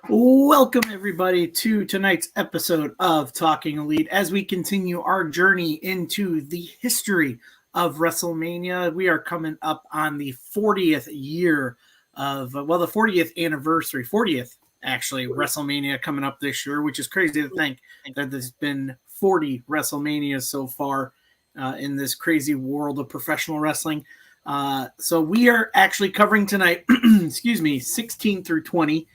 Welcome, everybody, to tonight's episode of Talking Elite as we continue our journey into the history of WrestleMania. We are coming up on the 40th year of, the 40th anniversary, 40th actually, WrestleMania coming up this year, which is crazy to think that there's been 40 WrestleManias so far in this crazy world of professional wrestling. So we are actually covering tonight, 16 through 20.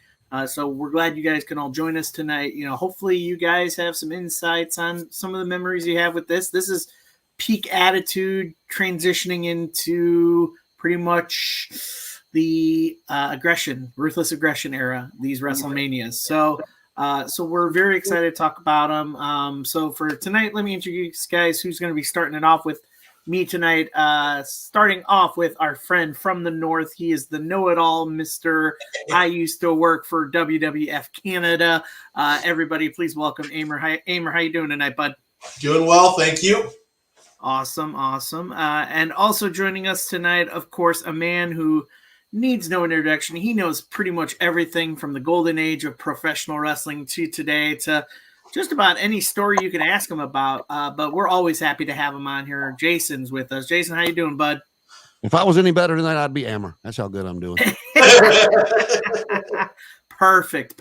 So we're glad you guys can all join us tonight. Hopefully you guys have some insights on some of the memories you have with this. This is peak Attitude transitioning into pretty much the ruthless aggression era, these WrestleManias. So we're very excited to talk about them. So for tonight, let me introduce guys who's going to be starting it off with me tonight, starting off with our friend from the north. He is the know-it-all Mr. I used to work for WWF Canada. Everybody, please welcome Amer. Hi, Amer. How you doing tonight, bud? Doing well, thank you. Awesome. And also joining us tonight, of course, a man who needs no introduction. He knows pretty much everything from the golden age of professional wrestling to today to just about any story you can ask him about, but we're always happy to have him on here. Jason's with us. Jason, how you doing, bud? If I was any better than that, I'd be Amer. That's how good I'm doing. Perfect.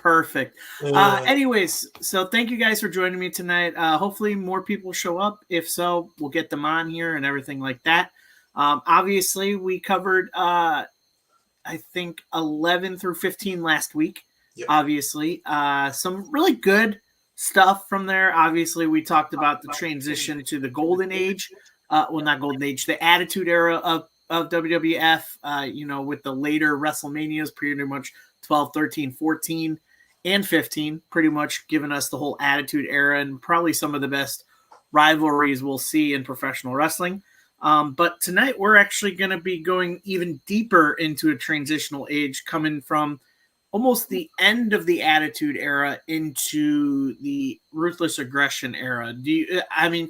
Anyways, so thank you guys for joining me tonight. Hopefully more people show up. If so, we'll get them on here and everything like that. Obviously, we covered, I think, 11 through 15 last week. Yep. Obviously, some really good stuff from there. Obviously, we talked about the transition to the golden age. Not golden age, the attitude era of WWF, with the later WrestleManias, pretty much 12, 13, 14, and 15, pretty much giving us the whole attitude era and probably some of the best rivalries we'll see in professional wrestling. But tonight, we're actually going to be going even deeper into a transitional age, coming from almost the end of the Attitude Era into the Ruthless Aggression Era.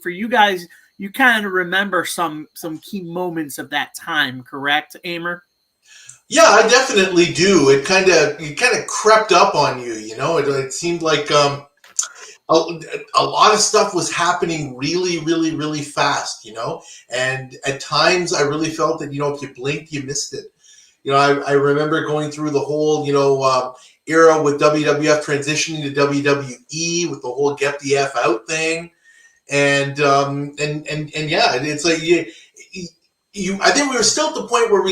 For you guys, you kind of remember some key moments of that time, correct, Amer? Yeah, I definitely do. It kind of crept up on you. It seemed like a lot of stuff was happening really, really, really fast. And at times I really felt that if you blinked, you missed it. I remember going through the whole, era with WWF transitioning to WWE with the whole get the F out thing. And yeah, it's like I think we were still at the point where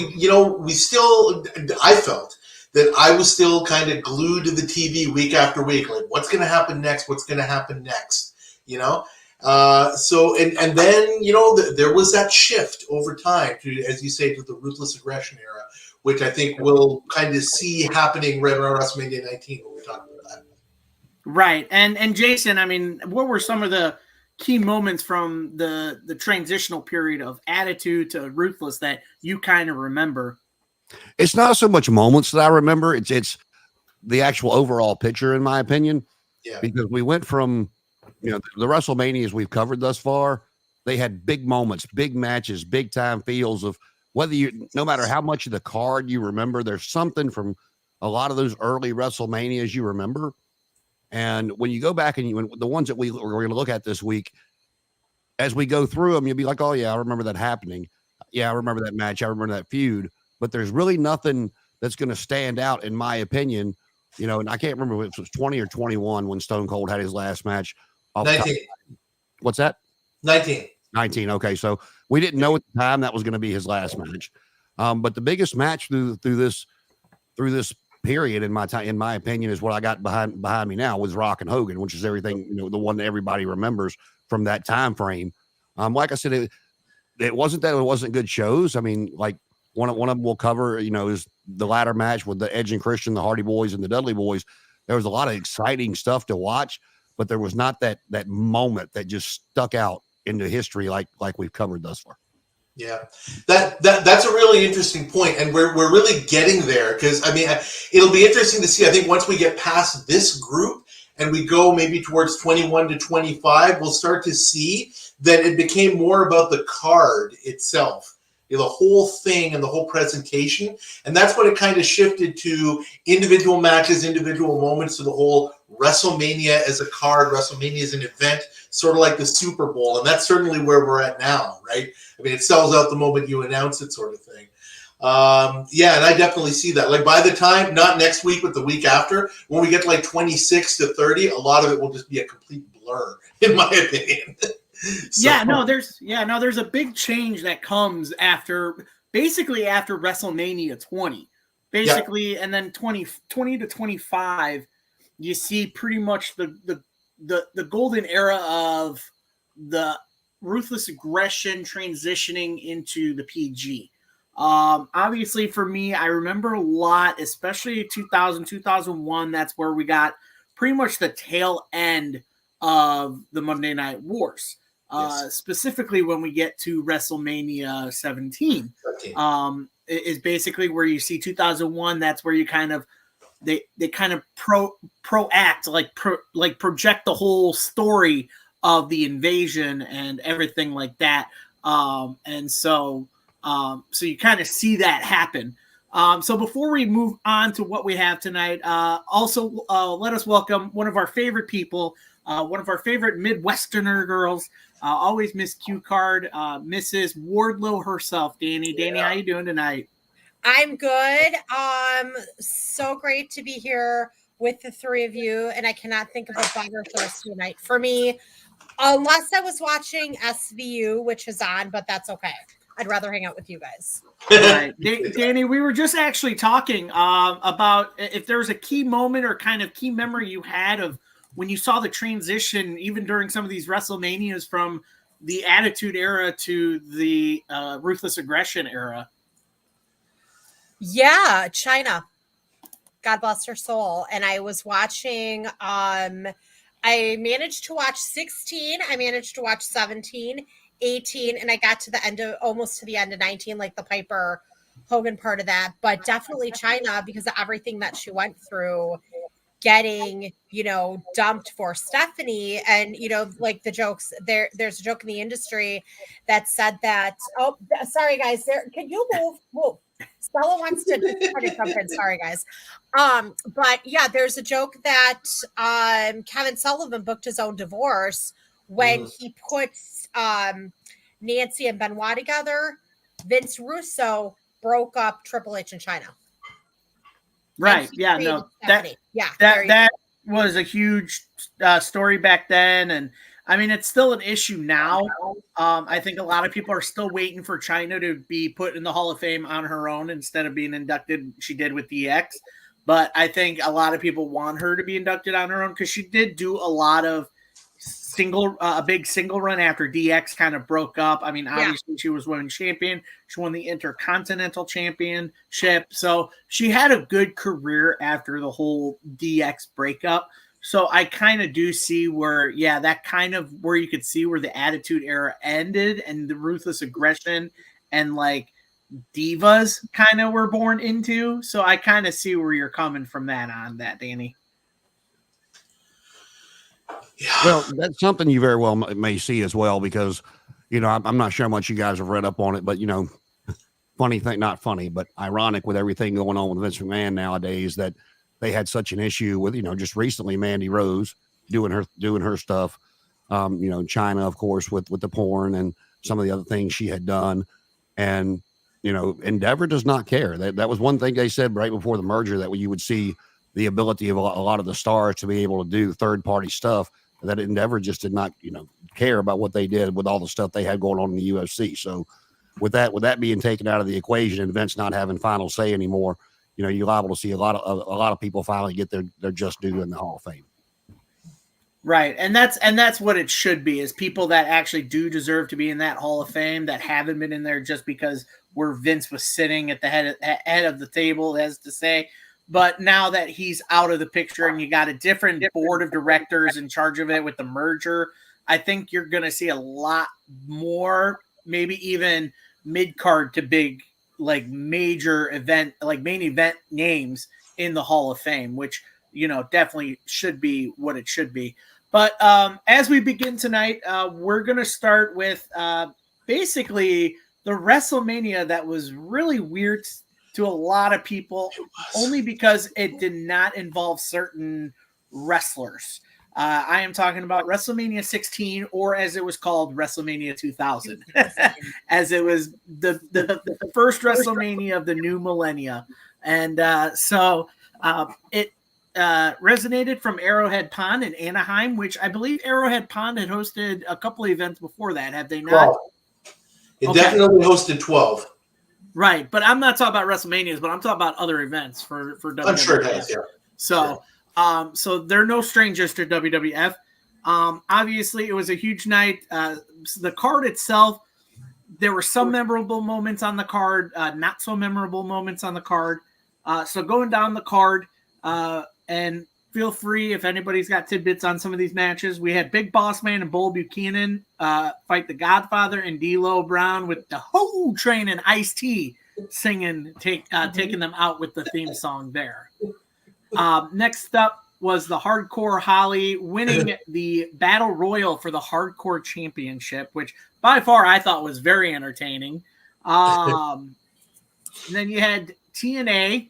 I felt that I was still kind of glued to the TV week after week. Like, what's going to happen next? What's going to happen next? So then, there was that shift over time to, as you say, to the Ruthless Aggression era, which I think we'll kind of see happening right around WrestleMania 19 when we talk about that. Right. And Jason, what were some of the key moments from the transitional period of Attitude to Ruthless that you kind of remember? It's not so much moments that I remember. It's the actual overall picture, in my opinion. Yeah. Because we went from, the WrestleManias we've covered thus far, they had big moments, big matches, big time feels of no matter how much of the card you remember, there's something from a lot of those early WrestleManias you remember. And when you go back and the ones that we're going to look at this week, as we go through them, you'll be like, oh yeah, I remember that happening. Yeah, I remember that match. I remember that feud. But there's really nothing that's going to stand out, in my opinion. And I can't remember if it was 20 or 21 when Stone Cold had his last match. 19. What's that? 19. 19. Okay, so we didn't know at the time that was going to be his last match. But the biggest match through this period, in my opinion, is what I got behind me now with Rock and Hogan, which is everything, the one that everybody remembers from that time frame. Like I said, it wasn't that it wasn't good shows. Like one of them we'll cover, is the ladder match with the Edge and Christian, the Hardy Boys, and the Dudley Boys. There was a lot of exciting stuff to watch, but there was not that moment that just stuck out into history like we've covered thus far. Yeah, that's a really interesting point, and we're really getting there because it'll be interesting to see. I think once we get past this group and we go maybe towards 21 to 25, we'll start to see that it became more about the card itself the whole thing and the whole presentation. And that's when it kind of shifted to individual matches, individual moments, to the whole WrestleMania as a card, WrestleMania as an event, sort of like the Super Bowl. And that's certainly where we're at now, right? I mean, it sells out the moment you announce it, sort of thing. And I definitely see that. Like, by the time, not next week, but the week after, when we get to like 26 to 30, a lot of it will just be a complete blur, in my opinion. There's a big change that comes after WrestleMania 20. And then 20 to 25, you see pretty much the golden era of the Ruthless Aggression transitioning into the PG. Obviously for me, I remember a lot, especially 2000, 2001. That's where we got pretty much the tail end of the Monday Night Wars. Specifically when we get to WrestleMania 17, is basically where you see 2001. That's where you kind of they kind of project the whole story of the invasion and everything like that. So you kind of see that happen. So before we move on to what we have tonight, let us welcome one of our favorite people, one of our favorite Midwesterner girls. Always Miss Q Card, Mrs. Wardlow herself, Danny. Danny, how you doing tonight? I'm good. So great to be here with the three of you, and I cannot think of a better Thursday night for me, unless I was watching SVU, which is on, but that's okay. I'd rather hang out with you guys. Right. Danny, we were just actually talking about if there was a key moment or kind of key memory you had of when you saw the transition, even during some of these WrestleManias, from the Attitude Era to the Ruthless Aggression era. Yeah, China. God bless her soul. And I was watching, I managed to watch 16. I managed to watch 17, 18, and I got to the end of, almost to the end of 19, like the Piper Hogan part of that. But definitely China, because of everything that she went through, getting, dumped for Stephanie. And, like the jokes, there's a joke in the industry that said that, oh, sorry guys, can you move? Stella wants to try to jump in. Sorry, guys. But yeah, there's a joke that Kevin Sullivan booked his own divorce when he puts Nancy and Benoit together. Vince Russo broke up Triple H and China. Right. Yeah. No. That was a huge story back then, and I mean, it's still an issue now. I think a lot of people are still waiting for China to be put in the Hall of Fame on her own instead of being inducted. She did with DX. But I think a lot of people want her to be inducted on her own because she did do a lot of a big single run after DX kind of broke up. I mean, obviously she was women's champion. She won the Intercontinental Championship. So she had a good career after the whole DX breakup. So I kind of do see where, that kind of where you could see where the Attitude Era ended and the Ruthless Aggression and like divas kind of were born into. So I kind of see where you're coming from that, Danny. Yeah. Well, that's something you very well may see as well, because, I'm not sure how much you guys have read up on it, but, funny thing, not funny, but ironic with everything going on with Vince McMahon nowadays, that they had such an issue with, just recently Mandy Rose doing her stuff, China, of course, with the porn and some of the other things she had done. And, Endeavor does not care. That was one thing they said right before the merger, that you would see the ability of a lot of the stars to be able to do third-party stuff, that Endeavor just did not, care about what they did with all the stuff they had going on in the UFC. So with that being taken out of the equation and Vince not having final say anymore, you're liable to see a lot of people finally get their just due in the Hall of Fame. Right. And that's what it should be, is people that actually do deserve to be in that Hall of Fame that haven't been in there just because where Vince was sitting at the head of the table, as to say. But now that he's out of the picture and you got a different board of directors in charge of it with the merger, I think you're going to see a lot more, maybe even mid-card to big, like major event, like main event names in the Hall of Fame, which, definitely should be what it should be. But as we begin tonight, we're going to start with basically the WrestleMania that was really weird to a lot of people, only because it did not involve certain wrestlers. I am talking about WrestleMania 16, or as it was called, WrestleMania 2000, as it was the first WrestleMania of the new millennia. And so it resonated from Arrowhead Pond in Anaheim, which I believe Arrowhead Pond had hosted a couple of events before that. Have they not? 12. It definitely hosted 12. Right, but I'm not talking about WrestleManias, but I'm talking about other events for WWF. I'm sure it has, yeah. So, sure. So they're no strangers to WWF. Obviously, it was a huge night. So the card itself, there were some memorable moments on the card, not so memorable moments on the card. So going down the card, and feel free if anybody's got tidbits on some of these matches. We had Big Boss Man and Bull Buchanan fight the Godfather and D'Lo Brown with the Ho Train and Ice-T singing, taking them out with the theme song there. Next up was the Hardcore Holly winning the Battle Royal for the Hardcore Championship, which by far I thought was very entertaining. And then you had TNA,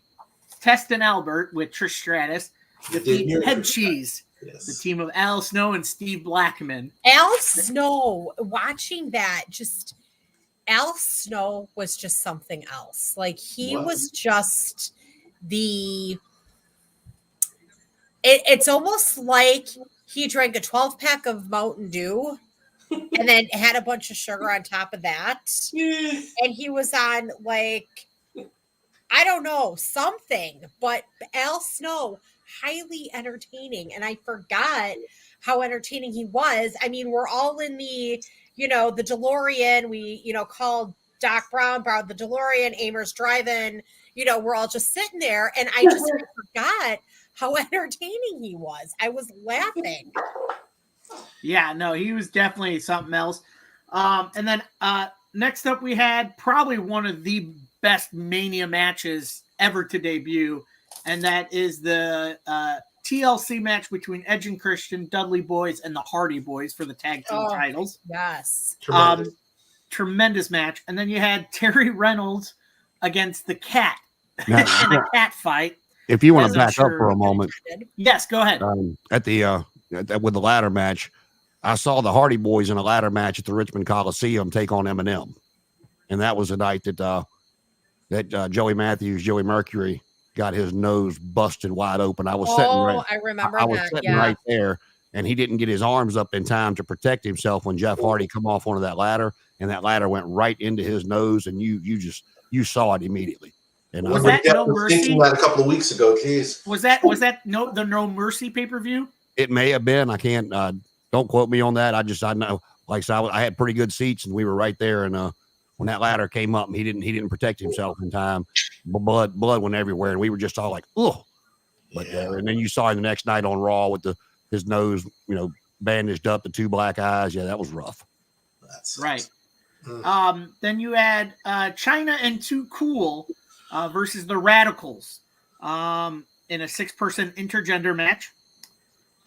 Test and Albert with Trish Stratus, defeat Head Cheese, the team of Al Snow and Steve Blackman. Al Snow, watching that, just Al Snow was just something else. Like he was just it's almost like he drank a 12-pack of Mountain Dew and then had a bunch of sugar on top of that. And he was on like, I don't know, something, but Al Snow, highly entertaining. And I forgot how entertaining he was. I mean, we're all in the, the DeLorean. We, called Doc Brown, borrowed the DeLorean, Amer's driving, we're all just sitting there. And I just forgot how entertaining he was. I was laughing. Yeah, no, he was definitely something else. And then next up, we had probably one of the best Mania matches ever to debut, and that is the TLC match between Edge and Christian, Dudley Boys, and the Hardy Boys for the tag team titles. Yes. Tremendous match. And then you had Terry Reynolds against the Cat in a cat fight. If you want to back up for a moment. Yes, go ahead. With the ladder match, I saw the Hardy Boys in a ladder match at the Richmond Coliseum take on Eminem. And that was the night that Joey Matthews, Joey Mercury, got his nose busted wide open. I was sitting right there, and he didn't get his arms up in time to protect himself when Jeff Hardy come off onto that ladder, and that ladder went right into his nose, and you saw it immediately. And was that No Mercy? That a couple of weeks ago, geez. Was that the No Mercy pay-per-view? It may have been. I can't. Don't quote me on that. I know. Like so, I had pretty good seats, and we were right there. And when that ladder came up, he didn't protect himself in time. Blood went everywhere, and we were just all like, "Oh!" But and then you saw him the next night on Raw with his nose, bandaged up, the two black eyes. Yeah, that was rough. That's right. Then you had China and Too Cool versus the Radicals in a 6-person intergender match.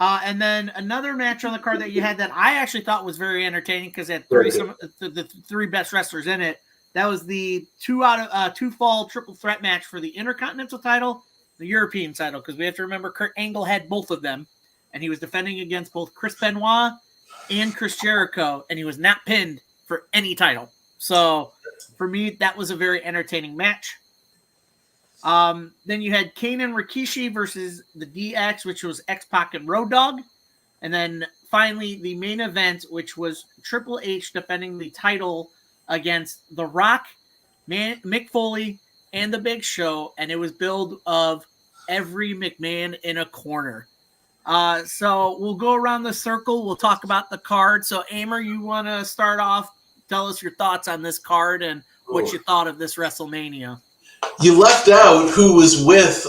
And then another match on the card that you had that I actually thought was very entertaining because it had the three best wrestlers in it. That was the two-fall triple threat match for the Intercontinental title, the European title, because we have to remember Kurt Angle had both of them, and he was defending against both Chris Benoit and Chris Jericho, and he was not pinned for any title. So for me, that was a very entertaining match. Then you had Kane and Rikishi versus the DX, which was X-Pac and Road Dogg. And then finally, the main event, which was Triple H defending the title against The Rock, Mick Foley, and The Big Show. And it was billed of every McMahon in a corner. So we'll go around the circle. We'll talk about the card. So, Amer, you want to start off? Tell us your thoughts on this card and what you thought of this WrestleMania. You left out who was with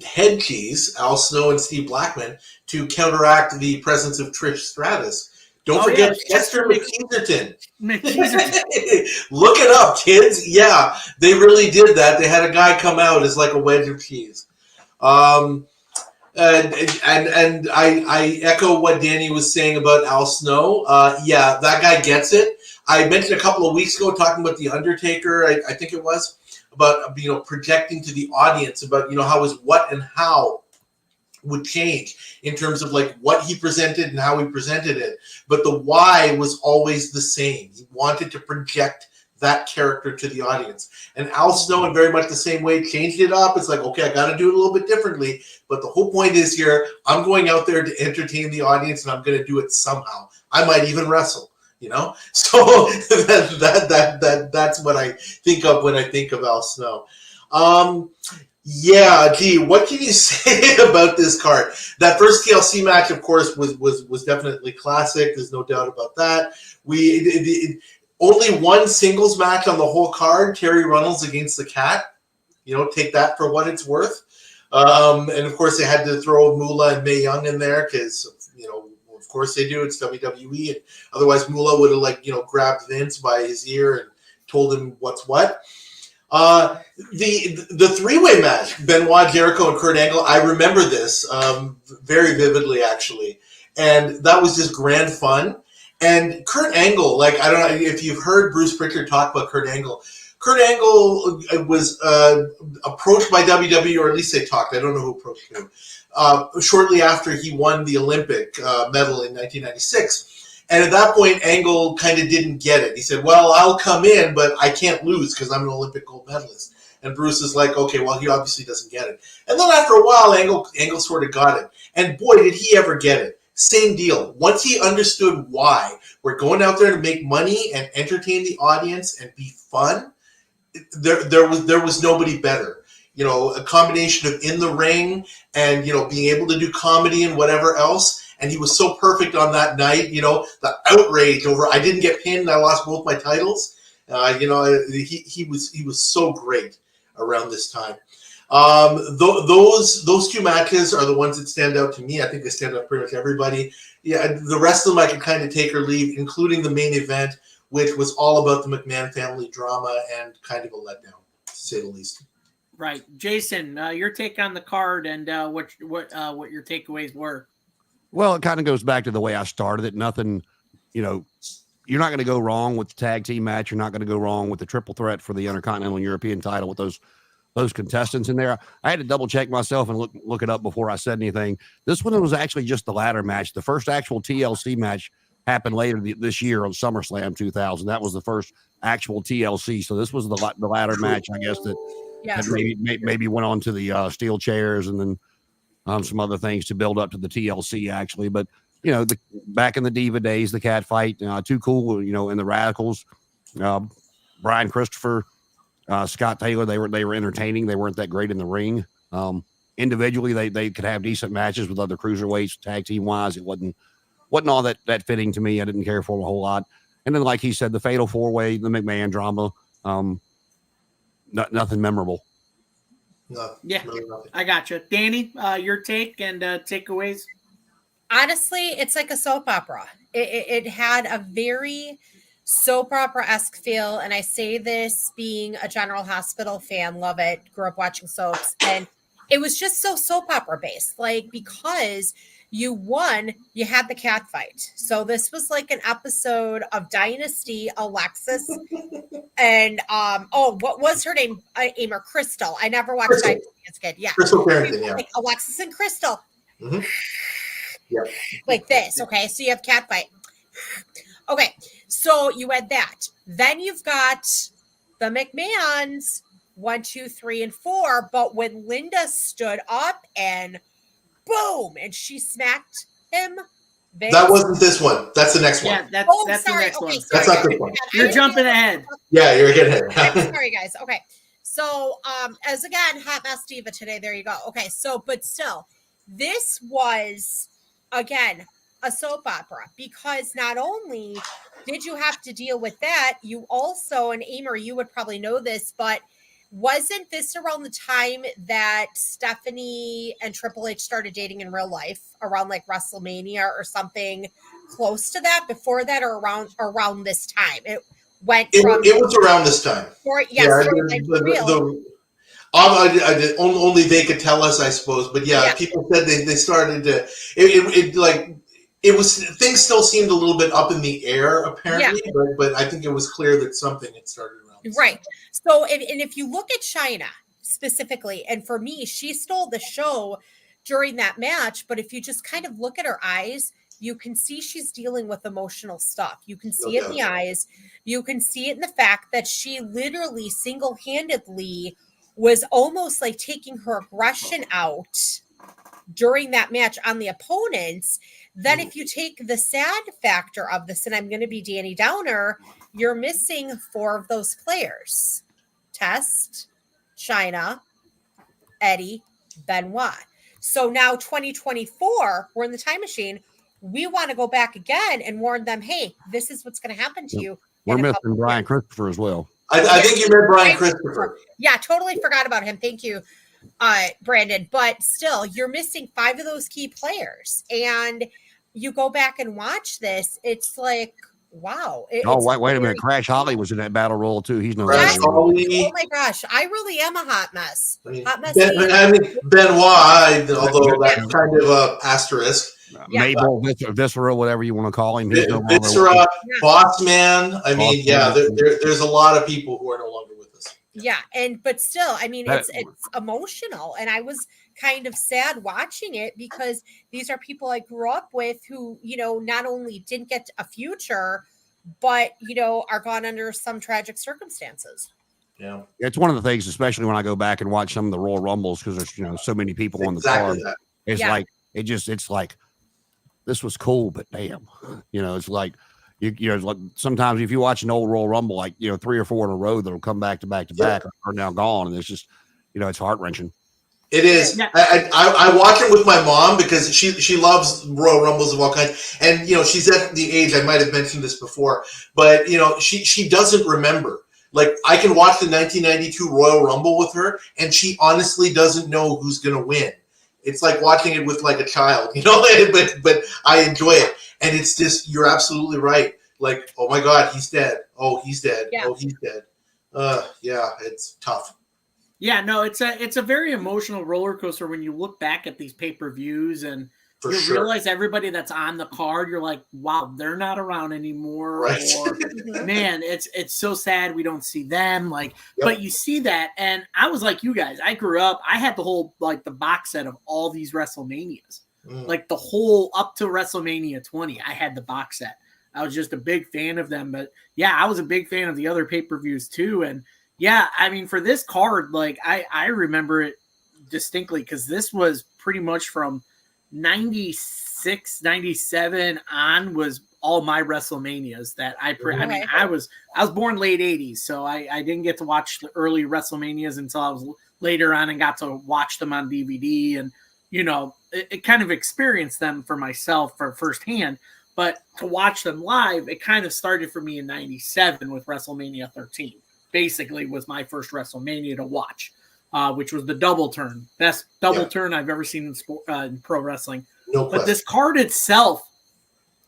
Head Cheese, Al Snow and Steve Blackman, to counteract the presence of Trish Stratus. Don't forget Chester McKeeserton. Look it up, kids. Yeah, they really did that. They had a guy come out as like a wedge of cheese. And I echo what Danny was saying about Al Snow. Yeah, that guy gets it. I mentioned a couple of weeks ago talking about The Undertaker, I think it was, about, projecting to the audience about, how his what and how would change in terms of like what he presented and how he presented it. But the why was always the same. He wanted to project that character to the audience. And Al Snow, in very much the same way, changed it up. It's like, okay, I got to do it a little bit differently. But the whole point is here, I'm going out there to entertain the audience, and I'm going to do it somehow. I might even wrestle, So that's what I think of when I think of Al Snow. Yeah, gee, what can you say about this card? That first TLC match, of course, was definitely classic. There's no doubt about that. Only one singles match on the whole card, Terry Runnels against the Cat. Take that for what it's worth. And of course, they had to throw Moolah and Mae Young in there because, of course they do. It's WWE. And otherwise, Moolah would have grabbed Vince by his ear and told him what's what. The three-way match, Benoit, Jericho, and Kurt Angle. I remember this very vividly, actually, and that was just grand fun. And Kurt Angle, I don't know if you've heard Bruce Pritchard talk about Kurt Angle. Kurt Angle was approached by WWE, or at least they talked. I don't know who approached him. Shortly after he won the Olympic medal in 1996. And at that point, Angle kind of didn't get it. He said, well, I'll come in, but I can't lose because I'm an Olympic gold medalist. And Bruce is like, okay, well, he obviously doesn't get it. And then after a while, Angle sort of got it. And boy, did he ever get it. Same deal. Once he understood why we're going out there to make money and entertain the audience and be fun, there was nobody better. A combination of in the ring and, being able to do comedy and whatever else. And he was so perfect on that night, the outrage over I didn't get pinned, I lost both my titles. He was so great around this time. Those two matches are the ones that stand out to me. I think they stand out pretty much everybody. Yeah, the rest of them I can kind of take or leave, including the main event, which was all about the McMahon family drama and kind of a letdown, to say the least. Right, Jason, your take on the card and what your takeaways were. Well, it kind of goes back to the way I started it. Nothing, you're not going to go wrong with the tag team match. You're not going to go wrong with the triple threat for the Intercontinental and European title with those contestants in there. I had to double check myself and look it up before I said anything. This one was actually just the ladder match. The first actual TLC match happened later this year on SummerSlam 2000. That was the first actual TLC. So this was the ladder match, I guess, that maybe went on to the steel chairs and then some other things to build up to the TLC, actually. But, back in the Diva days, the cat fight, Too Cool, and the Radicals, Brian Christopher, Scott Taylor, they were entertaining. They weren't that great in the ring. Individually, they could have decent matches with other cruiserweights, tag team wise. It wasn't all that fitting to me. I didn't care for it a whole lot. And then, like he said, the Fatal 4-Way, the McMahon drama, nothing memorable. No, yeah, really nothing. I got you. Danny, your take and takeaways? Honestly, it's like a soap opera. It had a very soap opera-esque feel, and I say this being a General Hospital fan, love it, grew up watching soaps, and it was just so soap opera based, because you had the cat fight. So this was like an episode of Dynasty, Alexis, and what was her name? Aimer, Crystal. I never watched Dynasty as a kid. Yeah, Crystal Carrington. Yeah, like Alexis and Crystal. Mm-hmm. Yeah, like this. Okay, so you have cat fight. Okay, so you had that. Then you've got the McMahons 1, 2, 3, and 4. But when Linda stood up and boom, and she smacked him. That wasn't this one. That's the next one. Yeah, that's the next one. Sorry. That's not this one. You're jumping ahead. Yeah, you're getting ahead. I'm sorry, guys. Okay. So, as again, Hot Mess Diva today. There you go. Okay. So, but still, this was, again, a soap opera because not only did you have to deal with that, you also, and Aimer, you would probably know this, but wasn't this around the time that Stephanie and Triple H started dating in real life, around like WrestleMania or something close to that, before that, or around this time? It was around this time. Only they could tell us, I suppose. But yeah, people said they started to. things still seemed a little bit up in the air apparently, but I think it was clear that something had started around. Right. So, and if you look at China specifically, and for me, she stole the show during that match. But if you just kind of look at her eyes, you can see she's dealing with emotional stuff. You can see it in the eyes. You can see it in the fact that she literally single-handedly was almost like taking her aggression out during that match on the opponents. Then if you take the sad factor of this, and I'm going to be Danny Downer, you're missing 4 of those players. Test, China, Eddie, Benoit. So now 2024, we're in the time machine. We want to go back again and warn them, hey, this is what's going to happen to you. We're missing Brian Christopher as well. I think you meant Brian Christopher. Yeah, totally forgot about him. Thank you, Brandon. But still, you're missing 5 of those key players. And you go back and watch this, it's like, wow. Wait a minute. Crash Holly was in that battle royal too. He's no Crash Holly. Oh my gosh, I really am a hot mess. Hot mess. Benoit, although that's kind of a asterisk. Mabel, Viscera, whatever you want to call him. Viscera, Boss Man. I mean, there's a lot of people who are no longer with us. Yeah, but still, I mean, it's emotional, and I was kind of sad watching it because these are people I grew up with who, not only didn't get a future, but are gone under some tragic circumstances. Yeah, it's one of the things, especially when I go back and watch some of the Royal Rumbles, because there's so many people on the card. It's like this was cool, but damn, it's like. Like sometimes if you watch an old Royal Rumble, like 3 or 4 in a row that'll come back to back are now gone, and it's just it's heart wrenching. It is. I watch it with my mom because she loves Royal Rumbles of all kinds, and she's at the age, I might have mentioned this before, but she doesn't remember. Like I can watch the 1992 Royal Rumble with her, and she honestly doesn't know who's gonna win. It's like watching it with like a child, but I enjoy it. And it's just, you're absolutely right. Like, oh my God, he's dead. Oh, he's dead. Yeah. Oh, he's dead. It's tough. Yeah, no, it's a very emotional roller coaster when you look back at these pay-per-views and realize everybody that's on the card, you're like, wow, they're not around anymore. Right. Or man, it's so sad we don't see them. Like, but you see that, and I was like you guys. I grew up, I had the whole the box set of all these WrestleManias. Like the whole up to WrestleMania 20, I had the box set. I was just a big fan of them. But yeah, I was a big fan of the other pay-per-views too. And yeah, I mean, for this card, like I remember it distinctly because this was pretty much from 96, 97 on was all my WrestleManias that I mean, I was born late 80s, so I didn't get to watch the early WrestleManias until I was later on and got to watch them on DVD and it kind of experienced them for myself for firsthand. But to watch them live, it kind of started for me in 97 with WrestleMania 13. Basically was my first WrestleMania to watch. Which was the double turn. Best double turn I've ever seen in pro wrestling. No question. But this card itself,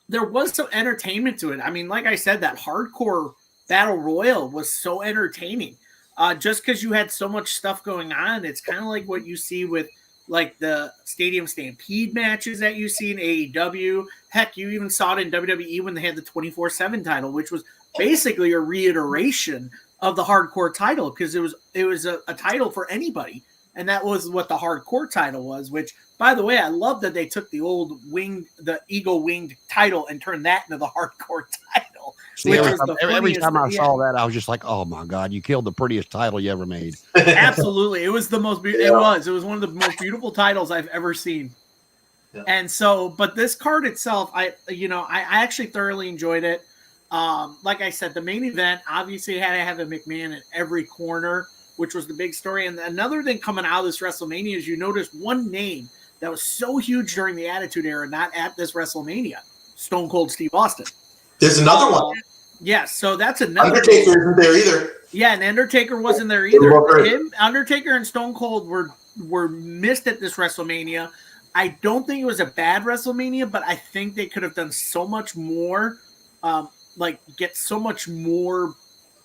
there was some entertainment to it. I mean, like I said, that hardcore battle royal was so entertaining. Just because you had so much stuff going on, it's kind of like what you see with like the Stadium Stampede matches that you see in AEW. Heck, you even saw it in WWE when they had the 24/7 title, which was basically a reiteration of the hardcore title because it was a title for anybody, and that was what the hardcore title was. Which, by the way, I love that they took the old the eagle winged title and turned that into the hardcore title. See, every time I saw that, I was just like, "Oh my God, you killed the prettiest title you ever made!" Absolutely, it was the most. It was one of the most beautiful titles I've ever seen. Yeah. And so, but this card itself, I actually thoroughly enjoyed it. Like I said, the main event obviously had to have a McMahon in every corner, which was the big story. And another thing coming out of this WrestleMania is you noticed one name that was so huge during the Attitude Era, not at this WrestleMania, Stone Cold Steve Austin. There's another one. Yeah, so that's another. Undertaker isn't there either. Yeah, and Undertaker wasn't there either. Undertaker and Stone Cold were missed at this WrestleMania. I don't think it was a bad WrestleMania, but I think they could have done so much more. Get so much more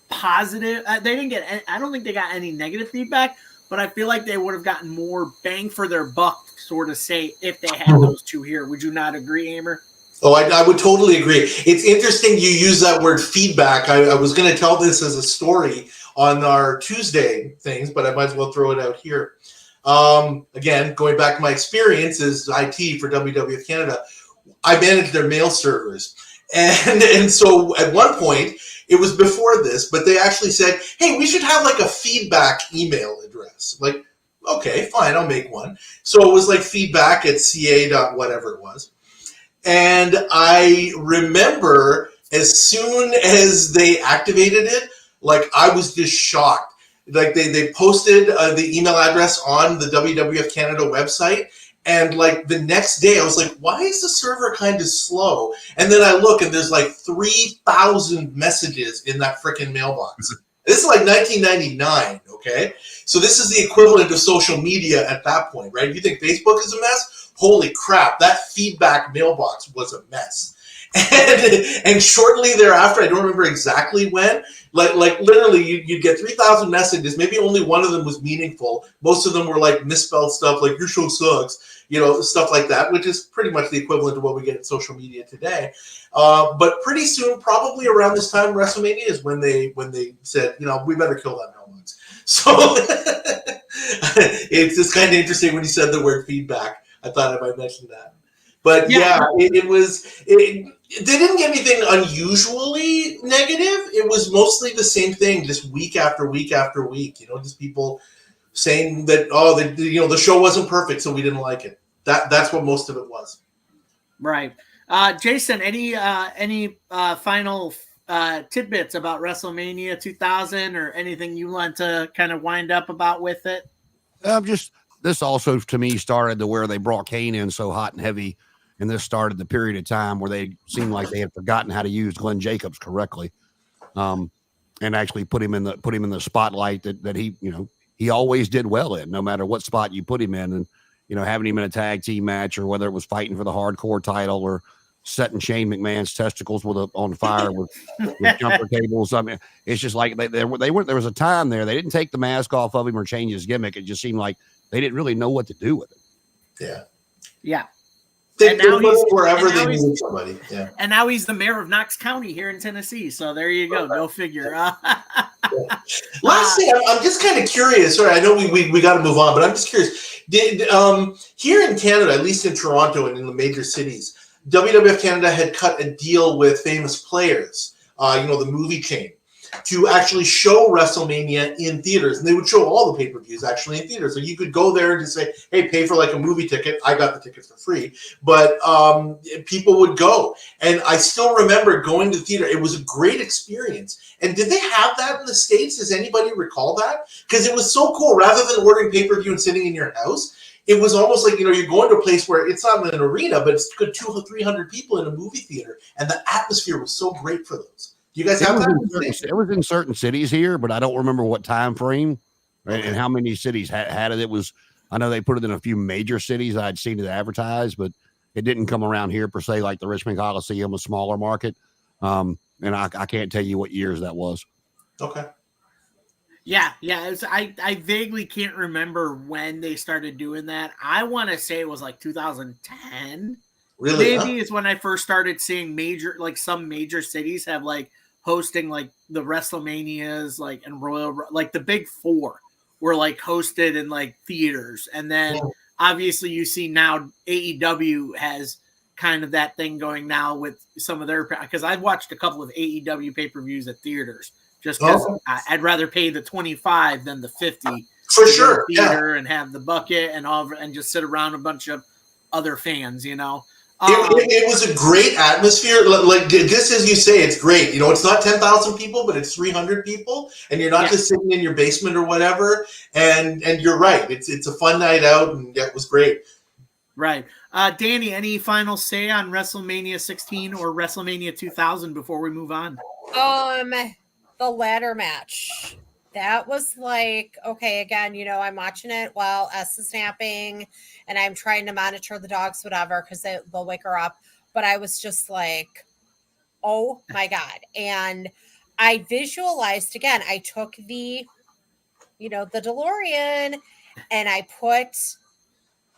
positive. They didn't get. I don't think they got any negative feedback, but I feel like they would have gotten more bang for their buck, sort of say, if they had those two here. Would you not agree, Amer? Oh, I would totally agree. It's interesting you use that word feedback. I was going to tell this as a story on our Tuesday things, but I might as well throw it out here. Again, going back to my experience as IT for WWF Canada, I managed their mail servers. And so at one point, it was before this, but they actually said, hey, we should have like a feedback email address. Like, okay, fine, I'll make one. So it was like feedback at ca. Whatever it was. And I remember as soon as they activated it, like I was just shocked. Like they posted the email address on the WWF Canada website. And like the next day I was like, why is the server kind of slow? And then I look and there's like 3,000 messages in that freaking mailbox. This is like 1999, okay? So this is the equivalent of social media at that point, right? You think Facebook is a mess? Holy crap, that feedback mailbox was a mess. And shortly thereafter, I don't remember exactly when, like literally you'd get 3,000 messages. Maybe only one of them was meaningful. Most of them were like misspelled stuff like your show sucks, stuff like that, which is pretty much the equivalent of what we get in social media today. But pretty soon, probably around this time, WrestleMania is when they said, we better kill that mailbox. So it's just kind of interesting when you said the word feedback. I thought I might mention that. But yeah, they didn't get anything unusually negative. It was mostly the same thing, just week after week after week. Just people saying that, the show wasn't perfect, so we didn't like it. That's what most of it was. Right. Jason, any final tidbits about WrestleMania 2000 or anything you want to kind of wind up about with it? This also to me started to where they brought Kane in so hot and heavy, and this started the period of time where they seemed like they had forgotten how to use Glenn Jacobs correctly, and actually put him in the spotlight that he always did well in, no matter what spot you put him in, and having him in a tag team match or whether it was fighting for the hardcore title or setting Shane McMahon's testicles on fire with jumper cables. I mean, it's just like they weren't. There was a time there they didn't take the mask off of him or change his gimmick. It just seemed like they didn't really know what to do with it. Yeah. They put wherever they needed somebody. Yeah. And now he's the mayor of Knox County here in Tennessee. So there you go. Go figure. Last thing, I'm just kind of curious. Sorry, I know we got to move on, but I'm just curious. Did here in Canada, at least in Toronto and in the major cities, WWF Canada had cut a deal with Famous Players, the movie chain, to actually show WrestleMania in theaters. And they would show all the pay-per-views actually in theaters. So you could go there and just say, hey, pay for like a movie ticket. I got the tickets for free. But people would go. And I still remember going to the theater. It was a great experience. And did they have that in the States? Does anybody recall that? Because it was so cool. Rather than ordering pay-per-view and sitting in your house, it was almost like, you're going to a place where it's not an arena, but it's good 200 or 300 people in a movie theater. And the atmosphere was so great for those. Do you guys have that? It was in certain cities here, but I don't remember what time frame and how many cities had it. It was, I know they put it in a few major cities. I'd seen it advertised, but it didn't come around here per se, like the Richmond Coliseum, a smaller market. And I can't tell you what years that was. Okay. Yeah. I vaguely can't remember when they started doing that. I want to say it was like 2010. Really? Maybe is when I first started seeing some major cities have like hosting like the WrestleManias, like and like the big four were like hosted in like theaters. And then obviously you see now AEW has kind of that thing going now with some of their, because I've watched a couple of AEW pay-per-views at theaters just because I'd rather pay the 25 than the 50 for sure. Theater and have the bucket and all and just sit around a bunch of other fans, It was a great atmosphere. Like just as you say, it's great. It's not 10,000 people, but it's 300 people, and you're not just sitting in your basement or whatever. And you're right. It's a fun night out, and it was great. Right. Danny, any final say on WrestleMania 16 or WrestleMania 2000 before we move on? The ladder match. That was like, okay, again, I'm watching it while S is napping and I'm trying to monitor the dogs, whatever, because they'll wake her up. But I was just like, oh my God. And I visualized, again, I took the DeLorean and I put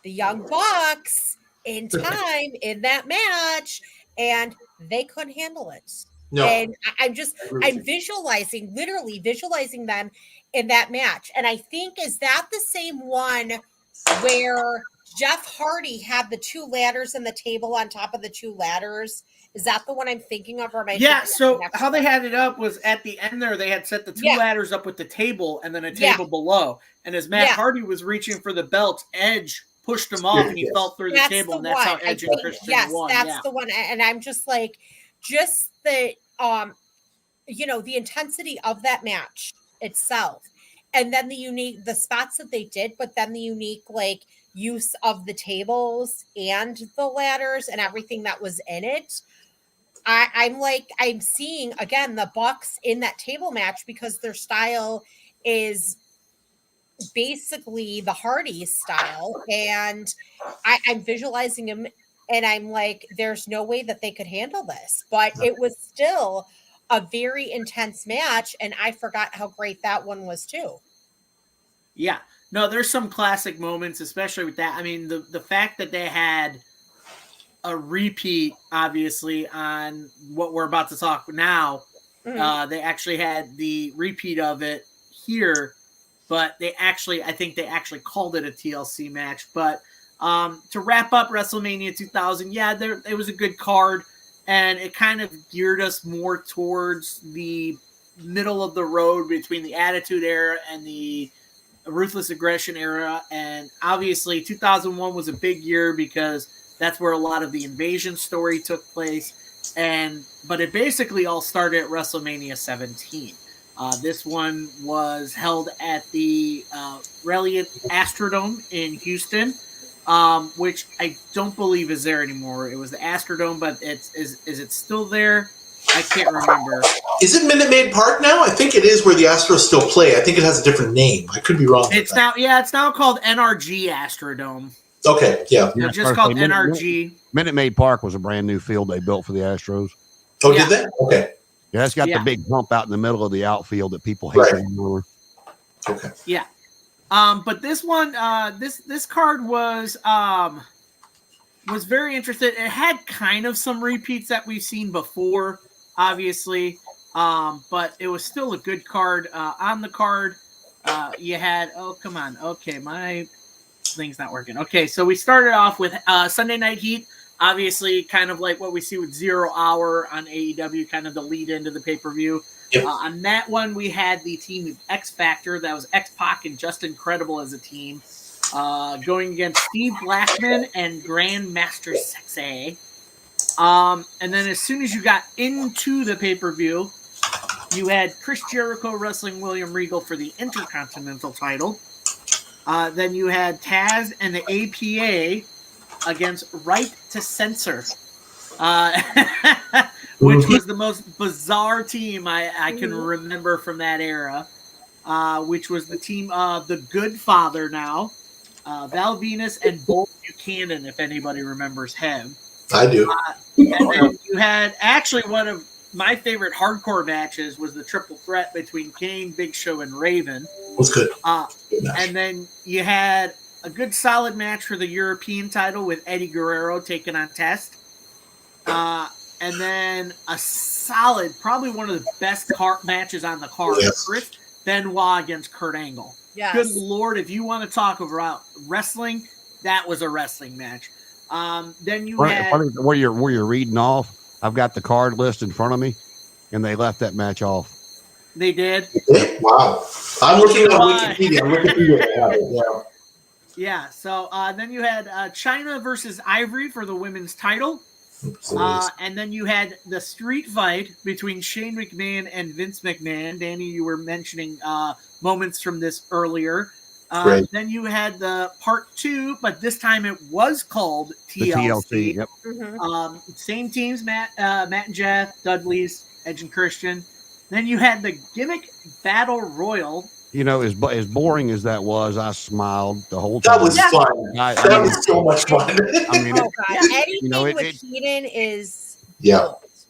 the Young Bucks in time in that match. and they couldn't handle it. No. And I'm literally visualizing them in that match. And I think, is that the same one where Jeff Hardy had the two ladders and the table on top of the two ladders? Is that the one I'm thinking of? Or am I yeah, so how they had it up was at the end there, they had set the two ladders up with the table and then a table below. And as Matt Hardy was reaching for the belt, Edge pushed him off and he fell through the table. And that's how Edge and Christian won. That's the one. And I'm just like, just the the intensity of that match itself, and then the spots that they did, but then the unique like use of the tables and the ladders and everything that was in it. I'm seeing again the Bucks in that table match because their style is basically the Hardy style, and I'm visualizing him. And I'm like, there's no way that they could handle this. But it was still a very intense match. And I forgot how great that one was, too. Yeah. No, there's some classic moments, especially with that. I mean, the fact that they had a repeat, obviously, on what we're about to talk now. Mm-hmm. They actually had the repeat of it here. But I think they actually called it a TLC match. But to wrap up WrestleMania 2000, it was a good card, and it kind of geared us more towards the middle of the road between the Attitude Era and the Ruthless Aggression Era. And obviously 2001 was a big year because that's where a lot of the Invasion story took place. But it basically all started at WrestleMania 17. This one was held at the Reliant Astrodome in Houston. Which I don't believe is there anymore. It was the Astrodome, but is it still there? I can't remember. Is it Minute Maid Park now? I think it is where the Astros still play. I think it has a different name. I could be wrong. It's now called NRG Astrodome. Okay, yeah. It's just called NRG. Minute Maid Park was a brand new field they built for the Astros. Oh, did they? Okay. Yeah, it's got the big hump out in the middle of the outfield that people hate anymore. Okay. Yeah. But this one, this card was very interesting. It had kind of some repeats that we've seen before, obviously, but it was still a good card. On the card, you had come on, okay, my thing's not working. Okay, so we started off with Sunday Night Heat, obviously, kind of like what we see with 0 Hour on AEW, kind of the lead into the pay-per-view. Yep. On that one, we had the team of X Factor. That was X-Pac and Just Incredible as a team. Going against Steve Blackman and Grandmaster Sexay. And then as soon as you got into the pay-per-view, you had Chris Jericho wrestling William Regal for the Intercontinental title. Then you had Taz and the APA against Right to Censor. Which was the most bizarre team I can remember from that era, which was the team of the Good Father now, Val Venus and Bull Buchanan, if anybody remembers him. I do. And then you had actually one of my favorite hardcore matches was the triple threat between Kane, Big Show, and Raven. It was good. And then you had a good solid match for the European title with Eddie Guerrero taking on Test. And then a solid, probably one of the best matches on the card, Chris Benoit against Kurt Angle. Yes. Good Lord, if you want to talk about wrestling, that was a wrestling match. Then you had... Where you're reading off, I've got the card list in front of me, and they left that match off. They did? Wow. I'm looking at Wikipedia. Yeah, so then you had Chyna versus Ivory for the women's title. And then you had the street fight between Shane McMahon and Vince McMahon. Danny, you were mentioning moments from this earlier. Then you had the part 2, but this time it was called TLC. Yep. Mm-hmm. Same teams, Matt and Jeff, Dudley's, Edge and Christian. Then you had the gimmick battle royal. You know, as boring as that was, I smiled the whole time. That was fun. That was so much fun. I mean, anything with Keaton is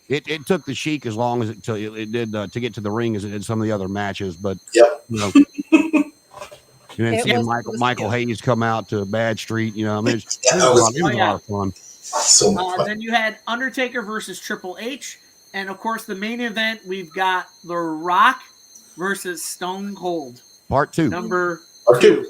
It took the Sheik as long as it did to get to the ring as it did some of the other matches, but and then seeing Michael Hayes come out to Bad Street, I mean, it was a lot of fun. So much fun. Then you had Undertaker versus Triple H. And, of course, the main event, we've got The Rock versus Stone Cold. Part 2. Number Part 2.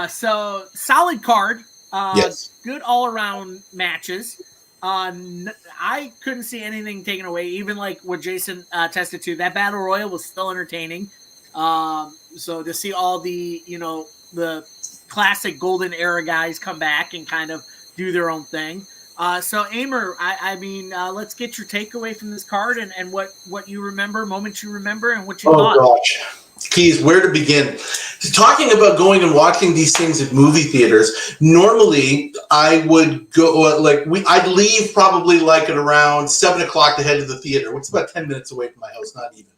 So, solid card. Yes. Good all-around matches. I couldn't see anything taken away, even like what Jason tested to. That Battle Royal was still entertaining. So to see all the, the classic golden era guys come back and kind of do their own thing. So Amer, I mean, let's get your takeaway from this card and what you remember, moments you remember, and what you thought. Oh gosh, Keys, where to begin? Talking about going and watching these things at movie theaters. Normally, I would go I'd leave probably like at around 7:00 to head to the theater, which is about 10 minutes away from my house, not even.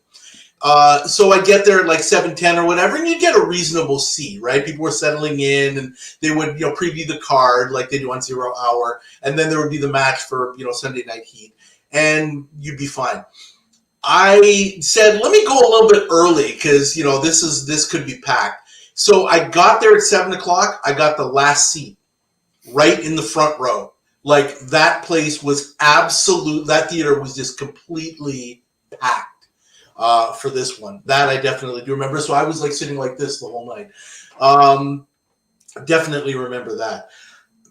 So I'd get there at like 7:10 or whatever, and you'd get a reasonable seat, right? People were settling in, and they would, preview the card like they do on 0 Hour, and then there would be the match for, Sunday Night Heat, and you'd be fine. I said, let me go a little bit early because, this could be packed. So I got there at 7:00. I got the last seat right in the front row. Like that place was that theater was just completely packed. For this one. That I definitely do remember. So I was like sitting like this the whole night. Definitely remember that.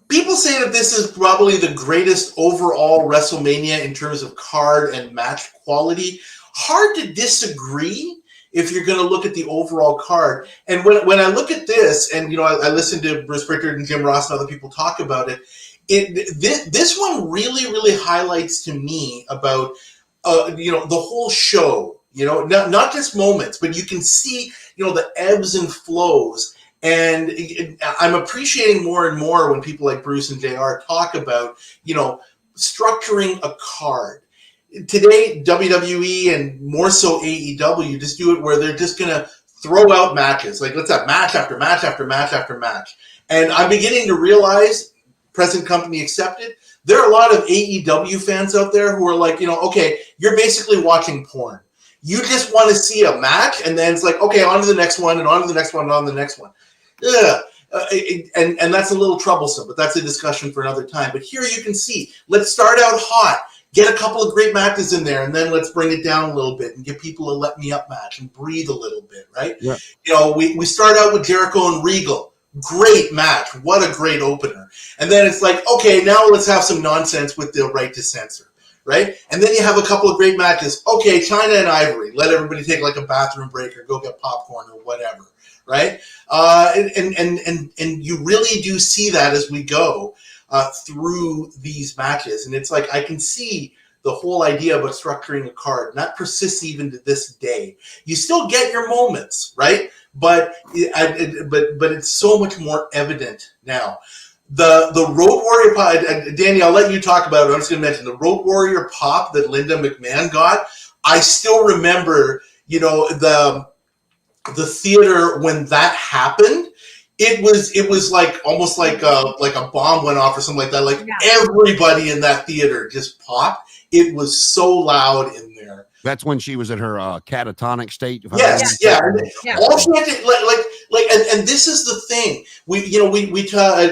People say that this is probably the greatest overall WrestleMania in terms of card and match quality. Hard to disagree if you're going to look at the overall card. And when I look at this, and I listened to Bruce Prichard and Jim Ross and other people talk about it, this one really, really highlights to me about the whole show. Not just moments, but you can see, the ebbs and flows. And I'm appreciating more and more when people like Bruce and JR talk about, structuring a card. Today, WWE and more so AEW just do it where they're just going to throw out matches. Like, let's have match after match after match after match. And I'm beginning to realize, present company accepted, there are a lot of AEW fans out there who are like, okay, you're basically watching porn. You just want to see a match, and then it's like, okay, on to the next one, and on to the next one, and on to the next one. Yeah, and that's a little troublesome, but that's a discussion for another time. But here you can see, let's start out hot, get a couple of great matches in there, and then let's bring it down a little bit and give people a let-me-up match and breathe a little bit, right? Yeah. We start out with Jericho and Regal. Great match. What a great opener. And then it's like, okay, now let's have some nonsense with the right to censor. Right? And then you have a couple of great matches. Okay, China and Ivory. Let everybody take like a bathroom break or go get popcorn or whatever. Right? And you really do see that as we go through these matches. And it's like I can see the whole idea about structuring a card. And that persists even to this day. You still get your moments, right? But it's so much more evident now. The Road Warrior pop, Danny, I'll let you talk about it. I'm just going to mention the Road Warrior pop that Linda McMahon got. I still remember, the theater when that happened. It was like almost like a bomb went off or something like that. Like everybody in that theater just popped. It was so loud in there. That's when she was in her catatonic state. Yes, yeah. All she had to and this is the thing.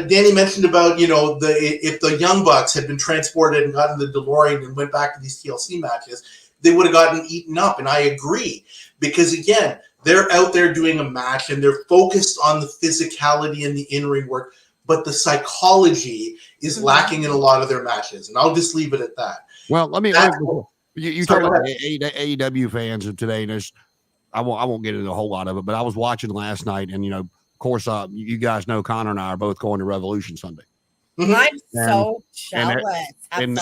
Danny mentioned about if the Young Bucks had been transported and gotten the DeLorean and went back to these TLC matches, they would have gotten eaten up. And I agree because again, they're out there doing a match and they're focused on the physicality and the in-ring work, but the psychology is lacking in a lot of their matches. And I'll just leave it at that. Well, let me. You talk about AEW fans of today, and I won't get into a whole lot of it, but I was watching last night, and of course, you guys know Connor and I are both going to Revolution Sunday. I'm so jealous. And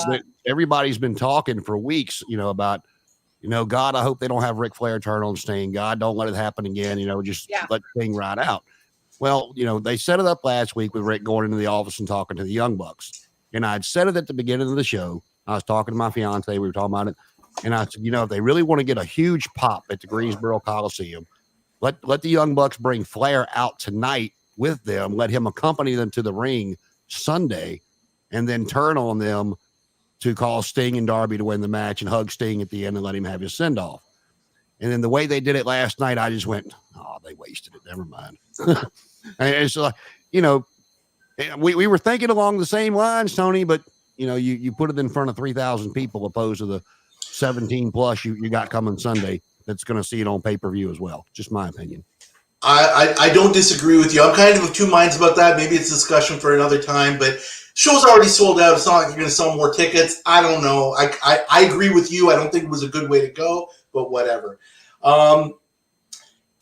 everybody's been talking for weeks, about, God, I hope they don't have Ric Flair turn on Sting. God, don't let it happen again. Just let Sting ride out. Well, they set it up last week with Rick going into the office and talking to the Young Bucks, and I'd said it at the beginning of the show. I was talking to my fiance. We were talking about it. And I said, if they really want to get a huge pop at the Greensboro Coliseum, let the Young Bucks bring Flair out tonight with them. Let him accompany them to the ring Sunday and then turn on them to call Sting and Darby to win the match and hug Sting at the end and let him have his send-off. And then the way they did it last night, I just went, oh, they wasted it. Never mind. And it's like, we were thinking along the same lines, Tony, but you put it in front of 3,000 people opposed to the 17 plus you got coming Sunday that's going to see it on pay-per-view as well. Just my opinion. I don't disagree with you. I'm kind of two minds about that. Maybe it's a discussion for another time, but show's already sold out. It's not like you're going to sell more tickets. I don't know. I agree with you. I don't think it was a good way to go, but whatever.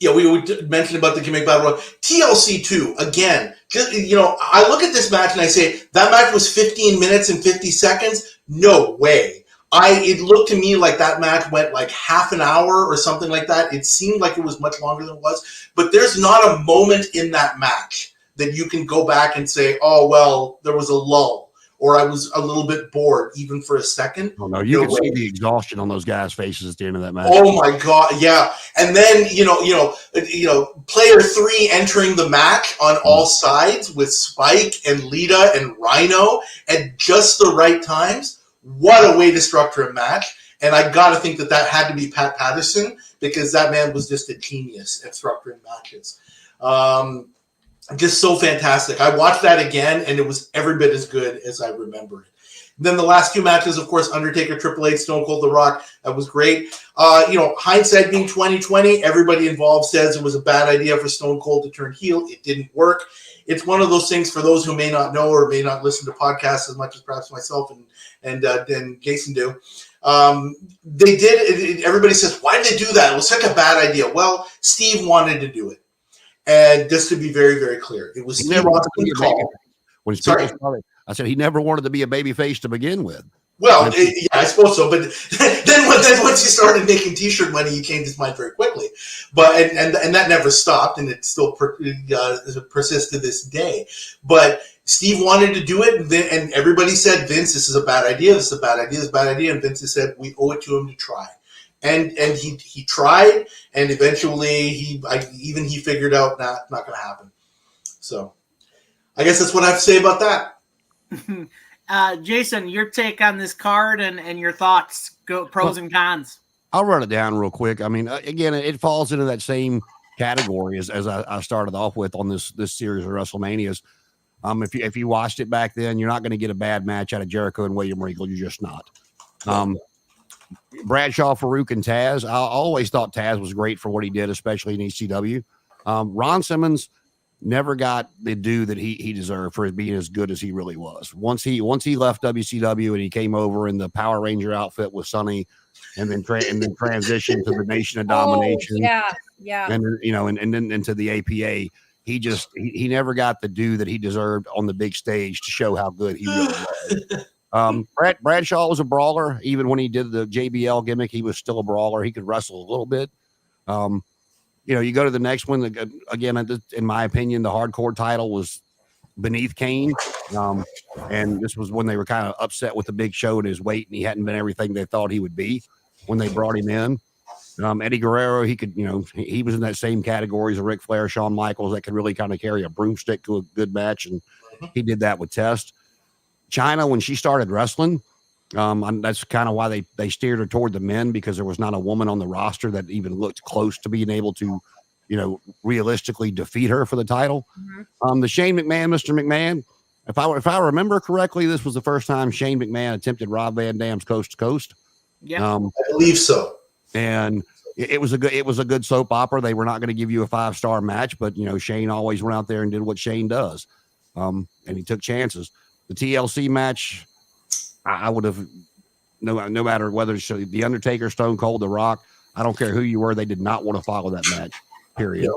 Yeah, we mentioned about the gimmick battle royal. TLC 2, again, I look at this match and I say, that match was 15 minutes and 50 seconds? No way. It looked to me like that match went like half an hour or something like that. It seemed like it was much longer than it was. But there's not a moment in that match that you can go back and say, oh, well, there was a lull. Or I was a little bit bored, even for a second. Oh, no, you can see the exhaustion on those guys' faces at the end of that match. Oh my God, yeah. And then player 3 entering the match on all sides with Spike and Lita and Rhino at just the right times. What a way to structure a match. And I got to think that had to be Pat Patterson, because that man was just a genius at structuring matches. Just so fantastic. I watched that again, and it was every bit as good as I remember it. Then the last 2 matches, of course, Undertaker, Triple H, Stone Cold, The Rock. That was great. Hindsight being 2020, everybody involved says it was a bad idea for Stone Cold to turn heel. It didn't work. It's one of those things for those who may not know or may not listen to podcasts as much as perhaps myself and Jason do. They did. Everybody says, why did they do that? It was such a bad idea. Well, Steve wanted to do it. And just to be very, very clear, it was Steve Austin's call. I said he never wanted to be a babyface to begin with. Well, yeah, I suppose so. But then once you started making T-shirt money, you changed his mind very quickly. But and that never stopped, and it still persists to this day. But Steve wanted to do it, and everybody said, Vince, this is a bad idea. This is a bad idea. This is a bad idea. And Vince has said, we owe it to him to try. And he tried, and eventually he figured out not going to happen. So I guess that's what I have to say about that. Jason, your take on this card and your thoughts, pros and cons. I'll run it down real quick. I mean, again, it falls into that same category as I started off with on this series of WrestleManias. If you watched it back then, you're not going to get a bad match out of Jericho and William Regal. You're just not. Bradshaw, Farouk, and Taz. I always thought Taz was great for what he did, especially in ECW. Ron Simmons never got the due that he deserved for being as good as he really was. Once he left WCW and he came over in the Power Ranger outfit with Sonny, and then transitioned to the Nation of Domination. Yeah. And then into the APA. He never got the due that he deserved on the big stage to show how good he really was. Bradshaw was a brawler. Even when he did the JBL gimmick, he was still a brawler. He could wrestle a little bit. You go to the next one. Again, in my opinion, the hardcore title was beneath Kane. And this was when they were kind of upset with the Big Show and his weight, and he hadn't been everything they thought he would be when they brought him in. Eddie Guerrero, he was in that same category as Ric Flair, Shawn Michaels, that could really kind of carry a broomstick to a good match, and he did that with Test. Chyna, when she started wrestling, that's kind of why they steered her toward the men, because there was not a woman on the roster that even looked close to being able to, realistically defeat her for the title. Mm-hmm. The Shane McMahon, Mr. McMahon, if I remember correctly, this was the first time Shane McMahon attempted Rob Van Dam's Coast to Coast. Yeah, I believe so. And it was a good soap opera. They were not going to give you a 5-star match, but Shane always went out there and did what Shane does, and he took chances. The TLC match, I would have no matter whether it's the Undertaker, Stone Cold, The Rock. I don't care who you were; they did not want to follow that match. Period.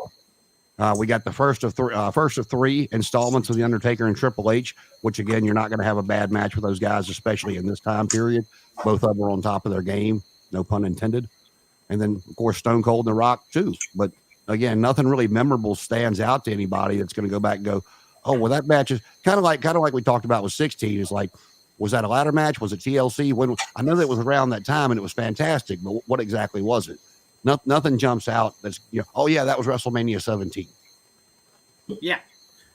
We got the first of three installments of the Undertaker and Triple H, which again, you're not going to have a bad match with those guys, especially in this time period. Both of them are on top of their game, no pun intended. And then, of course, Stone Cold and The Rock, too. But, again, nothing really memorable stands out to anybody that's going to go back and go, oh, well, that match is kind of like we talked about with 16. It's like, was that a ladder match? Was it TLC? I know that it was around that time, and it was fantastic, but what exactly was it? Nothing jumps out that's, oh, yeah, that was WrestleMania 17. Yeah.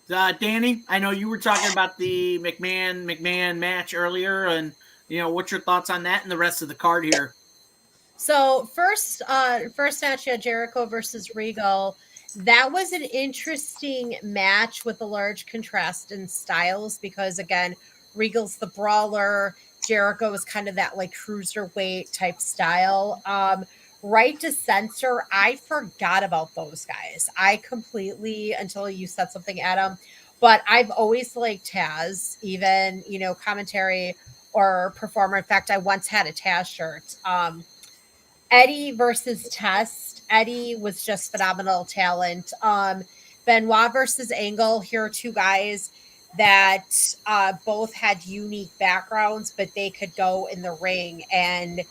Danny, I know you were talking about the McMahon match earlier, and, what's your thoughts on that and the rest of the card here? So first match, Jericho versus Regal. That was an interesting match with a large contrast in styles because, again, Regal's the brawler. Jericho is kind of that like cruiserweight type style. Right to censor, I forgot about those guys. I completely, until you said something, Adam, but I've always liked Taz, even, commentary or performer. In fact, I once had a Taz shirt. Eddie versus Test. Eddie was just phenomenal talent. Benoit versus Angle. Here are two guys that both had unique backgrounds, but they could go in the ring. And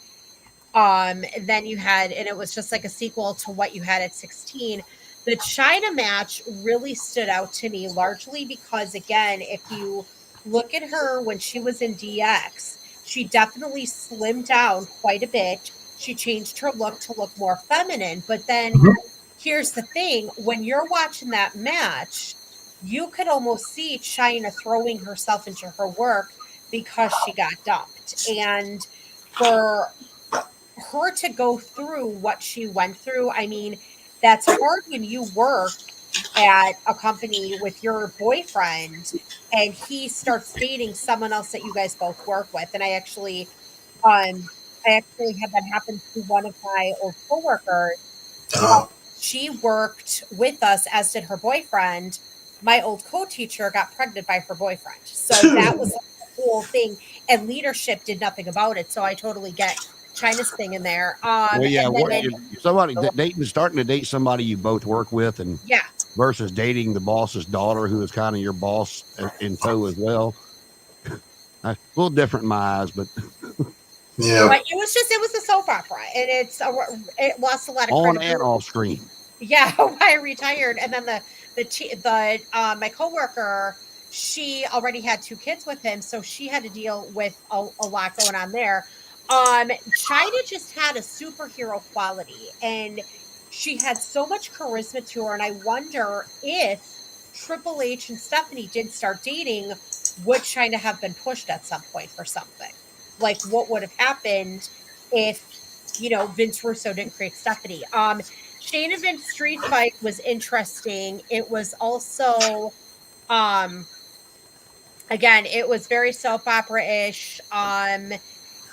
then you had, and it was just like a sequel to what you had at 16. The China match really stood out to me largely because, again, if you look at her when she was in DX, she definitely slimmed down quite a bit. She changed her look to look more feminine. But then here's the thing, when you're watching that match, you could almost see China throwing herself into her work because she got dumped. And for her to go through what she went through, I mean, that's hard when you work at a company with your boyfriend and he starts dating someone else that you guys both work with. And I actually had that happen to one of my old coworkers. She worked with us, as did her boyfriend. My old co-teacher got pregnant by her boyfriend. So that was like the whole thing. And leadership did nothing about it. So I totally get China's thing in there. Well, yeah, somebody starting to date somebody you both work with, and yeah, versus dating the boss's daughter, who is kind of your boss in tow as well. A little different in my eyes, but yeah, but it was a soap opera, and it lost a lot of on credibility. and off screen. Yeah, I retired, and then my coworker, she already had 2 kids with him, so she had to deal with a lot going on there. China just had a superhero quality, and she had so much charisma to her, and I wonder if Triple H and Stephanie did start dating, would China have been pushed at some point for something? Like, what would have happened if, Vince Russo didn't create Stephanie? Shane and Vince street fight was interesting. It was also, again, it was very soap opera-ish.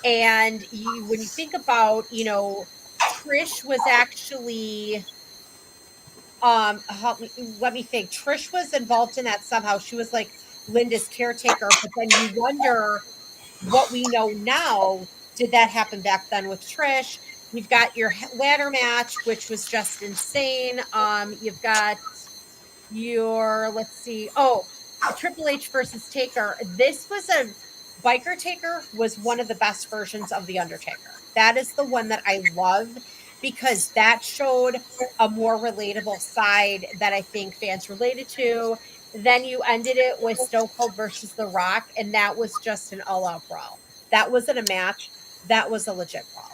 And when you think about, Trish was actually, let me think. Trish was involved in that somehow. She was like Linda's caretaker, but then you wonder what we know now. Did that happen back then with Trish? You've got your ladder match, which was just insane. You've got let's see. Oh, Triple H versus Taker. This was Biker Taker was one of the best versions of The Undertaker. That is the one that I love because that showed a more relatable side that I think fans related to. Then you ended it with Stone Cold versus The Rock, and that was just an all-out brawl. That wasn't a match. That was a legit brawl.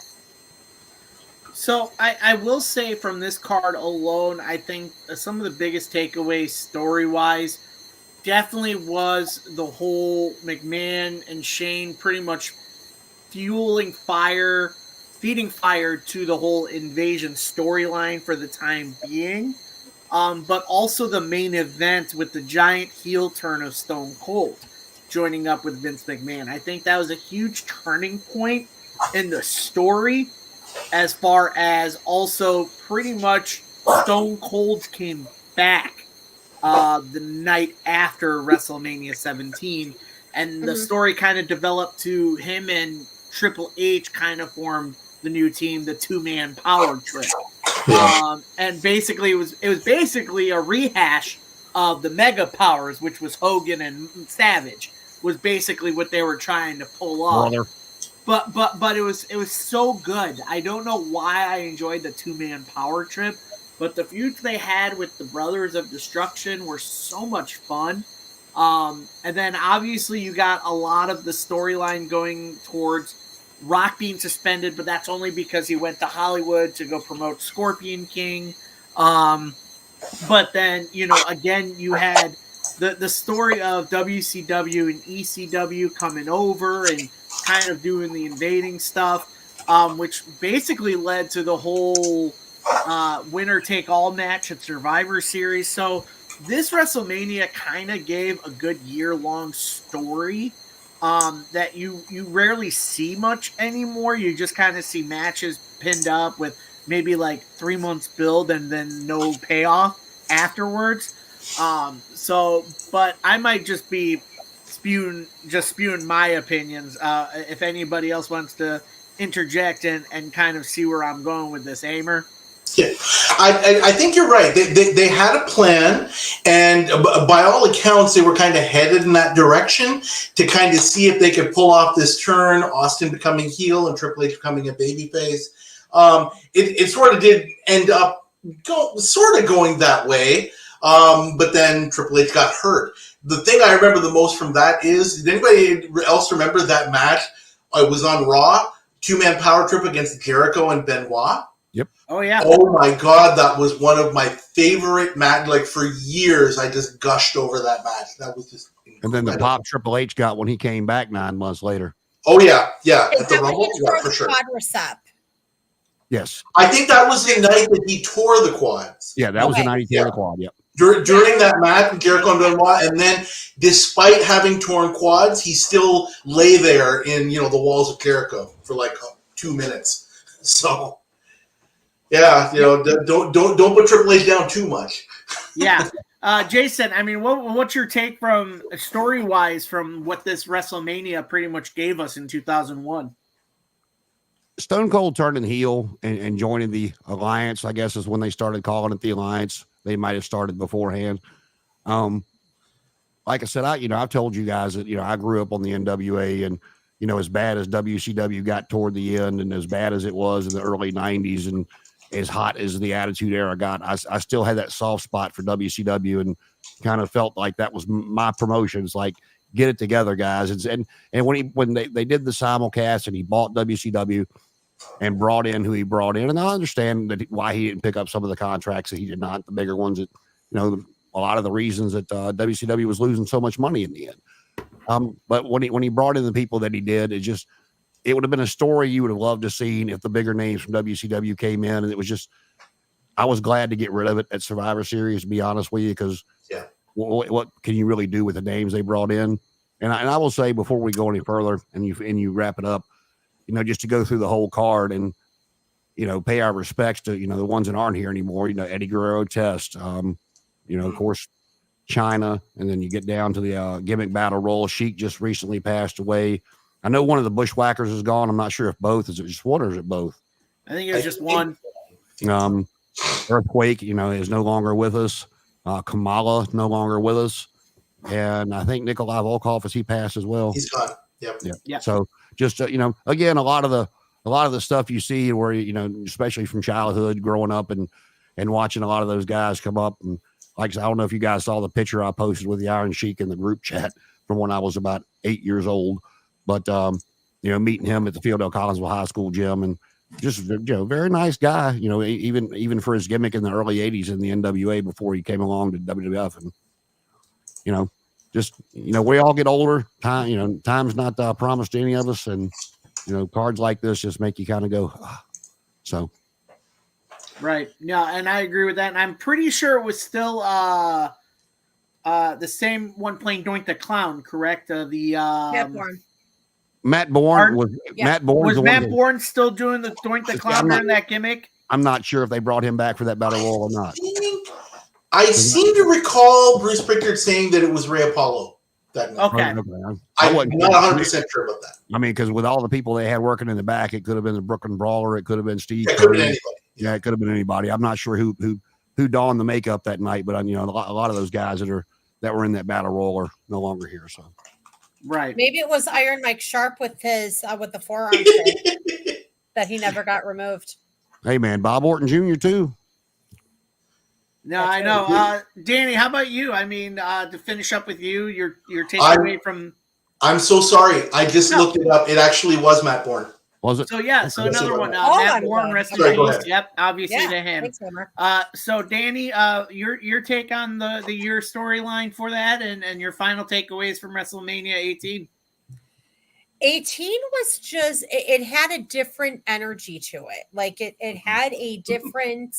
So I will say from this card alone, I think some of the biggest takeaways story-wise definitely was the whole McMahon and Shane pretty much feeding fire to the whole invasion storyline for the time being. But also the main event with the giant heel turn of Stone Cold joining up with Vince McMahon. I think that was a huge turning point in the story, as far as also pretty much Stone Cold came back the night after WrestleMania 17, and the story kind of developed to him and Triple H kind of formed the new team, the 2-man power trip. And basically it was basically a rehash of the Mega Powers, which was Hogan and Savage, was basically what they were trying to pull off. Brother. But it was so good. I don't know why I enjoyed the 2-man power trip, but the feuds they had with the Brothers of Destruction were so much fun. And then obviously you got a lot of the storyline going towards Rock being suspended, but that's only because he went to Hollywood to go promote Scorpion King. But then, again, you had the story of WCW and ECW coming over and kind of doing the invading stuff, which basically led to the whole winner take all match at Survivor Series. So this WrestleMania kind of gave a good year-long story that you rarely see much anymore. You just kind of see matches pinned up with maybe like 3 months build and then no payoff afterwards. But I might just be spewing my opinions. If anybody else wants to interject and kind of see where I'm going with this, Amer. Yeah, I think you're right. They had a plan, and by all accounts, they were kind of headed in that direction to kind of see if they could pull off this turn, Austin becoming heel and Triple H becoming a babyface. It sort of did end up going that way, but then Triple H got hurt. The thing I remember the most from that is, did anybody else remember that match? It was on Raw, 2-man power trip against Jericho and Benoit. Yep. Oh yeah. Oh my God, that was one of my favorite matches. Like for years, I just gushed over that match. That was just incredible. And then the pop Triple H got when he came back 9 months later. Oh yeah. Is that when he tore the quadricep? Yes. I think that was the night that he tore the quads. Yeah, that was the night he tore the quad. Yep. During that match with Jericho and Benoit, and then despite having torn quads, he still lay there in the walls of Jericho for like 2 minutes. So. Yeah, don't put Triple H down too much. Yeah, Jason. I mean, what's your take from story-wise from what this WrestleMania pretty much gave us in 2001? Stone Cold turning heel and joining the Alliance, I guess, is when they started calling it the Alliance. They might have started beforehand. Like I said, I've told you guys that I grew up on the NWA, and as bad as WCW got toward the end, and as bad as it was in the early '90s, and as hot as the Attitude Era got, I still had that soft spot for WCW, and kind of felt like that was my promotion. It's like, get it together, guys. And when they did the simulcast and he bought WCW and brought in who he brought in, and I understand why he didn't pick up some of the contracts that he did not, the bigger ones, that a lot of the reasons that WCW was losing so much money in the end. But when he brought in the people that he did, it would have been a story you would have loved to seen if the bigger names from WCW came in. And it was just, I was glad to get rid of it at Survivor Series, to be honest with you, because what can you really do with the names they brought in? And I will say, before we go any further and you wrap it up, just to go through the whole card and, pay our respects to, the ones that aren't here anymore, Eddie Guerrero, Test, of course, China. And then you get down to the gimmick battle royal. Sheik just recently passed away. I know one of the Bushwhackers is gone. I'm not sure if both. Is it just one or is it both? I think it was just one. Earthquake, is no longer with us. Kamala no longer with us. And I think Nikolai Volkov, as he passed as well. He's gone. Yep. Yeah. So just, again, a lot of the stuff you see where, especially from childhood, growing up and watching a lot of those guys come up. And like I said, I don't know if you guys saw the picture I posted with the Iron Sheik in the group chat from when I was about 8 years old. But, meeting him at the Fieldale Collinsville High School gym, and just, very nice guy, even for his gimmick in the early 80s in the NWA before he came along to WWF. And, we all get older. Time's not promised to any of us. And, cards like this just make you kind of go, so. Right. Yeah. And I agree with that. And I'm pretty sure it was still the same one playing Doink the Clown, correct? Matt Bourne was Matt Bourne. Was Matt Bourne still doing the Doink the Clown during that gimmick? I'm not sure if they brought him back for that battle royal or not. I seem to recall Bruce Prichard saying that it was Ray Apollo that night. Okay. I'm not 100% sure about that. I mean, because with all the people they had working in the back, it could have been the Brooklyn Brawler. It could have been Steve. It could have been anybody. Yeah, it could have been anybody. I'm not sure who donned the makeup that night, but a lot of those guys that were in that battle royal are no longer here. So. Right. Maybe it was Iron Mike Sharp with his with the forearm thing that he never got removed. Hey man, Bob Orton Jr. too. No, I know. Danny, how about you? I mean, to finish up with you, your takeaway from. I'm so sorry. I just looked it up. It actually was Matt Bourne. Was it? So yeah, so another one. Matt Bourne, rest in peace. Yep, obviously to him. Thanks, so Danny, your take on the year storyline for that, and your final takeaways from WrestleMania 18. 18 was just it had a different energy to it. Like it had a different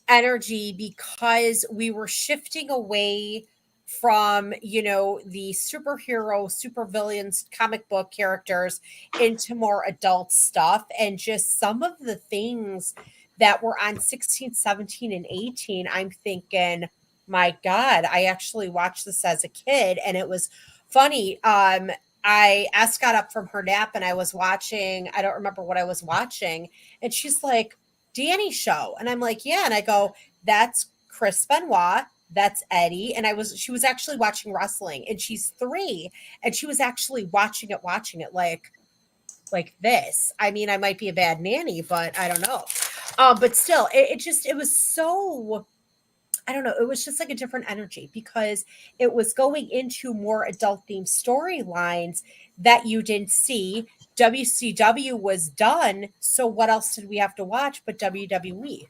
energy because we were shifting away from, you know, the superhero, supervillains, comic book characters into more adult stuff. And just some of the things that were on 16, 17, and 18, I'm thinking, my God, I actually watched this as a kid, and it was funny. S got up from her nap and I was watching, I don't remember what I was watching, and she's like, Danny show. And I'm like, yeah. And I go, that's Chris Benoit, that's Eddie. And she was actually watching wrestling, and she's 3, and she was actually watching it like this. I mean, I might be a bad nanny, but I don't know. But still, it was so, I don't know. It was just like a different energy because it was going into more adult themed storylines that you didn't see. WCW was done. So what else did we have to watch but WWE?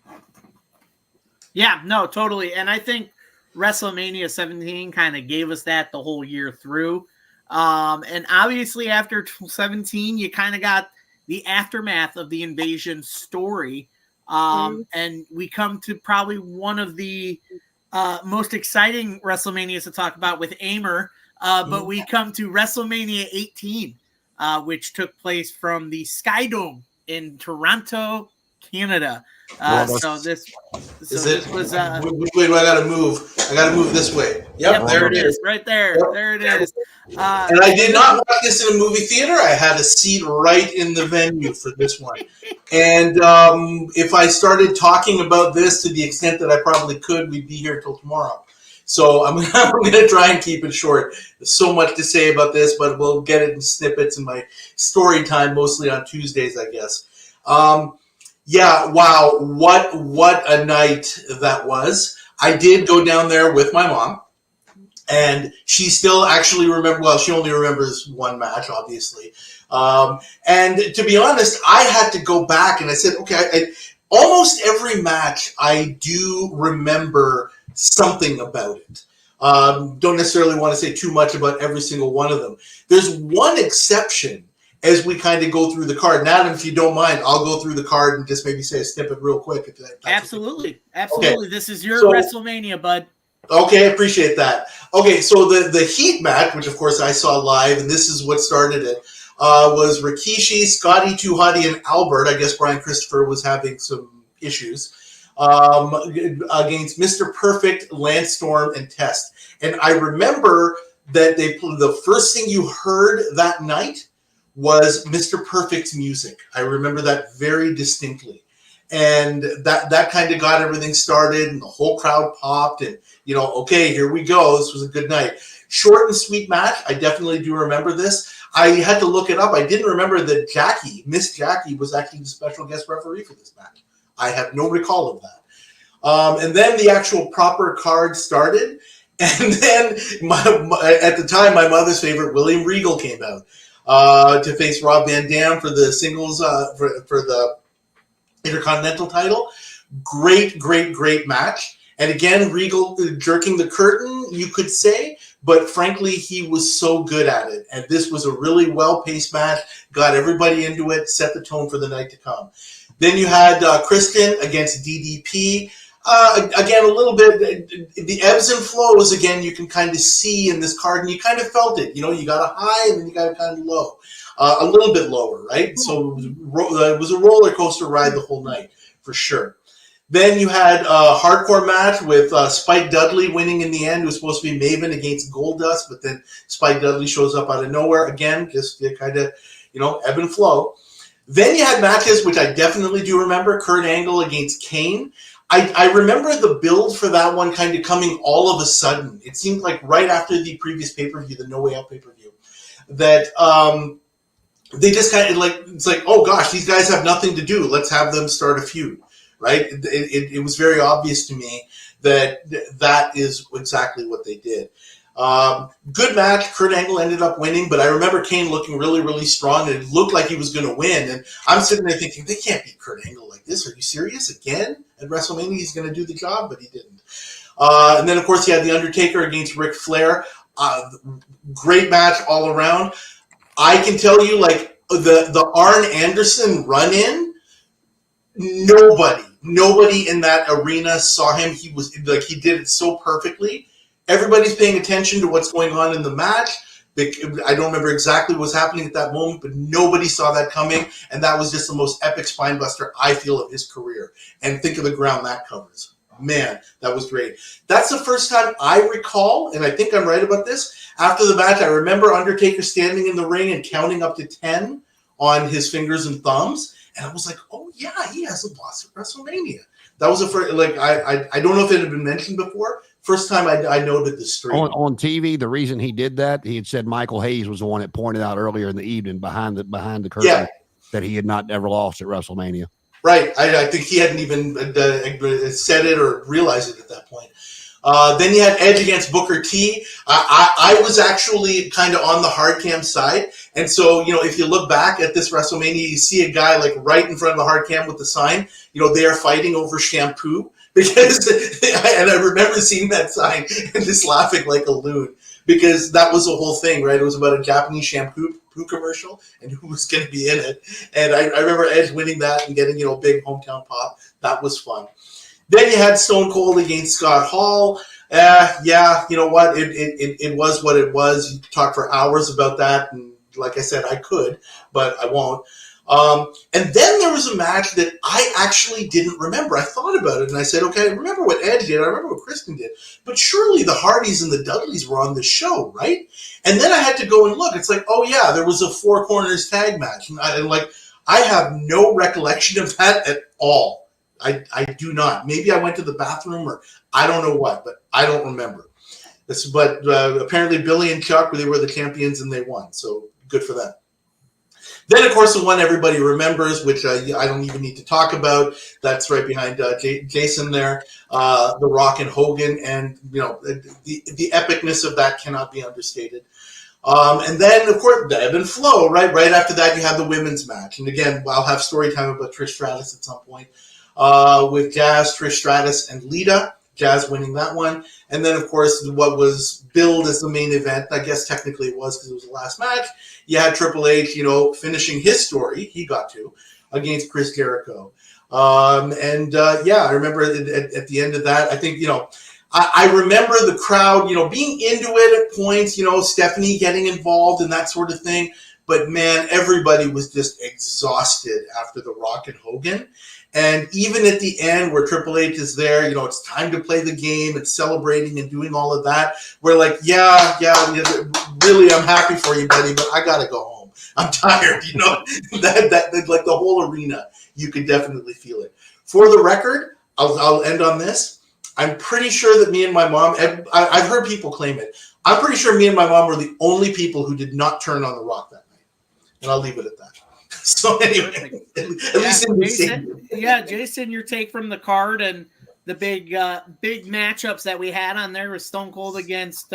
Yeah, no, totally. And I think WrestleMania 17 kind of gave us that the whole year through. And obviously after 17, you kind of got the aftermath of the Invasion story. And we come to probably one of the most exciting WrestleManias to talk about with Aimer. But we come to WrestleMania 18, which took place from the Sky Dome in Toronto, Canada. So this was which way do I gotta move? I gotta move this way. Yep, there it is. Right there. Yep. There it is. And I did not watch this in a movie theater. I had a seat right in the venue for this one. And if I started talking about this to the extent that I probably could, we'd be here till tomorrow. So I'm going to try and keep it short. There's so much to say about this, but we'll get it in snippets in my story time, mostly on Tuesdays, I guess. Yeah, wow, what a night that was. I did go down there with my mom, and she still actually she only remembers one match, obviously. And to be honest, I had to go back, and I said, okay, almost every match I do remember something about it. Don't necessarily want to say too much about every single one of them. There's one exception as we kind of go through the card. And Adam, if you don't mind, I'll go through the card and just maybe say a snippet real quick. Absolutely. Absolutely. Okay. This is your WrestleMania, bud. Okay, appreciate that. Okay, so the Heat match, which of course I saw live, and this is what started it, was Rikishi, Scotty 2 Hotty, and Albert. I guess Brian Christopher was having some issues against Mr. Perfect, Lance Storm, and Test. And I remember that the first thing you heard that night was Mr. Perfect's music. I remember that very distinctly. And that kind of got everything started, and the whole crowd popped, and, okay, here we go. This was a good night. Short and sweet match. I definitely do remember this. I had to look it up. I didn't remember that Miss Jackie, was actually the special guest referee for this match. I have no recall of that. And then the actual proper card started, and then at the time, my mother's favorite, William Regal, came out to face Rob Van Dam for the singles, for the Intercontinental title. Great match. And again, Regal jerking the curtain, you could say, but frankly, he was so good at it. And this was a really well-paced match, got everybody into it, set the tone for the night to come. Then you had Kristen against DDP. Again, a little bit, the ebbs and flows, again, you can kind of see in this card, and you kind of felt it. You got a high, and then you got a kind of low. A little bit lower, right? So it was a roller coaster ride the whole night, for sure. Then you had a hardcore match with Spike Dudley winning in the end. It was supposed to be Maven against Goldust, but then Spike Dudley shows up out of nowhere. Again, just kind of, ebb and flow. Then you had matches, which I definitely do remember, Kurt Angle against Kane. I remember the build for that one kind of coming all of a sudden. It seemed like right after the previous pay-per-view, the No Way Out pay-per-view, that they just kind of it's like, oh gosh, these guys have nothing to do. Let's have them start a feud, right? It was very obvious to me that is exactly what they did. Good match. Kurt Angle ended up winning, but I remember Kane looking really, really strong, and it looked like he was going to win. And I'm sitting there thinking, they can't beat Kurt Angle like this. Are you serious? Again? At WrestleMania, he's going to do the job, but he didn't. And then, of course, he had The Undertaker against Ric Flair. Great match all around. I can tell you, the Arn Anderson run-in, nobody in that arena saw him. He was he did it so perfectly. everybody's paying attention to what's going on in the match. I don't remember exactly what was happening at that moment, but nobody saw that coming, and that was just the most epic spine buster, I feel, of his career. And think of the ground that covers. Man, that was great. That's the first time I recall, and I think I'm right about this, after the match, I remember Undertaker standing in the ring and counting up to 10 on his fingers and thumbs, and I was like, oh yeah, he has a boss at WrestleMania. That was the first, like, I don't know if it had been mentioned before. First time I noted the streak. On TV, the reason he did that, he had said Michael Hayes was the one that pointed out earlier in the evening behind the curtain that he had not ever lost at WrestleMania. Right. I think he hadn't even said it or realized it at that point. Then you had Edge against Booker T. I was actually kind of on the hard cam side. And so, if you look back at this WrestleMania, you see a guy like right in front of the hard cam with the sign, they are fighting over shampoo. Because, and I remember seeing that sign and just laughing like a loon, because that was the whole thing, right? It was about a Japanese shampoo commercial and who was going to be in it. And I remember Edge winning that and getting, a big hometown pop. That was fun. Then you had Stone Cold against Scott Hall. You know what? It was what it was. You could talk for hours about that. And like I said, I could, but I won't. And then there was a match that I actually didn't remember. I thought about it and I said, okay, I remember what Edge did. I remember what Kristen did. But surely the Hardys and the Dudleys were on the show, right? And then I had to go and look. It's like, oh, yeah, there was a Four Corners tag match. And I have no recollection of that at all. I do not. Maybe I went to the bathroom or I don't know what, but I don't remember. But apparently Billy and Chuck, they were the champions and they won. So good for them. Then, of course, the one everybody remembers, which I don't even need to talk about. That's right behind Jason there, The Rock and Hogan. And, the epicness of that cannot be understated. And then, of course, the ebb and flow, right? Right after that, you have the women's match. And again, I'll have story time about Trish Stratus at some point. With Jazz, Trish Stratus, and Lita. Jazz winning that one. And then, of course, what was billed as the main event, I guess technically it was because it was the last match, you had Triple H, finishing his story, he got to, against Chris Jericho. I remember at the end of that, I think, I remember the crowd, being into it at points, Stephanie getting involved and that sort of thing. But, man, everybody was just exhausted after The Rock and Hogan. And even at the end where Triple H is there, it's time to play the game and celebrating and doing all of that. We're like, yeah, really, I'm happy for you, buddy, but I got to go home. I'm tired, that like the whole arena, you could definitely feel it. For the record, I'll end on this. I'm pretty sure that me and my mom, I've heard people claim it. I'm pretty sure me and my mom were the only people who did not turn on The Rock that night. And I'll leave it at that. So anyway, at least in the Jason, your take from the card and the big matchups that we had on there with Stone Cold against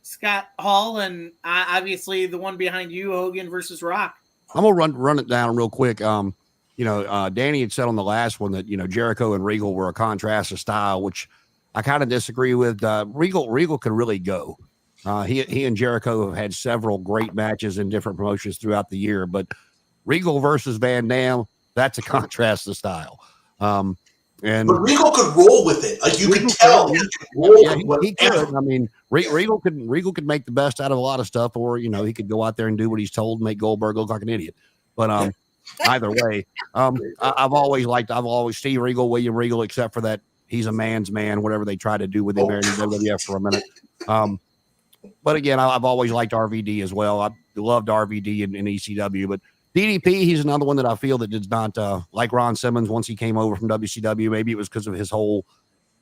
Scott Hall, and obviously the one behind you, Hogan versus Rock. I'm gonna run it down real quick. Danny had said on the last one that Jericho and Regal were a contrast of style, which I kind of disagree with. Regal could really go. He and Jericho have had several great matches in different promotions throughout the year, but Regal versus Van Dam, that's a contrast of style. But Regal could roll with it. Like you could tell. He could. I mean, Regal could make the best out of a lot of stuff, or he could go out there and do what he's told and make Goldberg look like an idiot. But either way, I've always Steve Regal, William Regal, except for that he's a man's man, whatever they try to do with him there in WWF for a minute. But again, I've always liked RVD as well. I loved RVD in ECW, but DDP, he's another one that I feel that did not like Ron Simmons once he came over from WCW. Maybe it was because of his whole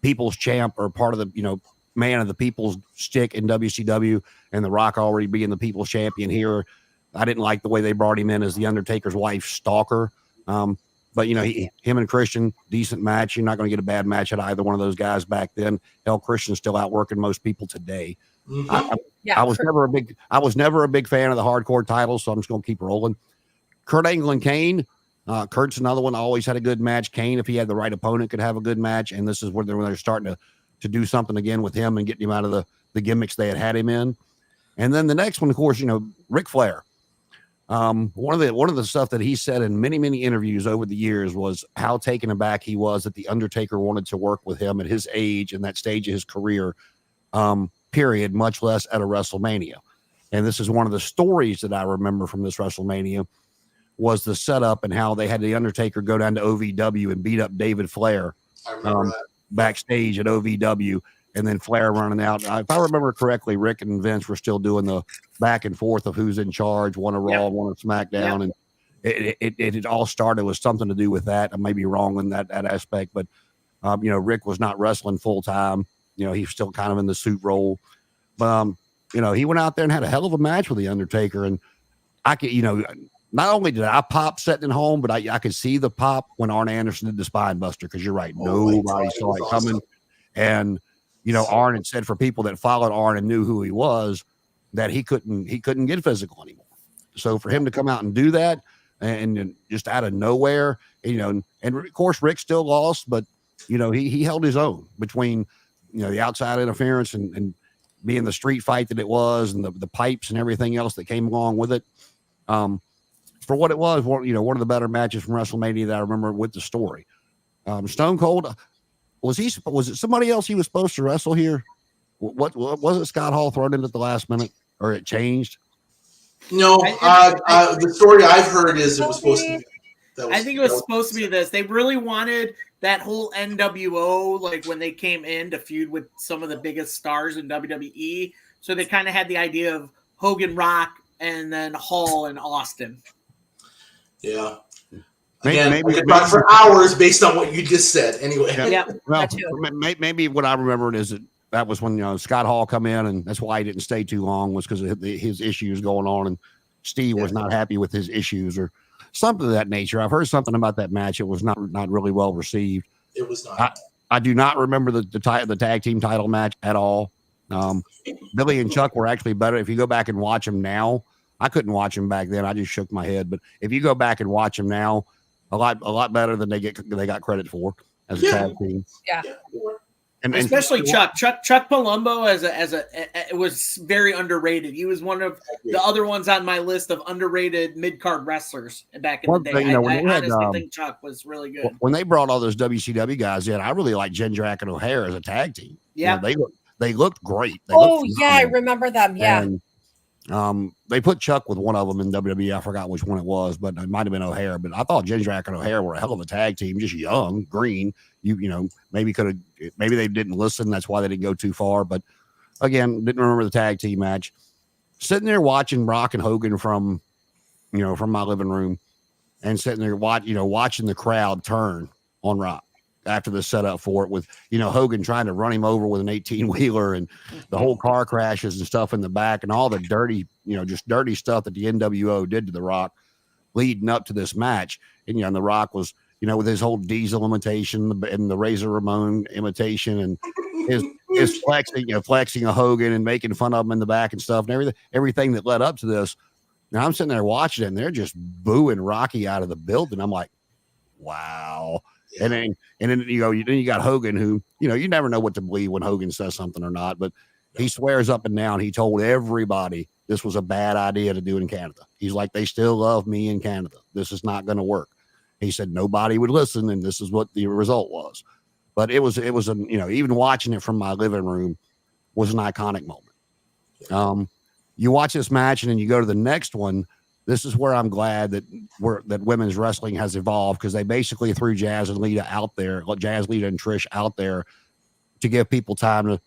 people's champ or part of the, man of the people's stick in WCW, and The Rock already being the people's champion here. I didn't like the way they brought him in as the Undertaker's wife's stalker. But, him and Christian, decent match. You're not going to get a bad match at either one of those guys back then. Hell, Christian's still outworking most people today. Mm-hmm. I was never a big fan of the hardcore titles, so I'm just going to keep rolling. Kurt Angle and Kane. Kurt's another one. Always had a good match. Kane, if he had the right opponent, could have a good match. And this is where they're starting to do something again with him and getting him out of the gimmicks they had him in. And then the next one, of course, Ric Flair. One of the stuff that he said in many, many interviews over the years was how taken aback he was that the Undertaker wanted to work with him at his age and that stage of his career. period, much less at a WrestleMania. And this is one of the stories that I remember from this WrestleMania was the setup and how they had the Undertaker go down to OVW and beat up David Flair backstage at OVW, and then Flair running out. If I remember correctly, Rick and Vince were still doing the back and forth of who's in charge, one of Raw, one of SmackDown, and it all started with something to do with that. I may be wrong in that aspect, but Rick was not wrestling full time. He's still kind of in the suit role. But he went out there and had a hell of a match with the Undertaker, and I could, not only did I pop sitting at home, but I could see the pop when Arn Anderson did the spine buster, because you're right, nobody saw it coming. And Arn had said for people that followed Arn and knew who he was, that he couldn't get physical anymore. So for him to come out and do that, and just out of nowhere, and of course Rick still lost, but he held his own between the outside interference and being the street fight that it was, and the pipes and everything else that came along with it. For what it was, one of the better matches from WrestleMania that I remember with the story. Stone Cold, was it somebody else he was supposed to wrestle here? What was it? Scott Hall thrown in at the last minute, or it changed? No, the story I've heard is it was supposed to be. I think it was supposed to be this. They really wanted that whole NWO, like when they came in to feud with some of the biggest stars in WWE. So they kind of had the idea of Hogan, Rock, and then Hall and Austin. Yeah. Again, maybe we could talk for hours based on what you just said. Anyway. Yeah. Well, maybe what I remember is that was when Scott Hall come in, and that's why he didn't stay too long, was because of his issues going on, and Steve was not happy with his issues or something of that nature. I've heard something about that match. It was not really well received. It was not. I do not remember the tag team title match at all. Billy and Chuck were actually better. If you go back and watch them now, I couldn't watch them back then. I just shook my head. But if you go back and watch them now, a lot better than they got credit for as a tag team. Yeah. And especially Chuck Palumbo it was very underrated. He was one of the other ones on my list of underrated mid-card wrestlers back in the day. I honestly think Chuck was really good. When they brought all those WCW guys in, I really liked Jindrak and O'Hare as a tag team. Yeah, they looked great. I remember them. Yeah. And, they put Chuck with one of them in WWE. I forgot which one it was, but it might have been O'Hare. But I thought Jindrak and O'Hare were a hell of a tag team, just young, green. Maybe they didn't listen. That's why they didn't go too far. But again, didn't remember the tag team match. Sitting there watching Rock and Hogan from my living room, and sitting there watching the crowd turn on Rock after the setup for it, with Hogan trying to run him over with an 18-wheeler, and the whole car crashes and stuff in the back, and all the dirty stuff that the NWO did to the Rock leading up to this match. And the Rock was with his whole Diesel imitation and the Razor Ramon imitation, and his flexing a Hogan and making fun of him in the back and stuff, and everything that led up to this. Now I'm sitting there watching it, and they're just booing Rocky out of the building. I'm like, wow. Yeah. And then you got Hogan, who you never know what to believe when Hogan says something or not, but he swears up and down. He told everybody this was a bad idea to do in Canada. He's like, they still love me in Canada. This is not going to work. He said nobody would listen, and this is what the result was. But it was even watching it from my living room was an iconic moment. You watch this match, and then you go to the next one. This is where I'm glad that women's wrestling has evolved, because they basically threw Jazz and Lita out there, Lita and Trish out there, to give people time to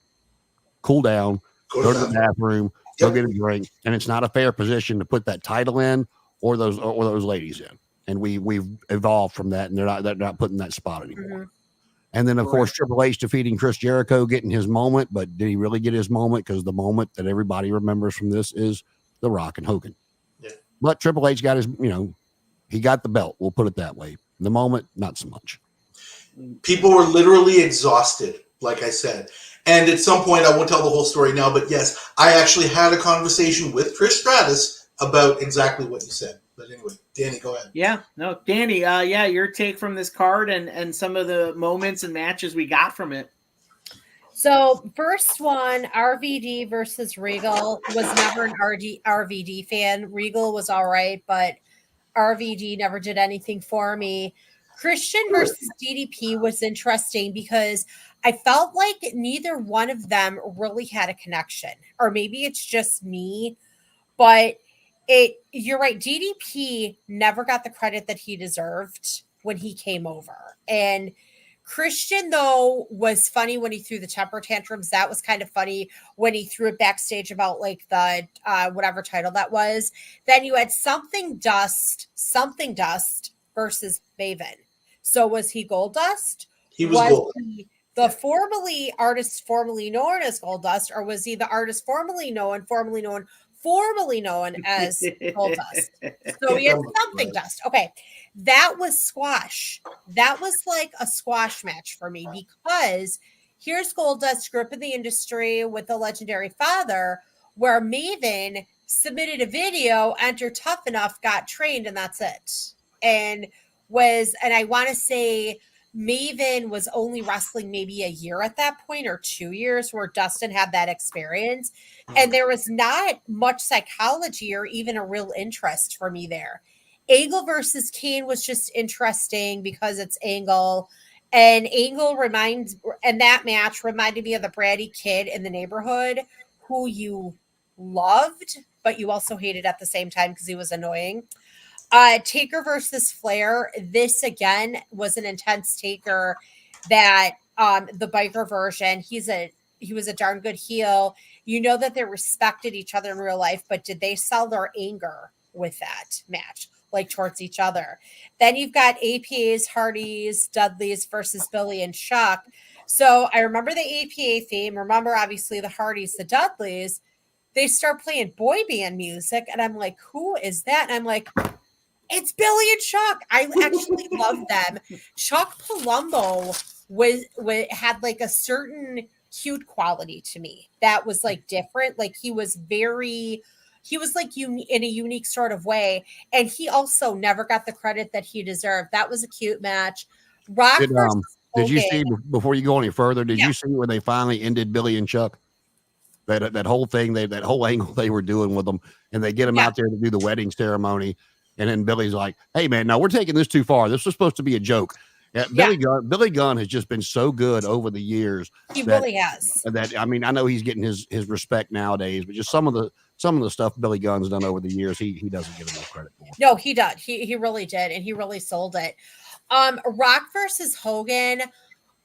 cool down, go to the bathroom, go get a drink. And it's not a fair position to put that title in or those ladies in. And we've evolved from that, and they're not putting that spot anymore. Mm-hmm. And then of course Triple H defeating Chris Jericho, getting his moment, but did he really get his moment? Because the moment that everybody remembers from this is The Rock and Hogan. But Triple H got his, he got the belt. We'll put it that way. The moment, not so much. People were literally exhausted, like I said. And at some point, I won't tell the whole story now, but yes, I actually had a conversation with Trish Stratus about exactly what you said. But anyway, Danny, go ahead. Yeah, no, Danny, your take from this card and some of the moments and matches we got from it. So first one, RVD versus Regal. Was never an RVD fan. Regal was all right, but RVD never did anything for me. Christian versus DDP was interesting because I felt like neither one of them really had a connection, or maybe it's just me, but you're right. DDP never got the credit that he deserved when he came over. And Christian, though, was funny when he threw the temper tantrums. That was kind of funny when he threw it backstage about like the whatever title that was. Then you had Something Dust versus Maven. So was he Goldust? He was Gold. He the artist formerly known as Goldust, or was he the artist formerly known as Goldust? So he had Something Dust. Okay. That was squash. That was like a squash match for me, because here's Goldust, grew up in the industry with a legendary father, where Maven submitted a video, entered Tough Enough, got trained, and that's it. And I want to say Maven was only wrestling maybe a year at that point, or 2 years, where Dustin had that experience. And there was not much psychology or even a real interest for me there. Angle versus Kane was just interesting because it's Angle. And that match reminded me of the bratty kid in the neighborhood who you loved, but you also hated at the same time because he was annoying. Taker versus Flair. This again was an intense Taker that the biker version, he was a darn good heel. You know that they respected each other in real life, but did they sell their anger with that match, like towards each other? Then you've got APAs, Hardys, Dudleys versus Billy and Chuck. So I remember the APA theme. Remember, obviously, the Hardys, the Dudleys. They start playing boy band music, and I'm like, who is that? And I'm like, it's Billy and Chuck. I actually love them. Chuck Palumbo had like a certain cute quality to me that was like different. Like he was like in a unique sort of way. And he also never got the credit that he deserved. That was a cute match. Rock versus did you see, before you go any further, did you see where they finally ended Billy and Chuck? That whole thing, that whole angle they were doing with them, and they get them out there to do the wedding ceremony. And then Billy's like, hey, man, no, we're taking this too far. This was supposed to be a joke. Billy Gunn has just been so good over the years. He really has. I mean, I know he's getting his respect nowadays, but just some of the stuff Billy Gunn's done over the years, he doesn't get enough credit for. No, he did. He really did, and he really sold it. Rock versus Hogan.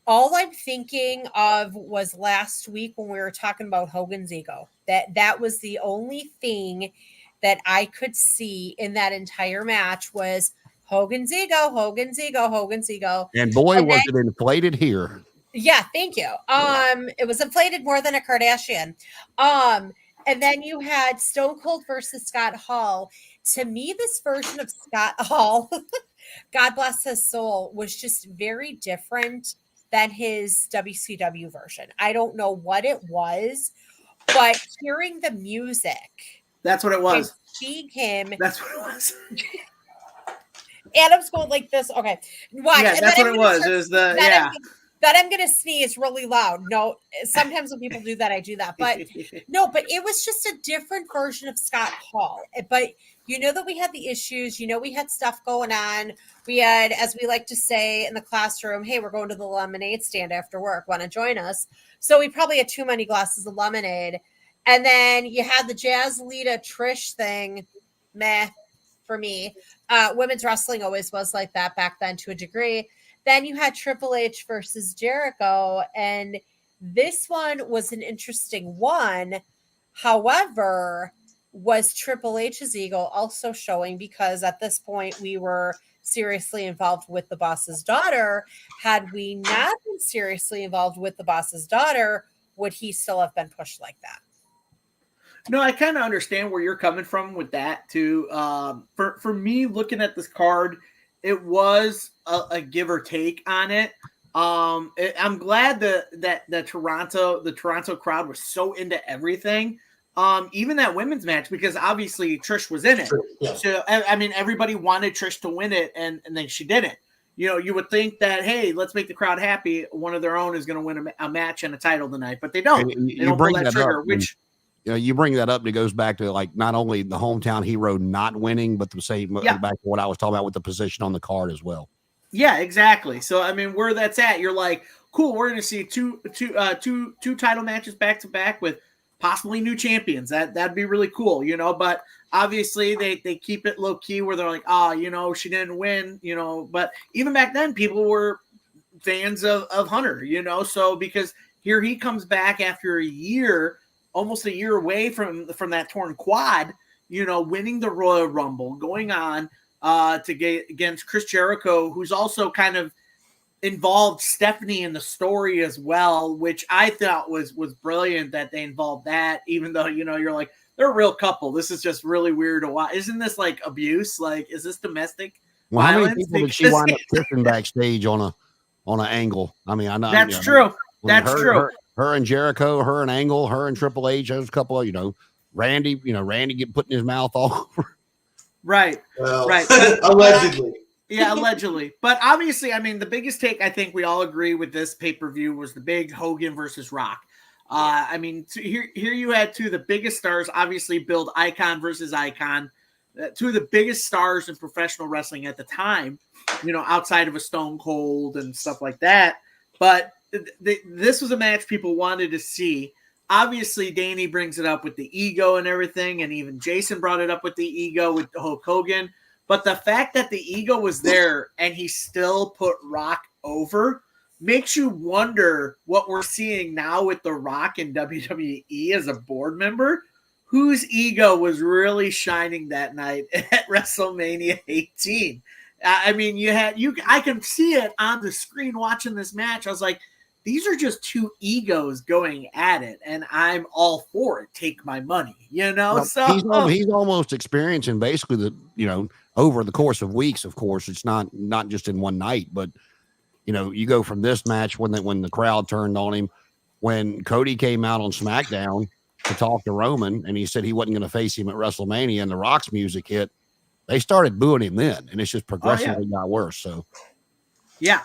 All I'm thinking of was last week when we were talking about Hogan's ego. That was the only thing that I could see in that entire match was Hogan's ego. And boy, was it inflated here. Yeah, thank you. It was inflated more than a Kardashian. And then you had Stone Cold versus Scott Hall. To me, this version of Scott Hall, God bless his soul, was just very different than his WCW version. I don't know what it was, but hearing the music. That's what it was. Seeing him. That's what it was. Adam's going like this. Okay. Watch. Yeah, that's what it was. It was That I'm going to sneeze really loud. No, sometimes when people do that, I do that. But no, but it was just a different version of Scott Hall. But you know that we had the issues. You know, we had stuff going on. We had, as we like to say in the classroom, hey, we're going to the lemonade stand after work. Want to join us? So we probably had too many glasses of lemonade. And then you had the Jazz Lita Trish thing. Meh, for me. Women's wrestling always was like that back then to a degree. Then you had Triple H versus Jericho. And this one was an interesting one. However, was Triple H's ego also showing? Because at this point, we were seriously involved with the boss's daughter. Had we not been seriously involved with the boss's daughter, would he still have been pushed like that? No, I kind of understand where you're coming from with that too. For me, looking at this card, it was a give or take on it. I'm glad that the Toronto crowd was so into everything. Even that women's match, because obviously Trish was in it. Yeah. So I mean, everybody wanted Trish to win it, and then she didn't. You know, you would think that, hey, let's make the crowd happy. One of their own is going to win a match and a title tonight, but they don't. They don't pull that trigger, which. You know, you bring that up and it goes back to like not only the hometown hero not winning, but the same back to what I was talking about with the position on the card as well. Yeah, exactly. So I mean, where that's at, you're like, cool. We're going to see two title matches back to back with possibly new champions. That'd be really cool, you know. But obviously, they keep it low key where they're like, you know, she didn't win, you know. But even back then, people were fans of Hunter, you know. So because here he comes back after a year, almost a year away from that torn quad, you know, winning the Royal Rumble, going on to get against Chris Jericho, who's also kind of involved Stephanie in the story as well, which I thought was brilliant that they involved that, even though, you know, you're like, they're a real couple. This is just really weird to watch. Isn't this like abuse? Like, is this domestic Well, violence? how many people did she wind up kissing backstage on an angle? I mean, I know that's true. That's true. Her and Jericho, her and Angle, her and Triple H. There's a couple of, you know, Randy get putting his mouth all over. Right. Well, right. Allegedly. Yeah, allegedly. But obviously, I mean, the biggest take I think we all agree with this pay-per-view was the big Hogan versus Rock. I mean, here you had two of the biggest stars, obviously build icon versus icon, two of the biggest stars in professional wrestling at the time, you know, outside of a Stone Cold and stuff like that. But this was a match people wanted to see. Obviously, Danny brings it up with the ego and everything, and even Jason brought it up with the ego with Hulk Hogan. But the fact that the ego was there and he still put Rock over makes you wonder what we're seeing now with The Rock in WWE as a board member, whose ego was really shining that night at WrestleMania 18. I mean, I can see it on the screen watching this match. I was like, these are just two egos going at it, and I'm all for it. Take my money, you know? Well, so he's almost experiencing basically the, you know, over the course of weeks, of course, it's not just in one night, but you know, you go from this match when the crowd turned on him, when Cody came out on SmackDown to talk to Roman, and he said he wasn't going to face him at WrestleMania, and the Rock's music hit, they started booing him then, and it's just progressively got worse. So, yeah.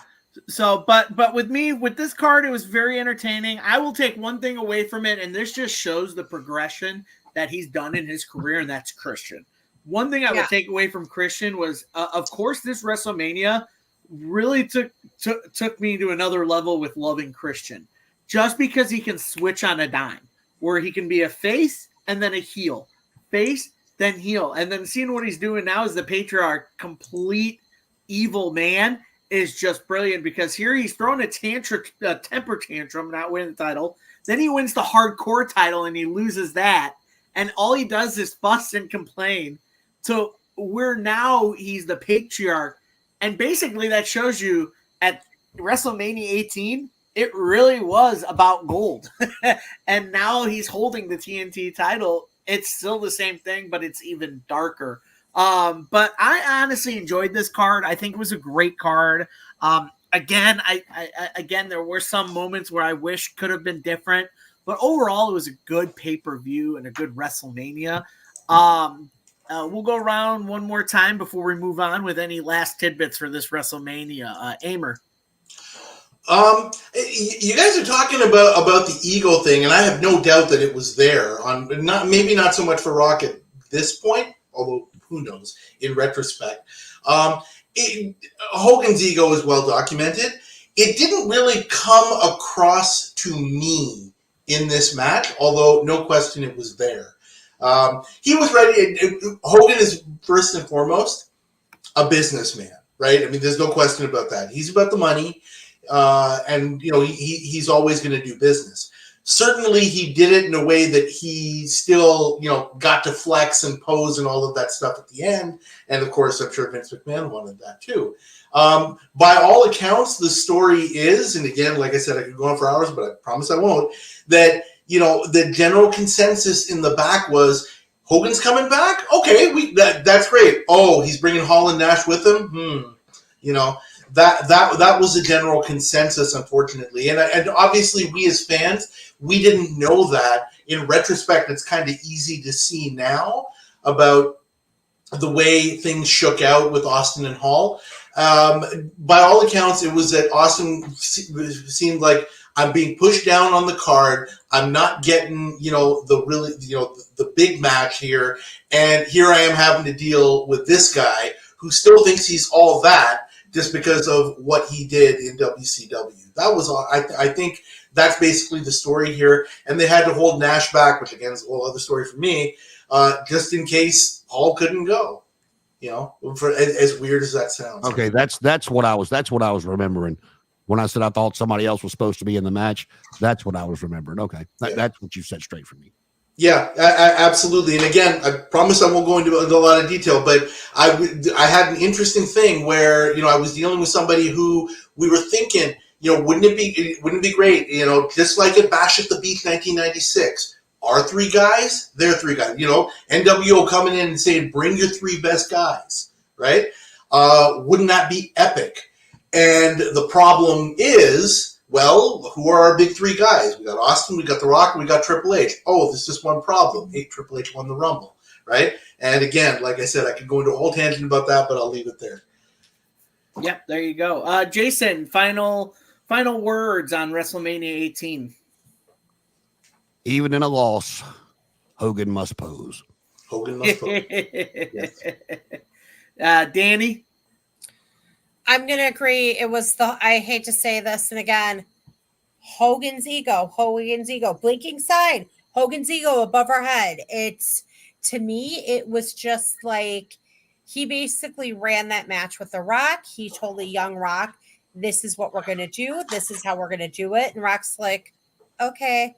So, but with me, with this card, it was very entertaining. I will take one thing away from it, and this just shows the progression that he's done in his career, and that's Christian. One thing I would take away from Christian was, of course, this WrestleMania really took me to another level with loving Christian, just because he can switch on a dime, where he can be a face and then a heel, face then heel, and then seeing what he's doing now as the Patriarch, complete evil man, is just brilliant, because here he's throwing a temper tantrum, not winning the title. Then he wins the hardcore title and he loses that. And all he does is fuss and complain. So where now he's the Patriarch. And basically that shows you at WrestleMania 18, it really was about gold. And now he's holding the TNT title. It's still the same thing, but it's even darker. But I honestly enjoyed this card. I think it was a great card. Again, again, there were some moments where I wish could have been different, but overall it was a good pay-per-view and a good WrestleMania. We'll go around one more time before we move on with any last tidbits for this WrestleMania. Amer. You guys are talking about the ego thing, and I have no doubt that it was there. Maybe not so much for Rock at this point, although who knows in retrospect. Hogan's ego is well documented. It didn't really come across to me in this match, although no question it was there. He was ready. Hogan is first and foremost a businessman, right? I mean, there's no question about that. He's about the money, and you know he's always going to do business. Certainly, he did it in a way that he still, you know, got to flex and pose and all of that stuff at the end. And of course, I'm sure Vince McMahon wanted that too. By all accounts, the story is, and again, like I said, I could go on for hours, but I promise I won't, that, you know, the general consensus in the back was Hogan's coming back. Okay, that's great. Oh, he's bringing Hall and Nash with him. You know, that was the general consensus, unfortunately. And obviously, we as fans, we didn't know that. In retrospect, it's kind of easy to see now about the way things shook out with Austin and Hall. By all accounts, it was that Austin seemed like, I'm being pushed down on the card. I'm not getting, you know, the big match here. And here I am having to deal with this guy who still thinks he's all that, just because of what he did in WCW. That was, I think that's basically the story here. And they had to hold Nash back, which again is a whole other story for me, just in case Paul couldn't go. You know, for as weird as that sounds. Okay, that's what I was remembering when I said I thought somebody else was supposed to be in the match. That's what I was remembering. Okay, that's what you said straight for me. Yeah, absolutely. And again, I promise I won't go into a lot of detail, but I had an interesting thing where, you know, I was dealing with somebody who we were thinking, you know, wouldn't it be great, you know, just like at Bash at the Beach 1996. Our three guys, their three guys, you know, NWO coming in and saying, bring your three best guys, right? Wouldn't that be epic? And the problem is, well, who are our big three guys? We got Austin, we got The Rock, and we got Triple H. Oh, there's just one problem. Hey, Triple H won the Rumble, right? And again, like I said, I could go into a whole tangent about that, but I'll leave it there. Yep, there you go. Jason, final words on WrestleMania 18. Even in a loss, Hogan must pose. Hogan must pose. Yes. Danny? I'm going to agree. It was I hate to say this, and again, Hogan's ego, blinking sign, Hogan's ego above our head. To me, it was just like he basically ran that match with The Rock. He told a young Rock, this is what we're going to do. This is how we're going to do it. And Rock's like, okay.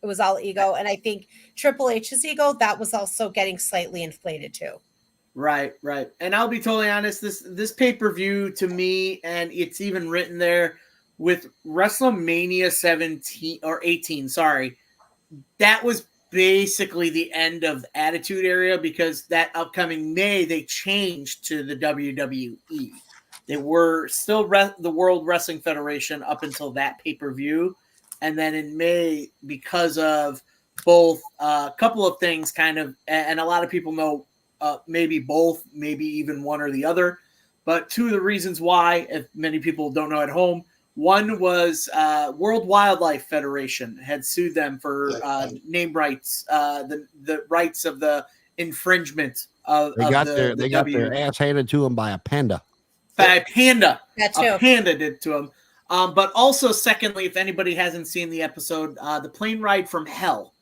It was all ego. And I think Triple H's ego, that was also getting slightly inflated too. Right. And I'll be totally honest, this pay-per-view to me, and it's even written there with WrestleMania 17 or 18, sorry, that was basically the end of the Attitude Era, because that upcoming May, they changed to the WWE. They were still the World Wrestling Federation up until that pay-per-view. And then in May, because of both a couple of things kind of, and a lot of people know maybe both, maybe even one or the other, but two of the reasons why, if many people don't know at home, one was World Wildlife Federation had sued them for name rights, the rights of the infringement of they got their ass handed to them by a panda. By a panda. That too. A panda did to them. But also, secondly, if anybody hasn't seen the episode, the plane ride from hell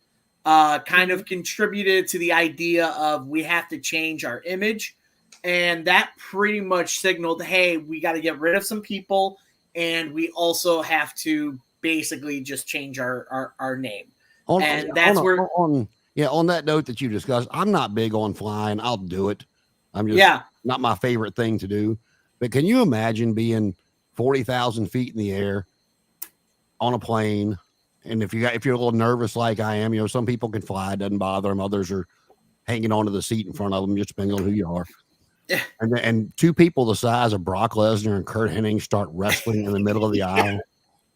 kind of contributed to the idea of we have to change our image. And that pretty much signaled, hey, we got to get rid of some people. And we also have to basically just change our name. On that note that you discussed, I'm not big on flying. I'll do it. I'm just not my favorite thing to do. But can you imagine being 40,000 feet in the air on a plane? And if you're a little nervous like I am, you know, some people can fly, it doesn't bother them. Others are hanging onto the seat in front of them, just depending on who you are. Yeah. And two people the size of Brock Lesnar and Kurt Hennig start wrestling in the middle of the aisle.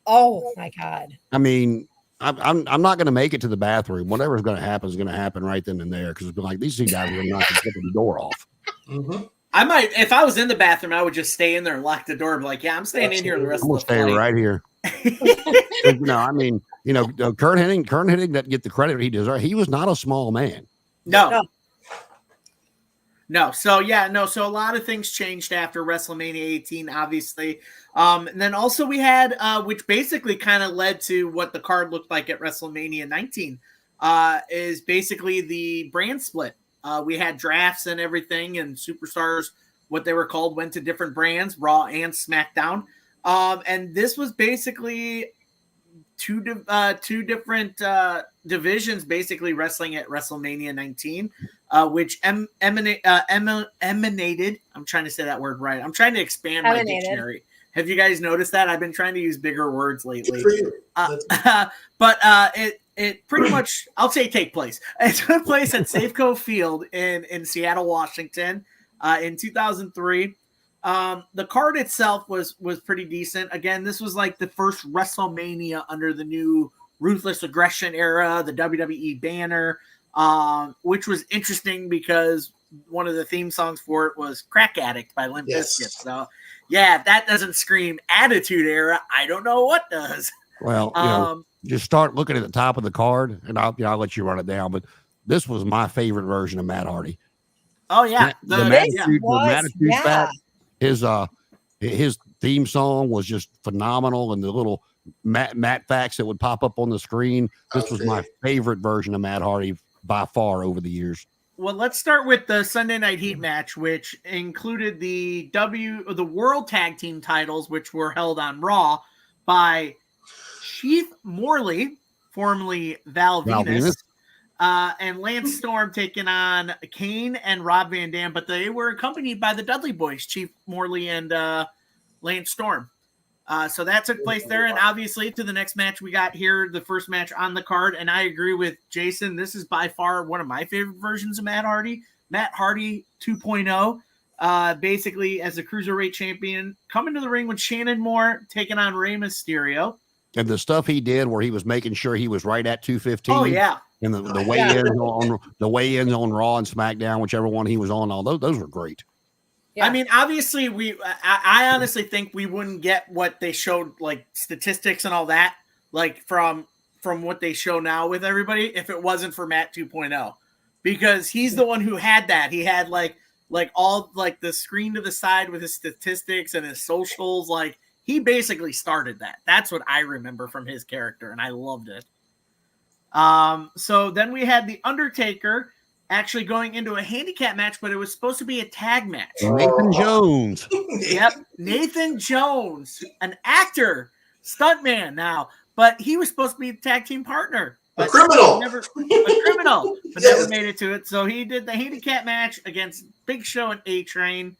Oh my God. I mean, I'm not going to make it to the bathroom. Whatever's going to happen is going to happen right then and there. Cause it's been like, these two guys are not going to get the door off. Mm-hmm. I might, if I was in the bathroom, I would just stay in there and lock the door and be like, yeah, I'm staying in here the rest of the flight. I'm going to stay right here. I mean, Kurt Hennig doesn't get the credit he deserves. He was not a small man. No. So a lot of things changed after WrestleMania 18, obviously. And then also we had, which basically kind of led to what the card looked like at WrestleMania 19, is basically the brand split. We had drafts and everything, and superstars, what they were called, went to different brands, Raw and SmackDown. And this was basically two different divisions basically wrestling at WrestleMania 19, which emanated. I'm trying to say that word right. I'm trying to expand my dictionary. Have you guys noticed that? I've been trying to use bigger words lately. But it pretty much, I'll say, take place. It took place at Safeco Field in Seattle, Washington, in 2003. The card itself was pretty decent. Again, this was like the first WrestleMania under the new Ruthless Aggression era, the WWE banner, which was interesting because one of the theme songs for it was Crack Addict by Limp Bizkit. So, yeah, if that doesn't scream Attitude Era, I don't know what does. Well, just start looking at the top of the card, and I'll let you run it down. But this was my favorite version of Matt Hardy. Oh, yeah. The Attitude back. his theme song was just phenomenal, and the little Matt facts that would pop up on the screen. This was my favorite version of Matt Hardy by far over the years. Well, let's start with the Sunday Night Heat match, which included the World Tag Team titles, which were held on Raw by Keith Morley, formerly Val Venus. And Lance Storm taking on Kane and Rob Van Dam, but they were accompanied by the Dudley Boys, Chief Morley and Lance Storm. So that took place there, and obviously to the next match we got here, the first match on the card, and I agree with Jason. This is by far one of my favorite versions of Matt Hardy. Matt Hardy 2.0, basically as a Cruiserweight champion, coming to the ring with Shannon Moore, taking on Rey Mysterio. And the stuff he did where he was making sure he was right at 215. Oh, yeah. And the weigh-ins on Raw and SmackDown, whichever one he was on, all those were great. Yeah. I mean, obviously, I honestly think we wouldn't get what they showed, like statistics and all that, like from what they show now with everybody, if it wasn't for Matt 2.0, because he's the one who had that. He had like all like the screen to the side with his statistics and his socials. Like he basically started that. That's what I remember from his character, and I loved it. So then we had the Undertaker actually going into a handicap match, but it was supposed to be a tag match. Nathan Jones. Yep. Nathan Jones, an actor, stuntman now, but he was supposed to be a tag team partner. A criminal. Never made it to it. So he did the handicap match against Big Show and A-Train.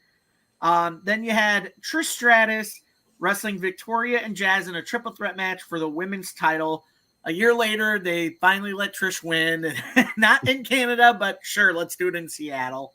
Then you had Trish Stratus wrestling Victoria and Jazz in a triple threat match for the women's title. A year later, they finally let Trish win. Not in Canada, but sure, let's do it in Seattle.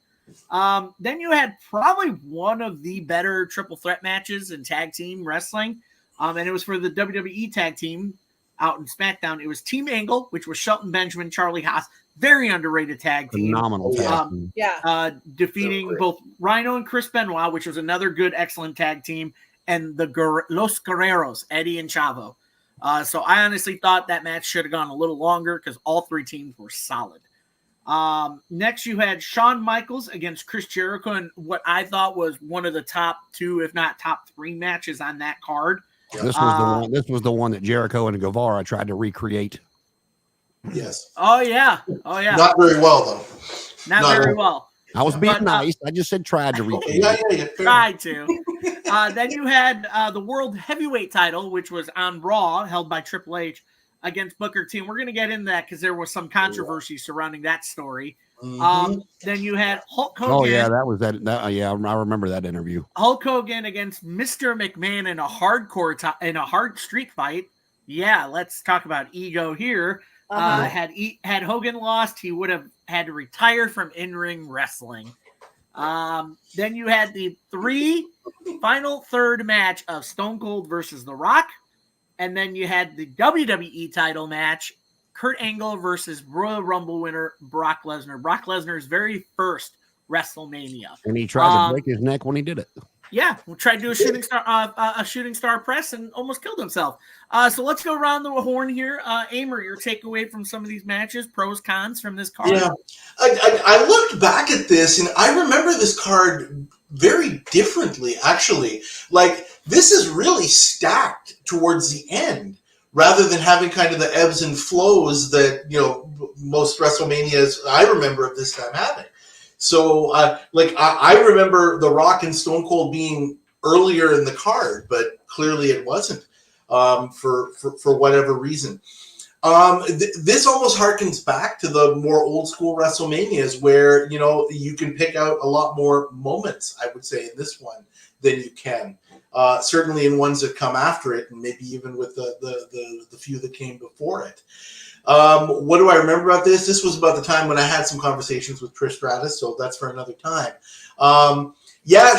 Then you had probably one of the better triple threat matches in tag team wrestling. And it was for the WWE tag team out in SmackDown. It was Team Angle, which was Shelton Benjamin, Charlie Haas. Very underrated tag team. Phenomenal tag team. Defeating both Rhino and Chris Benoit, which was another good, excellent tag team, and the Los Guerreros, Eddie and Chavo. So I honestly thought that match should have gone a little longer because all three teams were solid. Next, you had Shawn Michaels against Chris Jericho, and what I thought was one of the top two, if not top three matches on that card. This was the one that Jericho and Guevara tried to recreate. Yes. Oh yeah. Not very well though. Not very well. I was being nice. I just said tried to recreate. Yeah. Tried to. Then you had the World Heavyweight title, which was on Raw, held by Triple H against Booker T. And we're going to get into that because there was some controversy surrounding that story. Then you had Hulk Hogan. Oh yeah, that was that. Yeah, I remember that interview. Hulk Hogan against Mr. McMahon in a hard street fight. Yeah, let's talk about ego here. Had Hogan lost, he would have had to retire from in-ring wrestling. Then you had the final third match of Stone Cold versus The Rock. And then you had the WWE title match, Kurt Angle versus Royal Rumble winner Brock Lesnar. Brock Lesnar's very first WrestleMania. And he tried to break his neck when he did it. Yeah, we tried to do a shooting star press and almost killed himself. So let's go around the horn here. Amer, your takeaway from some of these matches, pros, cons from this card. Yeah, I looked back at this and I remember this card very differently, actually. Like, this is really stacked towards the end rather than having kind of the ebbs and flows that, most WrestleManias I remember of this time having. So, I remember The Rock and Stone Cold being earlier in the card, but clearly it wasn't for whatever reason. This almost harkens back to the more old school WrestleManias where, you can pick out a lot more moments, I would say, in this one than you can. Certainly in ones that come after it, and maybe even with the few that came before it. What do I remember about this? This was about the time when I had some conversations with Trish Stratus, so that's for another time.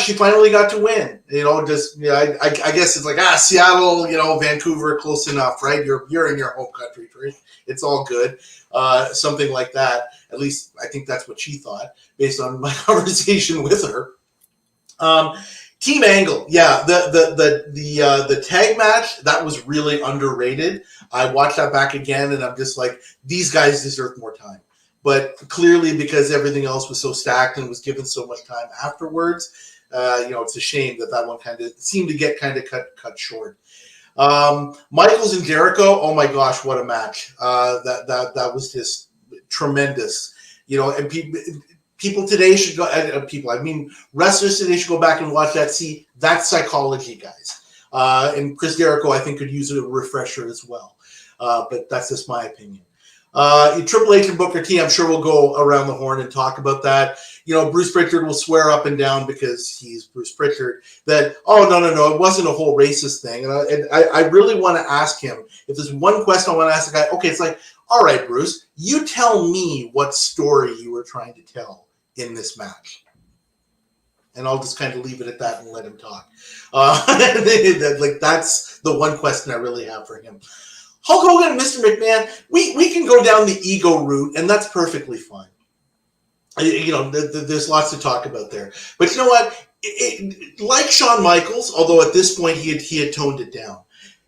She finally got to win. I guess it's like, Seattle, Vancouver, close enough, right? You're in your home country, Trish. It's all good. Something like that. At least I think that's what she thought, based on my conversation with her. Team Angle, yeah, the tag match, that was really underrated. I watched that back again, and I'm just like, these guys deserve more time. But clearly, because everything else was so stacked and was given so much time afterwards, It's a shame that one kind of seemed to get kind of cut short. Michaels and Jericho, oh my gosh, what a match! That was just tremendous. And people today should go. Wrestlers today should go back and watch that. See, that's psychology, guys. And Chris Jericho, I think, could use a refresher as well. But that's just my opinion. Triple H and Booker T, I'm sure we'll go around the horn and talk about that. Bruce Pritchard will swear up and down because he's Bruce Pritchard that, oh, no, it wasn't a whole racist thing. And I really want to ask him, if there's one question I want to ask the guy, okay, it's like, all right, Bruce, you tell me what story you were trying to tell in this match. And I'll just kind of leave it at that and let him talk. That's the one question I really have for him. Hulk Hogan and Mr. McMahon, we can go down the ego route, and that's perfectly fine. There's lots to talk about there. But you know what? Like Shawn Michaels, although at this point he had toned it down.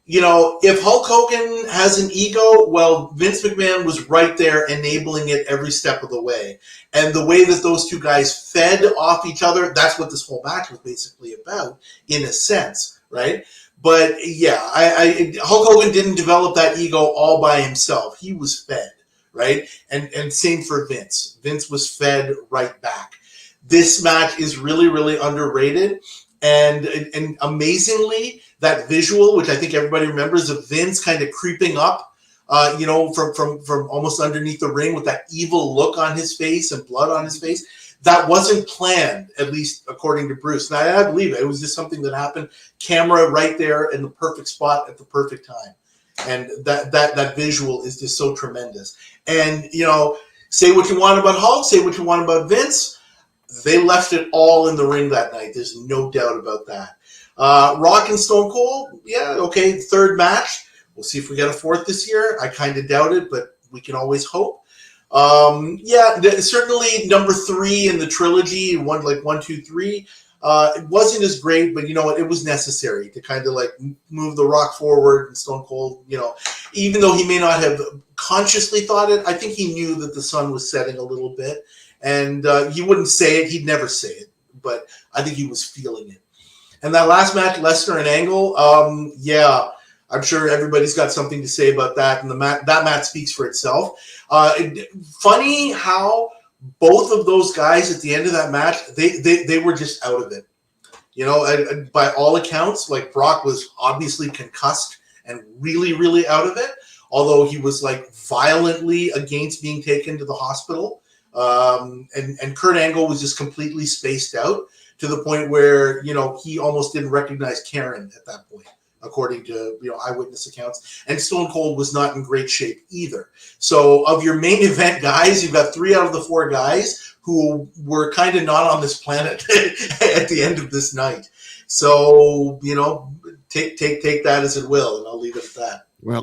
If Hulk Hogan has an ego, well, Vince McMahon was right there enabling it every step of the way. And the way that those two guys fed off each other, that's what this whole match was basically about, in a sense, right? But yeah, Hulk Hogan didn't develop that ego all by himself. He was fed, right? And same for Vince. Vince was fed right back. This match is really, really underrated. And amazingly, that visual, which I think everybody remembers, of Vince kind of creeping up, from almost underneath the ring with that evil look on his face and blood on his face. That wasn't planned, at least according to Bruce. And I believe it. It was just something that happened. Camera right there in the perfect spot at the perfect time. And that visual is just so tremendous. And, say what you want about Hulk, say what you want about Vince. They left it all in the ring that night. There's no doubt about that. Rock and Stone Cold, yeah, okay, third match. We'll see if we get a fourth this year. I kind of doubt it, but we can always hope. Certainly number 3 in the trilogy, 1, 2, 3. It wasn't as great, but you know what? It was necessary to kind of move the Rock forward and Stone Cold, even though he may not have consciously thought it, I think he knew that the sun was setting a little bit. And he wouldn't say it. He'd never say it. But I think he was feeling it. And that last match, Lesnar and Angle, I'm sure everybody's got something to say about that. And that match speaks for itself. Funny how both of those guys at the end of that match, they were just out of it. By all accounts, Brock was obviously concussed and really, really out of it. Although he was violently against being taken to the hospital. And Kurt Angle was just completely spaced out to the point where, he almost didn't recognize Karen at that point, according to, eyewitness accounts. And Stone Cold was not in great shape either. So of your main event guys, you've got 3 out of the 4 guys who were kind of not on this planet at the end of this night. So, take that as it will, and I'll leave it at that. Well,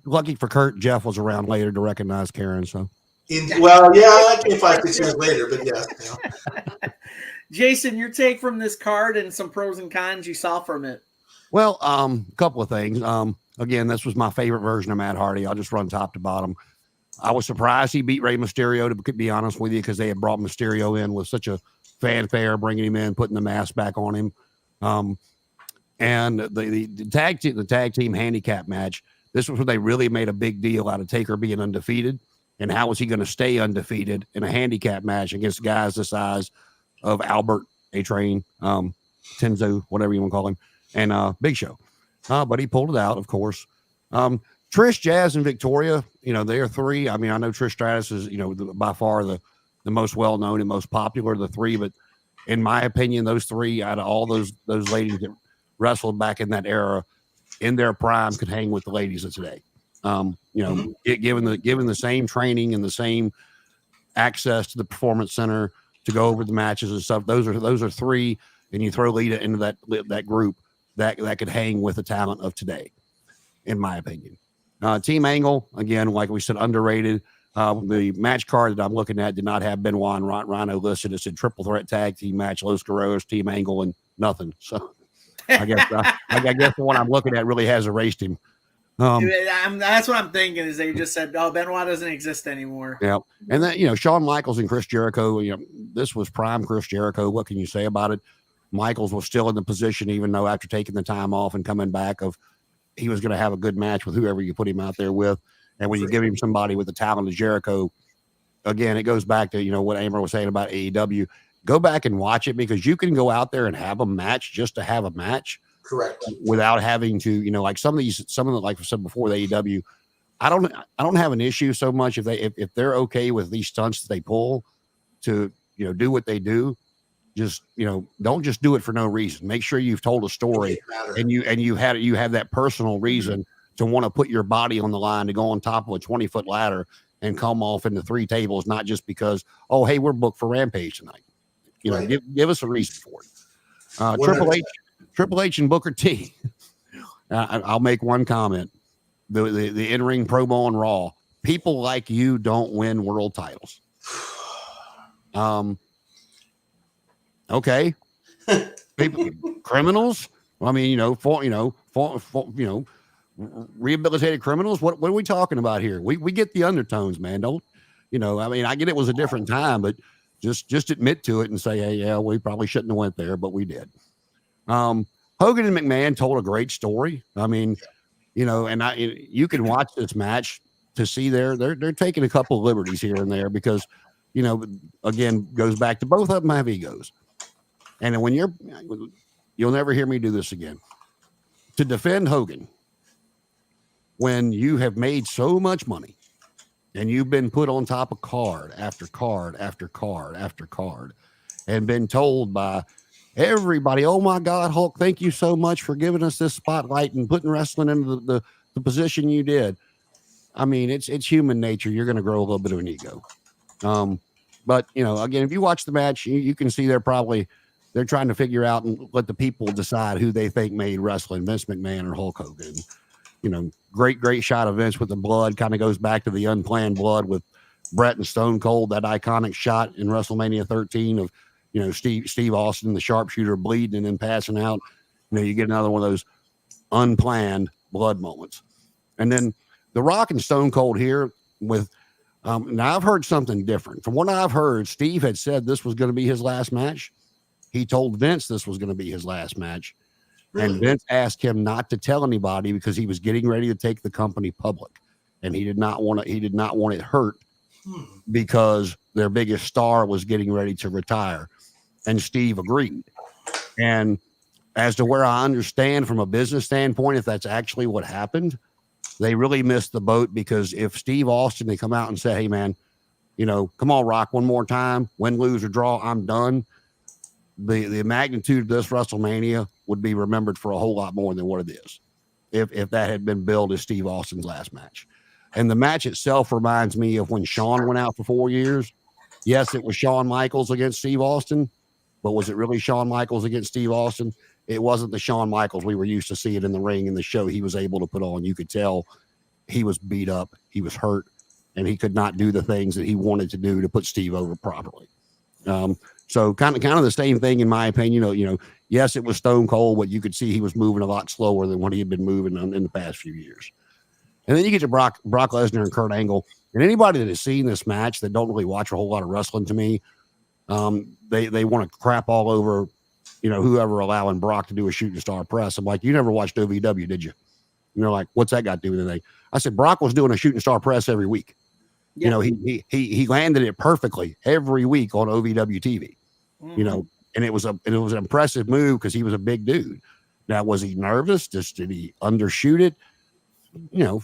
lucky for Kurt, Jeff was around later to recognize Karen, so. I came 5-6 years later, but yeah. Jason, your take from this card and some pros and cons you saw from it. Well, a couple of things. Again, this was my favorite version of Matt Hardy. I'll just run top to bottom. I was surprised he beat Rey Mysterio, to be honest with you, because they had brought Mysterio in with such a fanfare, bringing him in, putting the mask back on him. And the tag team handicap match, this was where they really made a big deal out of Taker being undefeated. And how was he going to stay undefeated in a handicap match against guys the size of Albert, A-Train, Tenzo, whatever you want to call him, and Big Show. But he pulled it out, of course. Trish, Jazz, and Victoria, they are 3. I mean, I know Trish Stratus is, by far the most well-known and most popular of the 3. But in my opinion, those 3 out of all those ladies that wrestled back in that era in their prime could hang with the ladies of today. Given the same training and the same access to the performance center to go over the matches and stuff, those are 3, and you throw Lita into that group that could hang with the talent of today, in my opinion. Team Angle, again, like we said, underrated. The match card that I'm looking at did not have Benoit and Rhino listed. It said triple threat tag team match, Los Guerreros, Team Angle, and nothing. So I guess the one I'm looking at really has erased him. That's what I'm thinking, is they just said, oh, Benoit doesn't exist anymore. Yeah. And then, Shawn Michaels and Chris Jericho, this was prime Chris Jericho. What can you say about it? Michaels was still in the position, even though after taking the time off and coming back, of he was going to have a good match with whoever you put him out there with. And when you give him somebody with the talent of Jericho, again, it goes back to, what Amber was saying about AEW. Go back and watch it, because you can go out there and have a match just to have a match. Correct. Without having to, like some of the, like I said before, the AEW, I don't have an issue so much if they're okay with these stunts that they pull to, do what they do. Just, don't just do it for no reason. Make sure you've told a story and you have that personal reason to want to put your body on the line to go on top of a 20-foot ladder and come off into 3 tables, not just because, oh, hey, we're booked for Rampage tonight. Give us a reason for it. Triple H and Booker T. I'll make one comment. The in-ring promo on Raw. People like you don't win world titles. Okay. People, criminals. I mean, rehabilitated criminals. What are we talking about here? We get the undertones, man. Don't, I mean, I get it was a different time, but just admit to it and say, hey, yeah, we probably shouldn't have went there, but we did. Hogan and McMahon told a great story. I mean, and you can watch this match to see they're taking a couple of liberties here and there because, again, goes back to both of them have egos. And when you'll never hear me do this again. To defend Hogan, when you have made so much money and you've been put on top of card after card after card after card and been told by everybody, oh my God, Hulk, thank you so much for giving us this spotlight and putting wrestling into the position you did. I mean, it's human nature. You're going to grow a little bit of an ego. But again, if you watch the match, you can see they're trying to figure out and let the people decide who they think made wrestling, Vince McMahon or Hulk Hogan. Great shot of Vince with the blood, kind of goes back to the unplanned blood with Bret and Stone Cold, that iconic shot in WrestleMania 13 of, Steve Austin, the sharpshooter, bleeding and then passing out. You get another one of those unplanned blood moments. And then The Rock and Stone Cold here with, now I've heard something different. From what I've heard, Steve had said this was going to be his last match. He told Vince this was going to be his last match. Really? And Vince asked him not to tell anybody because he was getting ready to take the company public. And he did not want it hurt because their biggest star was getting ready to retire. And Steve agreed. And as to where I understand from a business standpoint, if that's actually what happened, they really missed the boat, because if Steve Austin, they come out and say, hey man, come on, Rock, one more time, win, lose or draw, I'm done. The magnitude of this WrestleMania would be remembered for a whole lot more than what it is if that had been billed as Steve Austin's last match. And the match itself reminds me of when Shawn went out for 4 years. Yes, it was Shawn Michaels against Steve Austin, but was it really Shawn Michaels against Steve Austin? It wasn't the Shawn Michaels we were used to seeing in the ring and the show he was able to put on. You could tell he was beat up, he was hurt, and he could not do the things that he wanted to do to put Steve over properly. So kind of the same thing in my opinion. Yes, it was Stone Cold, but you could see he was moving a lot slower than what he had been moving in the past few years. And then you get to Brock Lesnar and Kurt Angle. And anybody that has seen this match that don't really watch a whole lot of wrestling, to me, they want to crap all over, whoever allowing Brock to do a shooting star press. I'm like, you never watched OVW, did you? And they're like, what's that got to do with anything? I said, Brock was doing a shooting star press every week. Yeah. He landed it perfectly every week on OVW TV. And it was an impressive move because he was a big dude. Now, was he nervous? Did he undershoot it?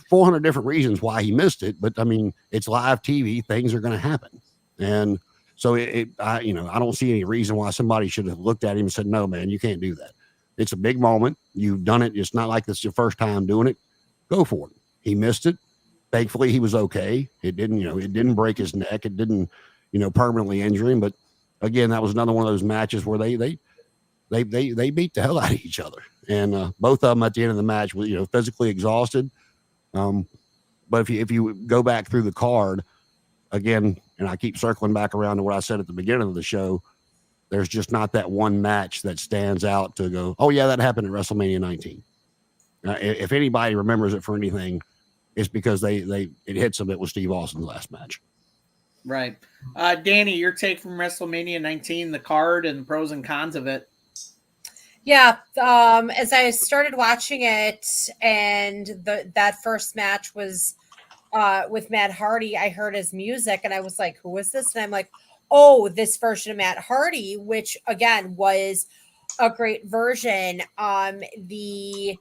400 different reasons why he missed it. But I mean, it's live TV. Things are going to happen. And so I don't see any reason why somebody should have looked at him and said, no, man, you can't do that. It's a big moment. You've done it. It's not like this is your first time doing it. Go for it. He missed it. Thankfully, he was okay. It didn't break his neck. It didn't, permanently injure him. But again, that was another one of those matches where they beat the hell out of each other. And both of them at the end of the match were, physically exhausted. But if you go back through the card again, and I keep circling back around to what I said at the beginning of the show, there's just not that one match that stands out to go, oh yeah, that happened at WrestleMania 19. If anybody remembers it for anything, it's because it hits them. It was Steve Austin's last match. Right. Danny, your take from WrestleMania 19, the card and the pros and cons of it. Yeah, as I started watching it, and that first match was with Matt Hardy, I heard his music, and I was like, "Who is this?" And I'm like, "Oh, this version of Matt Hardy," which again was a great version. The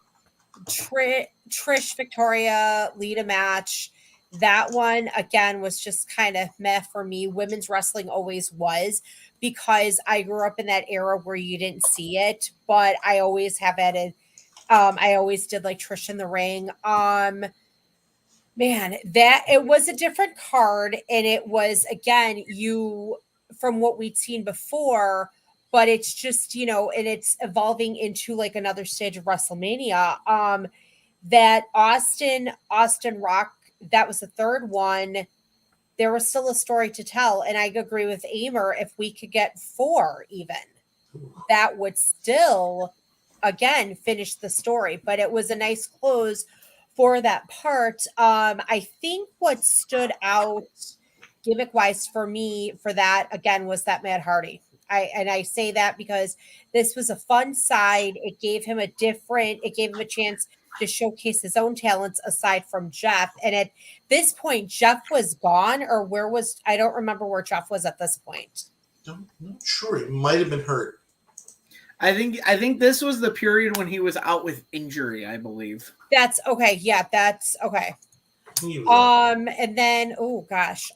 Trish Victoria Lita match. That one again was just kind of meh for me. Women's wrestling always was, because I grew up in that era where you didn't see it, but I always have added. I always did like Trish in the ring. Man, that it was a different card, and it was again you from what we'd seen before, but it's just and it's evolving into like another stage of WrestleMania. That Austin Rock, that was the third one. There was still a story to tell, and I agree with Amer. If we could get 4, even that would still again finish the story. But it was a nice close for that part. I think what stood out gimmick wise for me for that again was that Matt Hardy. I say that because this was a fun side. It gave him a chance to showcase his own talents aside from Jeff. And at this point, Jeff was gone, or I don't remember where Jeff was at this point. I'm not sure. He might have been hurt. I think this was the period when he was out with injury, I believe. That's okay. Yeah, that's okay. And then oh gosh.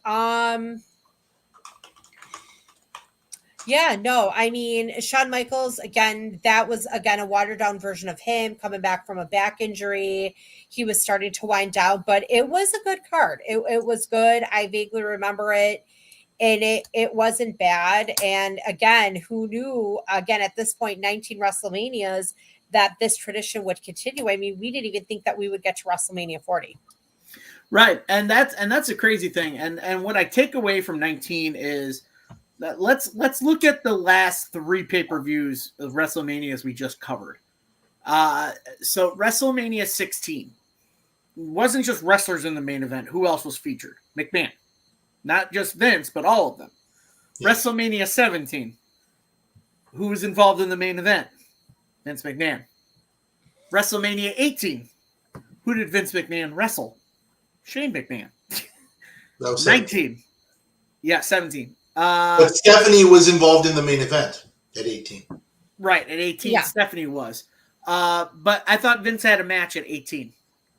Yeah, no, I mean, Shawn Michaels, again, that was, again, a watered-down version of him coming back from a back injury. He was starting to wind down, but it was a good card. It was good. I vaguely remember it, and it wasn't bad. And, again, who knew, again, at this point, 19 WrestleManias, that this tradition would continue. I mean, we didn't even think that we would get to WrestleMania 40. Right, and that's a crazy thing. And what I take away from 19 is that let's look at the last 3 pay-per-views of WrestleManias we just covered. So WrestleMania 16 wasn't just wrestlers in the main event. Who else was featured? McMahon. Not just Vince, but all of them. Yeah. WrestleMania 17. Who was involved in the main event? Vince McMahon. WrestleMania 18. Who did Vince McMahon wrestle? Shane McMahon. That was 19. Yeah, 17. But Stephanie was involved in the main event at 18. Right, at 18, yeah. Stephanie was. But I thought Vince had a match at 18.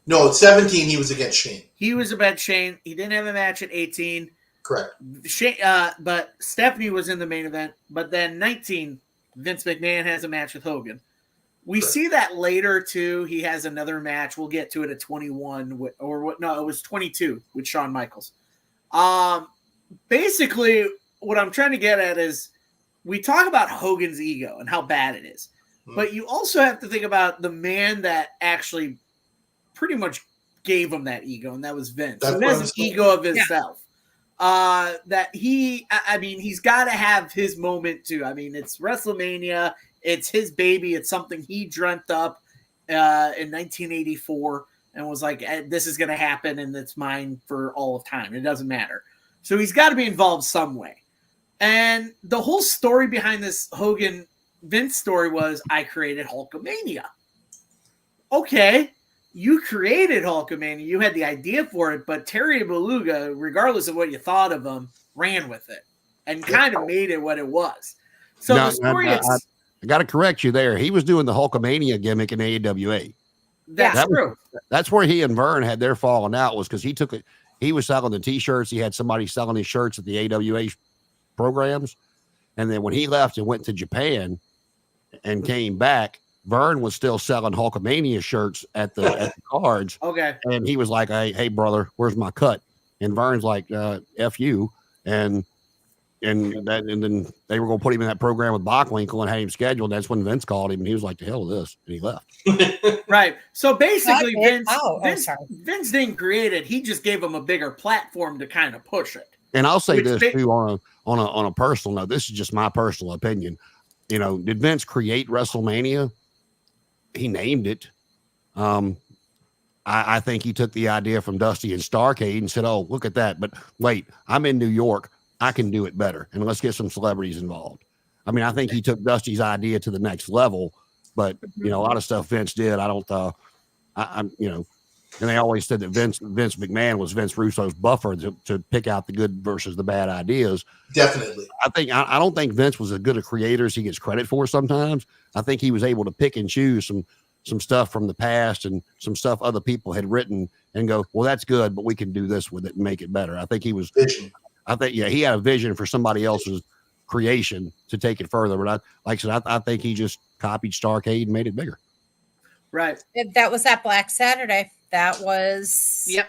No, at 17, he was against Shane. He was against Shane. He didn't have a match at 18. Correct. But Stephanie was in the main event. But then 19, Vince McMahon has a match with Hogan. We see that later, too. He has another match. We'll get to it at 21. No, it was 22 with Shawn Michaels. Basically, what I'm trying to get at is we talk about Hogan's ego and how bad it is. But you also have to think about the man that actually pretty much gave him that ego, and that was Vince. He has an ego of himself. That he's got to have his moment, too. I mean, it's WrestleMania. It's his baby. It's something he dreamt up in 1984 and was like, this is going to happen, and it's mine for all of time. It doesn't matter. So he's got to be involved some way. And the whole story behind this Hogan-Vince story was, I created Hulkamania. Okay, you created Hulkamania. You had the idea for it, but Terry Beluga, regardless of what you thought of him, ran with it and kind of made it what it was. So the story is... I got to correct you there. He was doing the Hulkamania gimmick in AWA. That's true. That's where he and Vern had their falling out, was because he took it. He was selling the T-shirts. He had somebody selling his shirts at the AWA programs. And then when he left and went to Japan and came back, Vern was still selling Hulkamania shirts at the cards. Okay. And he was like, hey, brother, where's my cut? And Vern's like, F you. And then they were going to put him in that program with Bockwinkel and had him scheduled. That's when Vince called him, and he was like, "The hell with this," and he left. Right. So basically, Vince didn't create it. He just gave him a bigger platform to kind of push it. And I'll say this too on a personal note. This is just my personal opinion. You know, did Vince create WrestleMania? He named it. I think he took the idea from Dusty and Starrcade and said, "Oh, look at that!" But wait, I'm in New York. I can do it better, and let's get some celebrities involved. I mean, I think he took Dusty's idea to the next level But you know, a lot of stuff Vince did, I don't. I'm you know, and they always said that Vince McMahon was Vince Russo's buffer to pick out the good versus the bad ideas. Definitely. I don't think Vince was as good a creator as he gets credit for sometimes. I think he was able to pick and choose some stuff from the past and some stuff other people had written and go, well, that's good, but we can do this with it and make it better. I think he was Vision. He had a vision for somebody else's creation to take it further. But like I said, I think he just copied Starrcade and made it bigger. Right. That was that Black Saturday. That was. Yep.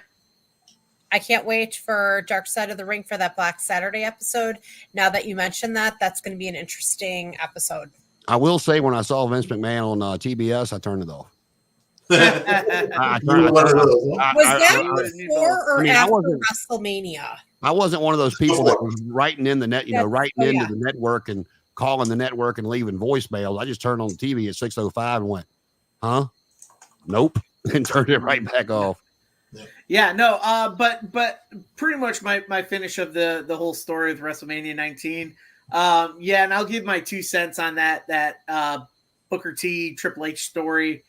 I can't wait for Dark Side of the Ring for that Black Saturday episode. Now that you mentioned that, that's going to be an interesting episode. I will say, when I saw Vince McMahon on TBS, I turned it off. Was that before or after WrestleMania? I wasn't one of those people that was writing in the net, writing into the network and calling the network and leaving voicemails. I just turned on the TV at 6:05 and went, huh? Nope. And turned it right back off. Yeah, no, but pretty much my finish of the whole story with WrestleMania 19. Yeah, and I'll give my 2 cents on that Booker T Triple H story.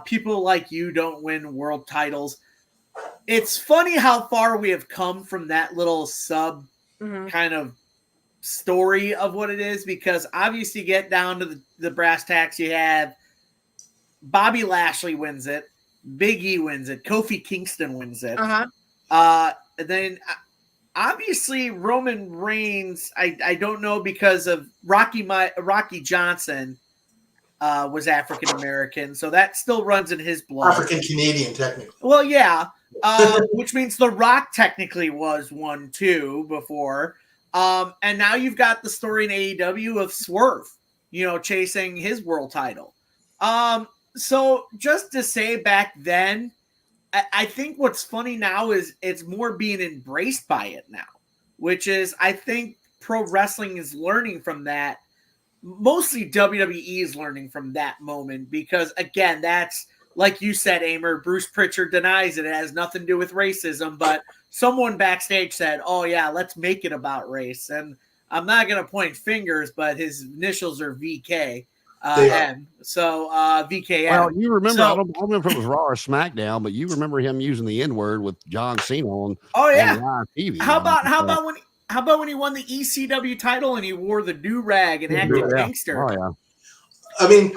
People like you don't win world titles. It's funny how far we have come from that little sub kind of story of what it is, because obviously, get down to the brass tacks, you have Bobby Lashley wins it, Big E wins it, Kofi Kingston wins it. And then obviously Roman Reigns, I don't know, because of Rocky Johnson was African American, so that still runs in his blood. African Canadian, technically. Well, yeah, which means The Rock technically was one too before. And now you've got the story in AEW of Swerve, chasing his world title. So just to say, back then, I think what's funny now is it's more being embraced by it now, which is, I think pro wrestling is learning from that. Mostly WWE is learning from that moment, because again, that's like you said, Amer, Bruce Pritchard denies it. It has nothing to do with racism, but someone backstage said, oh yeah, let's make it about race. And I'm not going to point fingers, but his initials are VK. So VKM. Well, you remember, I don't remember if it was Raw or SmackDown, but you remember him using the N-word with John Cena on live TV. How about when he won the ECW title and he wore the do-rag and acted gangster? Oh, yeah. I mean,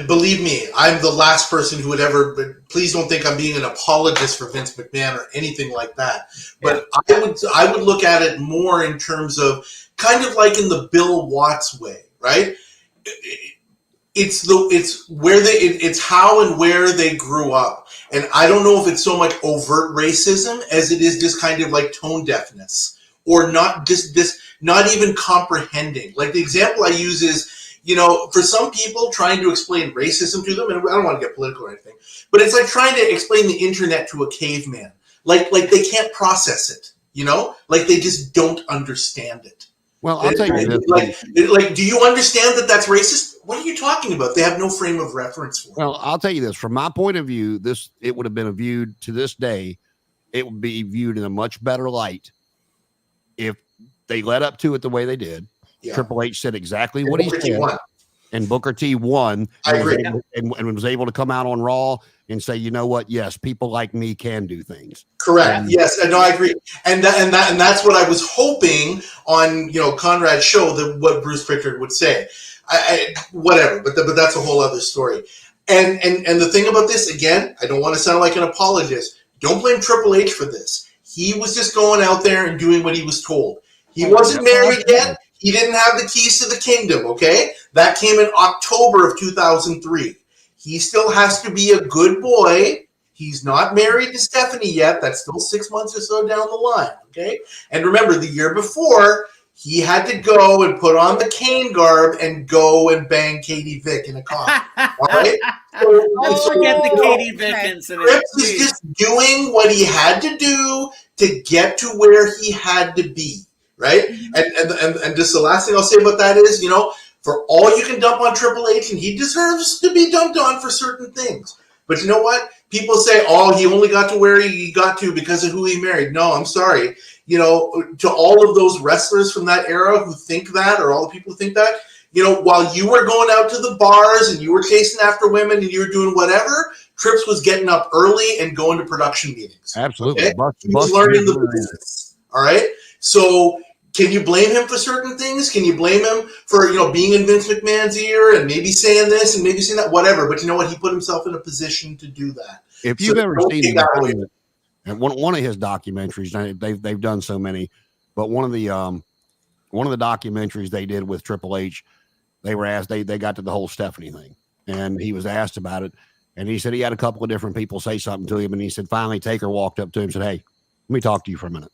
believe me, I'm the last person who would ever, but please don't think I'm being an apologist for Vince McMahon or anything like that. But I would look at it more in terms of kind of like in the Bill Watts way, right? It's how and where they grew up. And I don't know if it's so much overt racism as it is just kind of like tone deafness, or not not even comprehending. Like the example I use is, for some people trying to explain racism to them, and I don't want to get political or anything, but it's like trying to explain the internet to a caveman. Like they can't process it, like they just don't understand it. Well, I'll tell you this. Like, do you understand that that's racist? What are you talking about? They have no frame of reference for it. Well, I'll tell you this. From my point of view, it would have been viewed to this day. It would be viewed in a much better light if they led up to it the way they did. Yeah. Triple H said exactly what he said, and Booker T won. I agree. And was able to come out on Raw and say, you know what? Yes, people like me can do things. Correct. Yes, no, I agree. And that's what I was hoping on Conrad's show, that what Bruce Pritchard would say. Whatever, but that's a whole other story. And the thing about this, again, I don't want to sound like an apologist. Don't blame Triple H for this. He was just going out there and doing what he was told. He wasn't married yet. He didn't have the keys to the kingdom, okay? That came in October of 2003. He still has to be a good boy. He's not married to Stephanie yet. That's still 6 months or so down the line, okay? And remember, the year before, he had to go and put on the Kane garb and go and bang Katie Vick in a car. All right? Don't forget the Katie Vick incident. Cripps is just doing what he had to do to get to where he had to be. Right? And just the last thing I'll say about that is, for all you can dump on Triple H, and he deserves to be dumped on for certain things. But you know what? People say, oh, he only got to where he got to because of who he married. No, I'm sorry. To all of those wrestlers from that era who think that, or all the people who think that, You know, while you were going out to the bars and you were chasing after women and you were doing whatever, Trips was getting up early and going to production meetings. Absolutely. Okay? He was learning the business. All right? So can you blame him for certain things? Can you blame him for, you know, being in Vince McMahon's ear and maybe saying this and maybe saying that? Whatever. But you know what? He put himself in a position to do that. If you've ever seen the and one of his documentaries, they've done so many, but one of the documentaries they did with Triple H, they were asked, they got to the whole Stephanie thing, and he was asked about it, and he said he had a couple of different people say something to him, and he said finally Taker walked up to him and said, "Hey, let me talk to you for a minute,"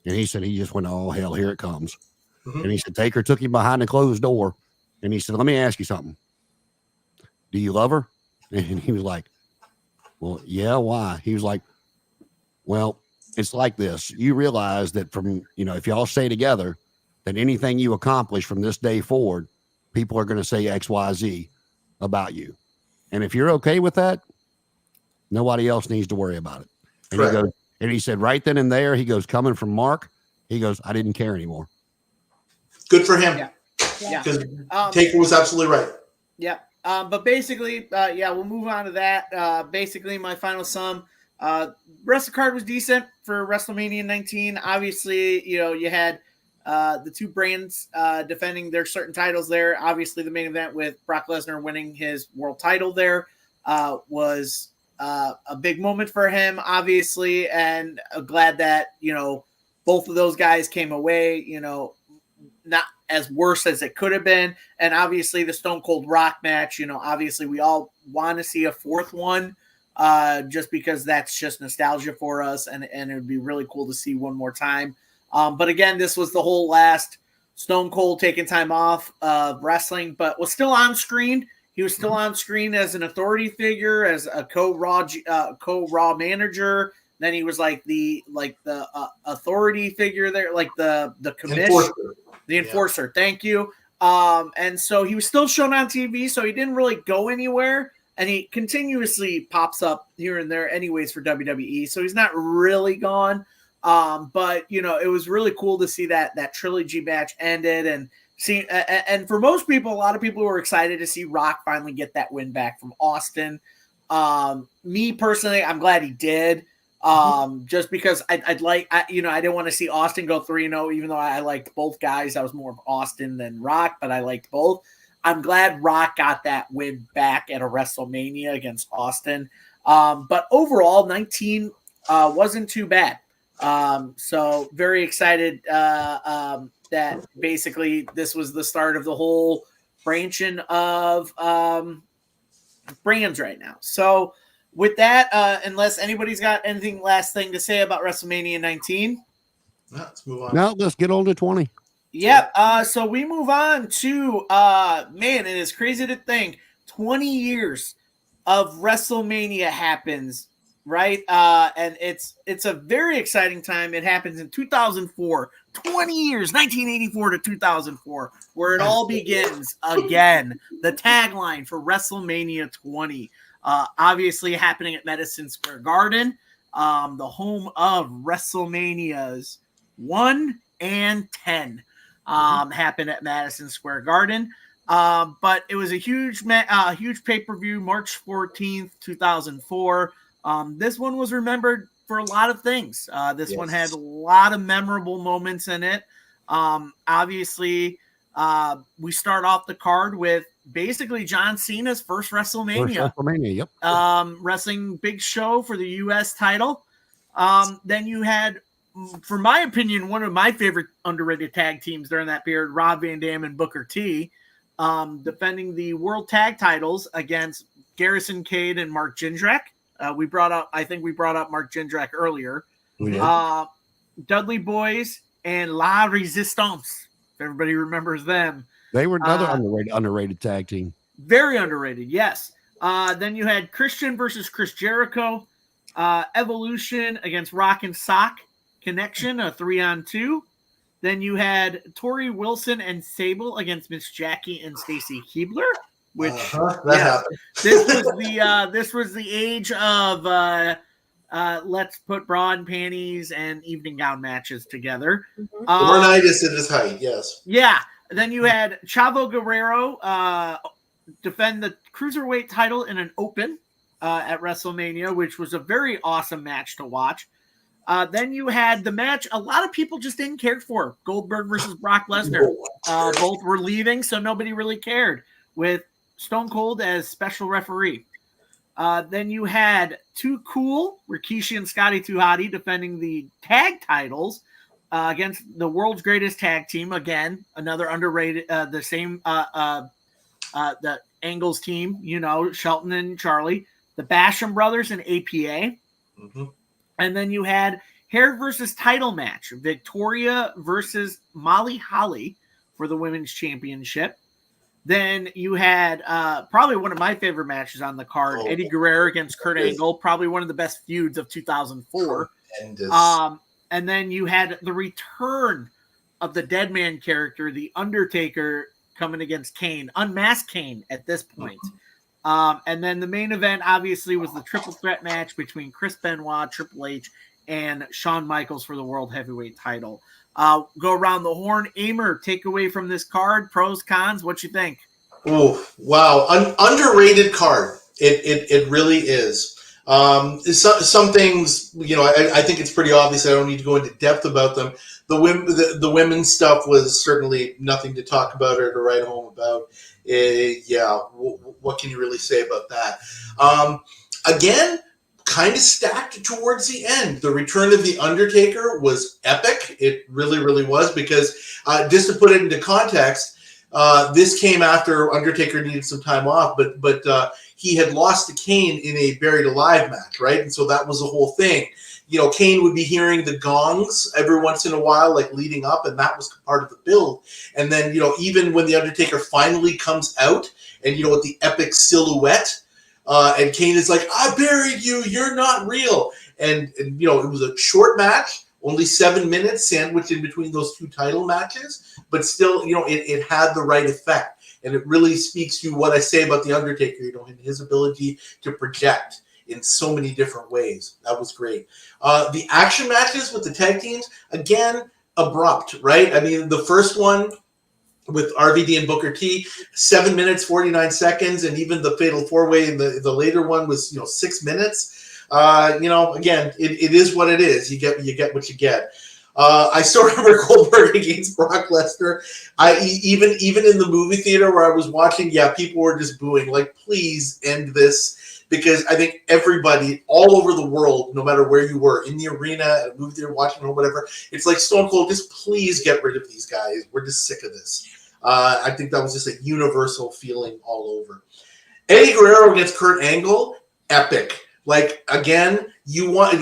and he said he just went, "Oh hell, here it comes," and he said Taker took him behind the closed door, and he said, "Let me ask you something. Do you love her?" And he was like, "Well, yeah, why?" He was like, "Well, it's like this. You realize that from, you know, if y'all stay together, that anything you accomplish from this day forward, people are going to say XYZ about you. And if you're okay with that, nobody else needs to worry about it." And he goes, and he said right then and there, he goes, coming from Mark, he goes, I didn't care anymore. Good for him. Yeah. Because Taker was absolutely right. Yeah. But basically, we'll move on to that. Basically, my final sum. Wrestle card was decent for WrestleMania 19. Obviously, you know, you had the two brands defending their certain titles there. Obviously, the main event with Brock Lesnar winning his world title there was a big moment for him, obviously, and glad that, you know, both of those guys came away, you know, not as worse as it could have been. And obviously the Stone Cold Rock match, you know, obviously we all want to see a fourth one just because that's just nostalgia for us. And it would be really cool to see one more time. But again, this was the whole last Stone Cold taking time off of wrestling, but was still on screen. He was still on screen as an authority figure, as a co-Raw manager. Then he was like the authority figure there, like the commission, the enforcer. Yeah. Thank you. And so he was still shown on TV, so he didn't really go anywhere. And he continuously pops up here and there anyways for WWE. So he's not really gone. But you know, it was really cool to see that trilogy match ended and see. And for most people, a lot of people were excited to see Rock finally get that win back from Austin. Me personally, I'm glad he did. Just because I didn't want to see Austin go 3-0, even though I liked both guys. I was more of Austin than Rock, but I liked both. I'm glad Rock got that win back at a WrestleMania against Austin. But overall, 19 wasn't too bad. So very excited that basically this was the start of the whole branching of brands right now. So with that, unless anybody's got anything last thing to say about WrestleMania 19, let's move on. No, let's get on to 20. Yep. So we move on to man, it is crazy to think 20 years of WrestleMania happens, right? And it's a very exciting time. It happens in 2004, 20 years, 1984 to 2004, where it all begins again. The tagline for WrestleMania 20. Obviously happening at Madison Square Garden, the home of WrestleMania's 1 and 10 happened at Madison Square Garden. But it was a huge pay-per-view, March 14th, 2004. This one was remembered for a lot of things. This one had a lot of memorable moments in it. Obviously, we start off the card with basically John Cena's first WrestleMania. Yep. Wrestling Big Show for the U.S. title. Then you had, for my opinion, one of my favorite underrated tag teams during that period, Rob Van Dam and Booker T, defending the World Tag Titles against Garrison Cade and Mark Jindrak. I think we brought up Mark Jindrak earlier. Dudley Boys and La Resistance. If everybody remembers them. They were another underrated tag team. Very underrated, yes. Then you had Christian versus Chris Jericho. Evolution against Rock and Sock Connection, a 3-on-2. Then you had Tori Wilson and Sable against Miss Jackie and Stacy Keibler. Which this was the age of let's put bra and panties and evening gown matches together. Laurinaitis at his height, yes. Yeah. Then you had Chavo Guerrero defend the Cruiserweight title in an open at WrestleMania, which was a very awesome match to watch. Then you had the match a lot of people just didn't care for. Goldberg versus Brock Lesnar. Both were leaving, so nobody really cared, with Stone Cold as special referee. Then you had Too Cool, Rikishi and Scotty 2 Hotty defending the tag titles against the world's greatest tag team. Again, another underrated, the same, the Angles team, Shelton and Charlie, the Basham brothers and APA. Mm-hmm. And then you had hair versus title match, Victoria versus Molly Holly for the women's championship. Then you had probably one of my favorite matches on the card, Eddie Guerrero against Kurt Angle, probably one of the best feuds of 2004. And then you had the return of the Dead Man character, The Undertaker, coming against Kane, unmasked Kane at this point. And then the main event, obviously, was the triple threat match between Chris Benoit, Triple H, and Shawn Michaels for the World Heavyweight title. Go around the horn. Amer, take away from this card, pros, cons, what you think? Oh, wow. Underrated card. It really is. Some things, I think it's pretty obvious. I don't need to go into depth about them. The women's stuff was certainly nothing to talk about or to write home about. What can you really say about that? Again, kind of stacked towards the end. The return of The Undertaker was epic. It really, really was, because just to put it into context, this came after Undertaker needed some time off, but he had lost to Kane in a Buried Alive match, right? And so that was the whole thing. Kane would be hearing the gongs every once in a while, like leading up, and that was part of the build. And then, even when The Undertaker finally comes out, and, with the epic silhouette, and Kane is like, I buried you, you're not real. And it was a short match, only 7 minutes sandwiched in between those two title matches, but still, it had the right effect. And it really speaks to what I say about The Undertaker, and his ability to project in so many different ways. That was great. The action matches with the tag teams, again, abrupt, right? I mean, the first one with RVD and Booker T, 7 minutes, 49 seconds, and even the Fatal 4-Way, the later one was, 6 minutes. Again, it is what it is. You get what you get. I still remember Goldberg against Brock Lesnar. Even in the movie theater where I was watching, people were just booing, like, please end this. Because I think everybody all over the world, no matter where you were, in the arena, at a movie theater, watching or whatever, it's like, Stone Cold, just please get rid of these guys. We're just sick of this. I think that was just a universal feeling all over. Eddie Guerrero against Kurt Angle, epic. Like, again, you want,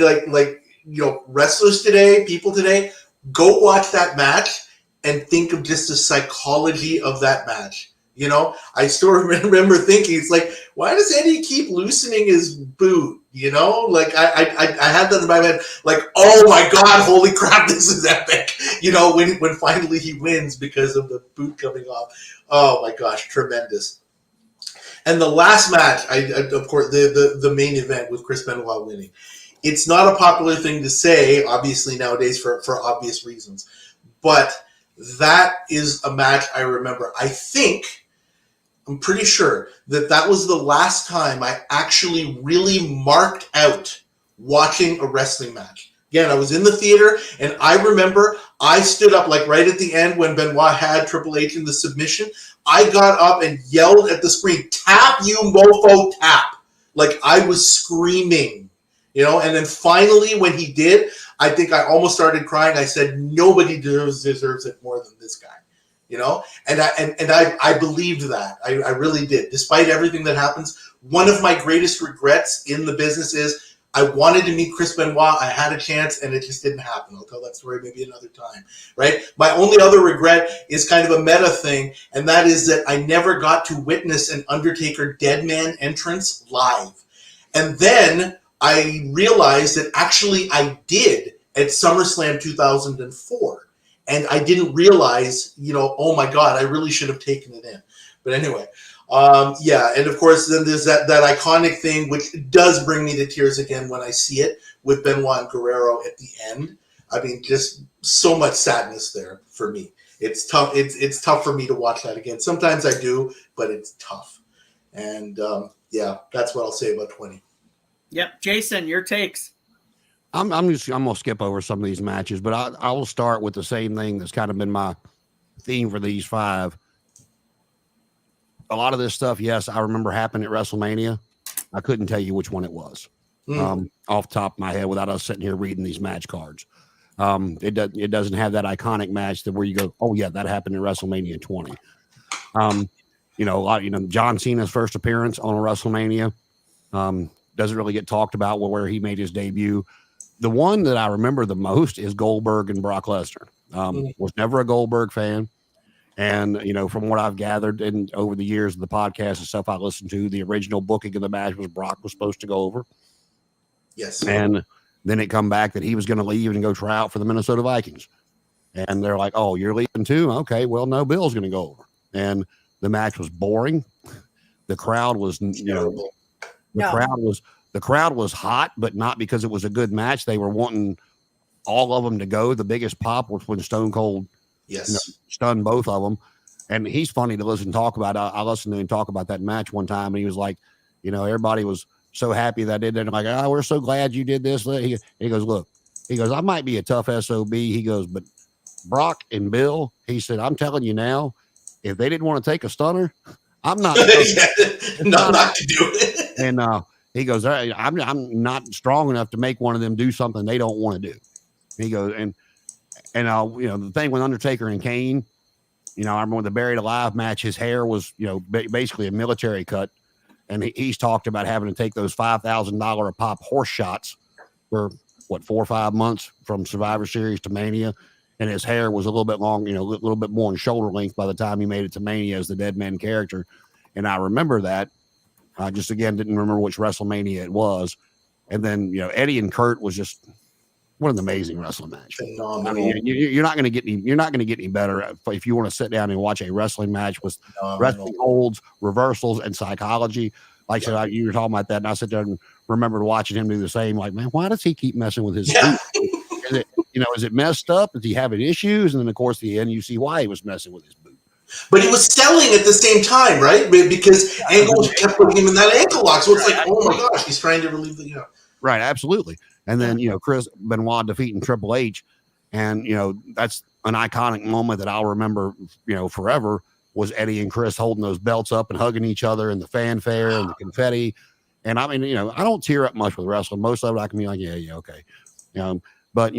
wrestlers today, people today, go watch that match and think of just the psychology of that match. I still remember thinking, it's like, why does Eddie keep loosening his boot? Like I had that in my head, like, oh my God, holy crap, this is epic. When finally he wins because of the boot coming off. Oh my gosh, tremendous. And the last match, of course, the main event with Chris Benoit winning. It's not a popular thing to say, obviously, nowadays for obvious reasons. But that is a match I remember. I'm pretty sure that was the last time I actually really marked out watching a wrestling match. Again, I was in the theater, and I remember I stood up, like, right at the end when Benoit had Triple H in the submission. I got up and yelled at the screen, "Tap, you mofo, tap!" Like, I was screaming, And then finally, when he did, I think I almost started crying. I said, nobody deserves it more than this guy. And I believed that. I really did. Despite everything that happens, one of my greatest regrets in the business is I wanted to meet Chris Benoit. I had a chance, and it just didn't happen. I'll tell that story maybe another time, right? My only other regret is kind of a meta thing, and that is that I never got to witness an Undertaker Deadman entrance live. And then I realized that actually I did at SummerSlam 2004. And I didn't realize, oh my God, I really should have taken it in. But anyway, and of course, then there's that iconic thing, which does bring me to tears again when I see it, with Benoit and Guerrero at the end. I mean, just so much sadness there for me. it's tough. It's tough for me to watch that again. Sometimes I do, but it's tough. And yeah, that's what I'll say about 20. Yep, Jason, your takes. I'm gonna skip over some of these matches, but I will start with the same thing that's kind of been my theme for these 5. A lot of this stuff, yes, I remember happened at WrestleMania. I couldn't tell you which one it was off the top of my head without us sitting here reading these match cards. It doesn't have that iconic match that where you go, oh yeah, that happened in WrestleMania 20. John Cena's first appearance on a WrestleMania doesn't really get talked about where he made his debut. The one that I remember the most is Goldberg and Brock Lesnar. Was never a Goldberg fan. And, from what I've gathered and over the years of the podcast and stuff I listened to, the original booking of the match was Brock was supposed to go over. Yes. And then it come back that he was going to leave and go try out for the Minnesota Vikings. And they're like, oh, you're leaving too? Okay, well, no, Bill's going to go over. And the match was boring. The crowd was, the crowd was hot, but not because it was a good match. They were wanting all of them to go. The biggest pop was when Stone Cold stunned both of them. And he's funny to listen to talk about. I listened to him talk about that match one time, and he was like, everybody was so happy that I did that. And like, oh, we're so glad you did this. He goes, look, I might be a tough SOB. He goes, but Brock and Bill, he said, I'm telling you now, if they didn't want to take a stunner, I'm not. Not to do it. And he goes, I'm not strong enough to make one of them do something they don't want to do. He goes, and the thing with Undertaker and Kane, I remember when the Buried Alive match, his hair was, basically a military cut. And he's talked about having to take those $5,000 a pop horse shots for 4 or 5 months from Survivor Series to Mania. And his hair was a little bit long, a little bit more in shoulder length by the time he made it to Mania as the Dead Man character. And I remember that. I just, again, didn't remember which WrestleMania it was. And then, Eddie and Kurt was just what an amazing wrestling match. Phenomenal. I mean, you're not going to get any better if you want to sit down and watch a wrestling match with wrestling holds, reversals, and psychology. Like I said, you were talking about that, and I sit there and remembered watching him do the same. Like, man, why does he keep messing with his boot? Is it messed up? Is he having issues? And then, of course, the end, you see why he was messing with his boot. But he was selling at the same time, right? Because Angle kept putting him in that ankle lock. So it's like, oh my gosh, he's trying to relieve the. Right, absolutely. And then, Chris Benoit defeating Triple H. And, that's an iconic moment that I'll remember, forever, was Eddie and Chris holding those belts up and hugging each other and the fanfare and the confetti. And I mean, I don't tear up much with wrestling. Most of it I can be like, yeah, okay. But,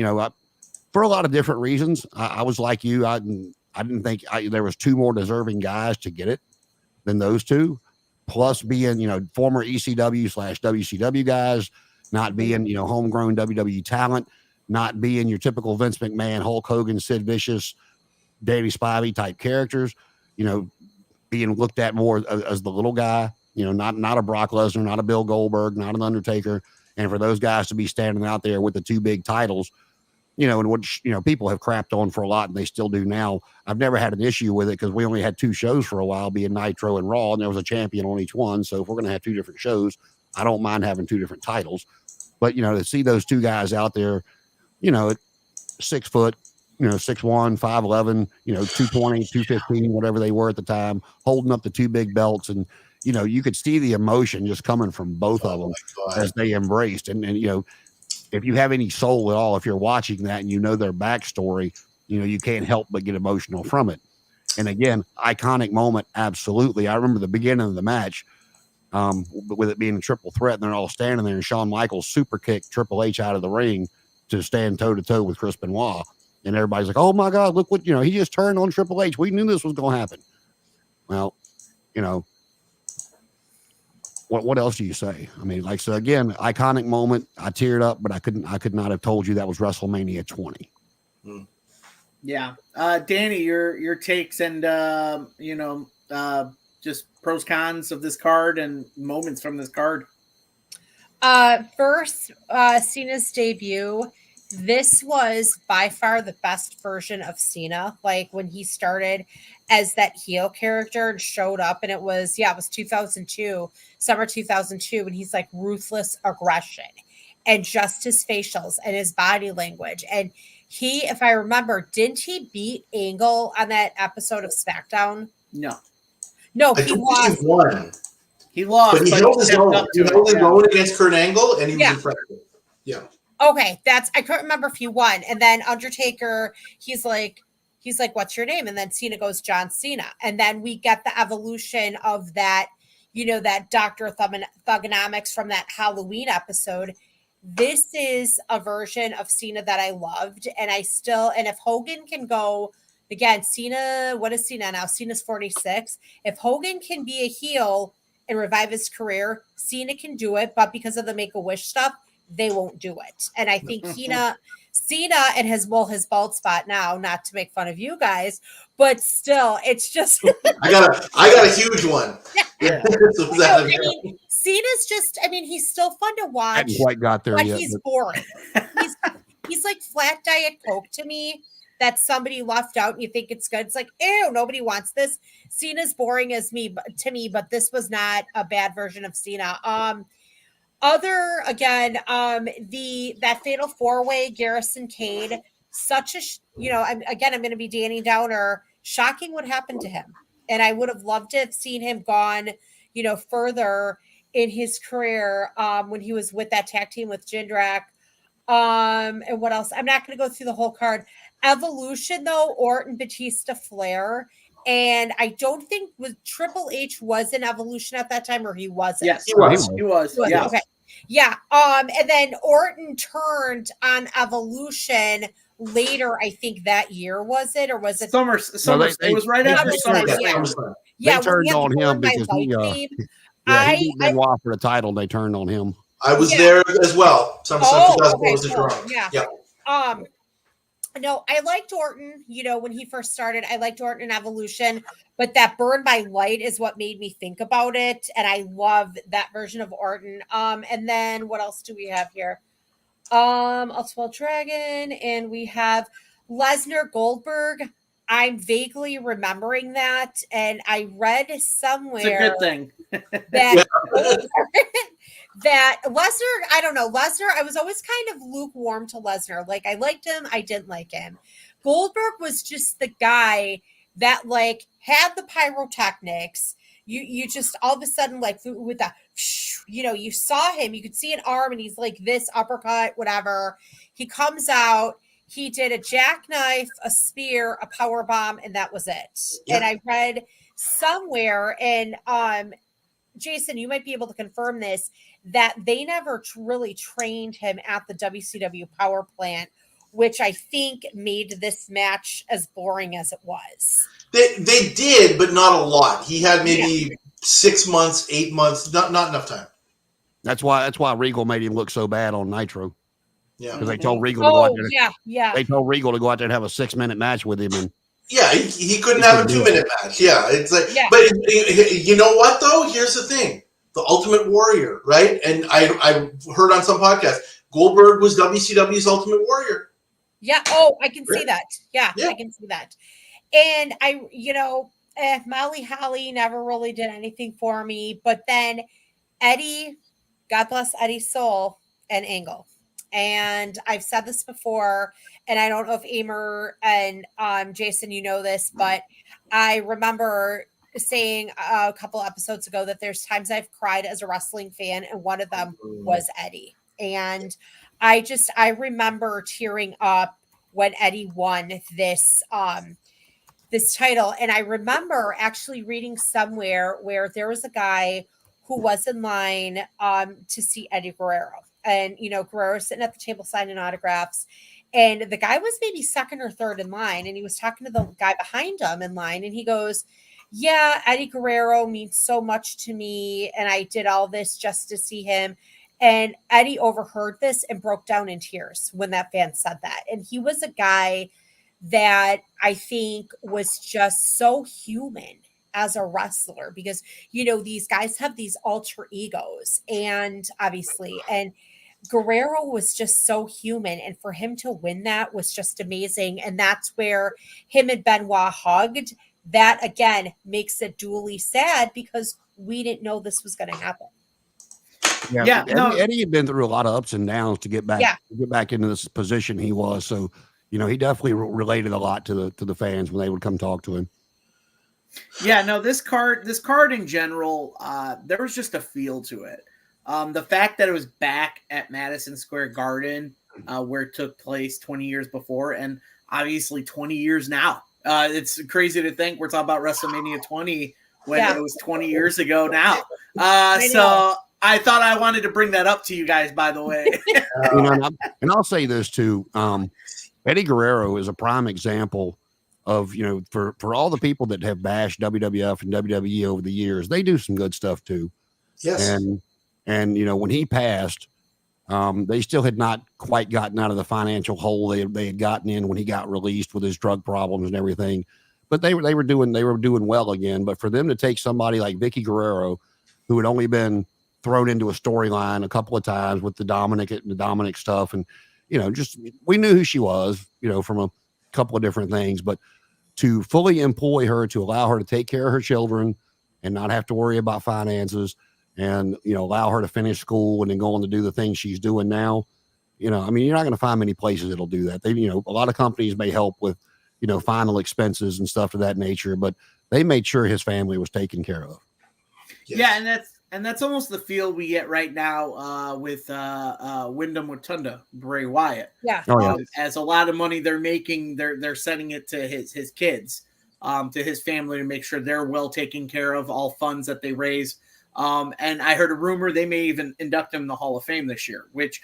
for a lot of different reasons, I was like you. I didn't think there was 2 more deserving guys to get it than those 2. Plus being, former ECW/WCW guys, not being, homegrown WWE talent, not being your typical Vince McMahon, Hulk Hogan, Sid Vicious, Davey Spivey type characters, being looked at more as the little guy, not a Brock Lesnar, not a Bill Goldberg, not an Undertaker. And for those guys to be standing out there with the 2 big titles, and which, people have crapped on for a lot and they still do now. I've never had an issue with it because we only had 2 shows for a while, being Nitro and Raw, and there was a champion on each one. So if we're going to have 2 different shows, I don't mind having 2 different titles. But, to see those 2 guys out there, at 6 foot, 6'1", 5'11", 220, 215, whatever they were at the time, holding up the 2 big belts. And, you could see the emotion just coming from both of them as they embraced. And if you have any soul at all, if you're watching that and their backstory, you can't help but get emotional from it. And again, iconic moment. Absolutely. I remember the beginning of the match, with it being a triple threat, and they're all standing there, and Shawn Michaels super kicked Triple H out of the ring to stand toe to toe with Chris Benoit. And everybody's like, oh my God, look what, he just turned on Triple H. We knew this was going to happen. Well, what else do you say? I mean, so again, iconic moment. I teared up, but I could not have told you that was WrestleMania 20. Yeah. Danny, your takes and, just pros, cons of this card and moments from this card. First, Cena's debut. This was by far the best version of Cena. Like when he started as that heel character and showed up, and it was 2002, summer 2002, and he's like ruthless aggression and just his facials and his body language. And if I remember, didn't he beat Angle on that episode of SmackDown? No, He think lost. He won. He lost, but he but held his stepped own. up He to held it. his own against Kurt Angle, and he was impressive. Yeah. Okay, I couldn't remember if he won. And then Undertaker, he's like, what's your name? And then Cena goes, John Cena. And then we get the evolution of that, that Dr. Thugonomics from that Halloween episode. This is a version of Cena that I loved. And if Hogan can go, again, Cena, what is Cena now? Cena's 46. If Hogan can be a heel and revive his career, Cena can do it. But because of the Make-A-Wish stuff, they won't do it. And I think Cena and his bald spot now, not to make fun of you guys, but still, it's just I got a huge one. Yeah. Cena's just, he's still fun to watch. Hadn't quite got there yet. He's boring. He's like flat diet Coke to me that somebody left out and you think it's good. It's like, ew, nobody wants this. Cena's boring to me, but this was not a bad version of Cena. That fatal 4-way Garrison Cade, such a I'm going to be Danny Downer. Shocking what happened to him, and I would have loved to have seen him gone further in his career when he was with that tag team with Jindrak. And what else? I'm not going to go through the whole card. Evolution though, Orton, Batista, Flair. And I don't think Triple H was in Evolution at that time, or he wasn't. Yes, he was. Yeah. Okay. Yeah. And then Orton turned on Evolution later, I think that year, was it? Or was it Summer? It was right after SummerSlam. Yeah. They turned on him because he beat Benoit for the title. They turned on him. I was there as well. Yeah. No, I liked Orton, when he first started. I liked Orton in Evolution, but that Burn by Light is what made me think about it. And I love that version of Orton. And then what else do we have here? Ultimate Dragon, and we have Lesnar Goldberg. I'm vaguely remembering that. And I read somewhere it's a good thing. that Lesnar, I don't know, Lesnar, I was always kind of lukewarm to Lesnar. Like, I liked him, I didn't like him. Goldberg was just the guy that had the pyrotechnics. You just all of a sudden, with the, you saw him, you could see an arm and he's like this uppercut, whatever. He comes out, he did a jackknife, a spear, a power bomb, and that was it. Yeah. And I read somewhere, and Jason, you might be able to confirm this, that they never really trained him at the WCW power plant, which I think made this match as boring as it was. They did, but not a lot. He had maybe 6 months, 8 months, not enough time. That's why Regal made him look so bad on Nitro. Yeah, because they told Regal to go out there. Yeah. They told Regal to go out there and have a 6-minute match with him, and he couldn't have a 2-minute match. Yeah, it's like, but you know what though? Here's the thing: the Ultimate Warrior, right? And I heard on some podcast, Goldberg was WCW's Ultimate Warrior. Yeah. Oh, I can see that. Yeah, I can see that. And Molly Holly never really did anything for me, but then Eddie, God bless Eddie's soul, and Angle. And I've said this before, and I don't know if Amer and Jason, you know this, but I remember saying a couple episodes ago that there's times I've cried as a wrestling fan, and one of them was Eddie. And I remember tearing up when Eddie won this title. And I remember actually reading somewhere where there was a guy who was in line to see Eddie Guerrero. And, Guerrero sitting at the table signing autographs. And the guy was maybe second or third in line. And he was talking to the guy behind him in line. And he goes, yeah, Eddie Guerrero means so much to me. And I did all this just to see him. And Eddie overheard this and broke down in tears when that fan said that. And he was a guy that I think was just so human as a wrestler, because, these guys have these alter egos, and obviously, and Guerrero was just so human. And for him to win that was just amazing. And that's where him and Benoit hugged. That again makes it dually sad because we didn't know this was going to happen. Eddie had been through a lot of ups and downs to get back into this position he was. So he definitely related a lot to the fans when they would come talk to him. Yeah, no, this card in general, there was just a feel to it. The fact that it was back at Madison Square Garden, where it took place 20 years before, and obviously 20 years now. It's crazy to think we're talking about WrestleMania 20 when it was 20 years ago now. So I thought I wanted to bring that up to you guys, by the way. And I'll say this too. Eddie Guerrero is a prime example of, for all the people that have bashed WWF and WWE over the years, they do some good stuff too. Yes. And when he passed, they still had not quite gotten out of the financial hole they had gotten in when he got released with his drug problems and everything. But they were doing well again. But for them to take somebody like Vicky Guerrero, who had only been thrown into a storyline a couple of times with the Dominic stuff, and just we knew who she was, from a couple of different things, but to fully employ her, to allow her to take care of her children and not have to worry about finances, and allow her to finish school and then go on to do the things she's doing now. You're not going to find many places that'll do that. A lot of companies may help with final expenses and stuff of that nature, but they made sure his family was taken care of. Yes. Yeah, and that's almost the feel we get right now with Wyndham Rotunda, Bray Wyatt. Yeah. As a lot of money they're making, they're sending it to his kids, to his family, to make sure they're well taken care of, all funds that they raise. And I heard a rumor they may even induct him in the Hall of Fame this year, which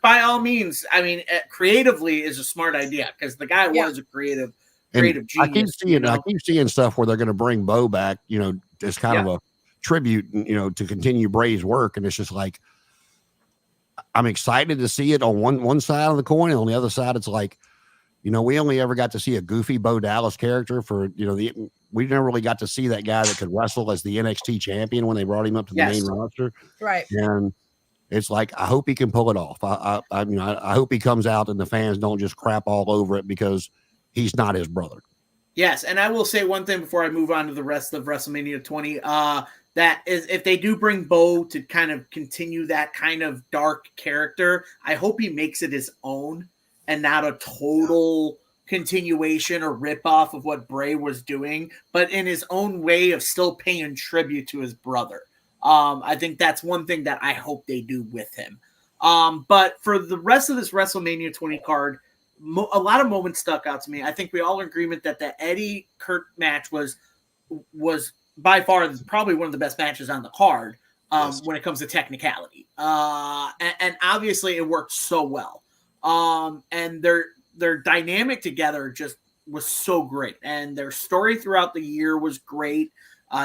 by all means, I mean, creatively is a smart idea, because the guy was a creative genius. I keep seeing stuff where they're going to bring Bo back, as kind of a tribute, to continue Bray's work. And it's just like, I'm excited to see it on one side of the coin. And on the other side, it's like, we only ever got to see a goofy Bo Dallas character for, we never really got to see that guy that could wrestle as the NXT champion when they brought him up to the main roster. Right. And it's like, I hope he can pull it off. I hope he comes out and the fans don't just crap all over it because he's not his brother. Yes. And I will say one thing before I move on to the rest of WrestleMania 20, that is, if they do bring Bo to kind of continue that kind of dark character, I hope he makes it his own and not a total continuation or ripoff of what Bray was doing, but in his own way of still paying tribute to his brother. I think that's one thing that I hope they do with him. But for the rest of this WrestleMania 20 card, a lot of moments stuck out to me. I think we all in agreement that the Eddie Kurt match was by far probably one of the best matches on the card when it comes to technicality. And obviously it worked so well. And their dynamic together just was so great. And their story throughout the year was great,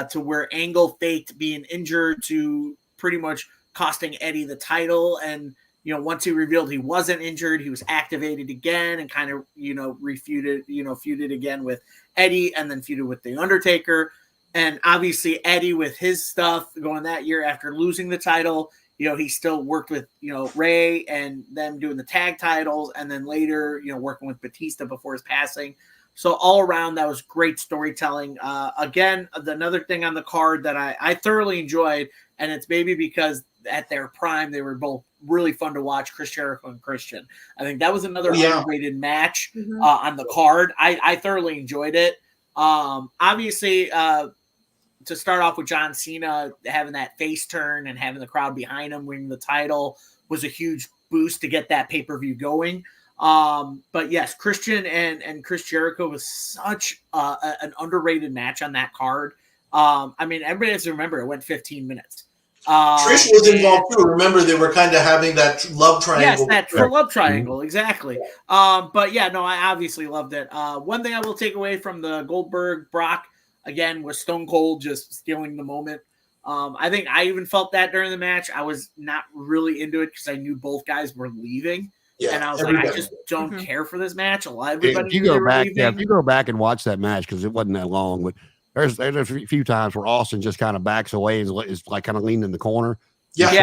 to where Angle faked being injured to pretty much costing Eddie the title. And, once he revealed he wasn't injured, he was activated again and kind of, feuded again with Eddie, and then feuded with The Undertaker. And obviously Eddie, with his stuff going that year after losing the title, he still worked with, Ray and them doing the tag titles, and then later, working with Batista before his passing. So all around, that was great storytelling. Again, another thing on the card that I thoroughly enjoyed, and it's maybe because at their prime, they were both really fun to watch, Chris Jericho and Christian. I think that was another underrated match on the card. I thoroughly enjoyed it. Obviously, to start off with John Cena having that face turn and having the crowd behind him winning the title was a huge boost to get that pay-per-view going. But yes, Christian and Chris Jericho was such an underrated match on that card. I mean, everybody has to remember it went 15 minutes. Trish was involved too. Remember, they were kind of having that love triangle. Yes, that love triangle, exactly. But yeah, no, I obviously loved it. One thing I will take away from the Goldberg Brock, again, was Stone Cold just stealing the moment. I think I even felt that during the match. I was not really into it because I knew both guys were leaving. Yeah, and I was like, I just don't care for this match. Everybody, if you go back and watch that match, because it wasn't that long, but there's a few times where Austin just kind of backs away and is like kind of leaning in the corner. Just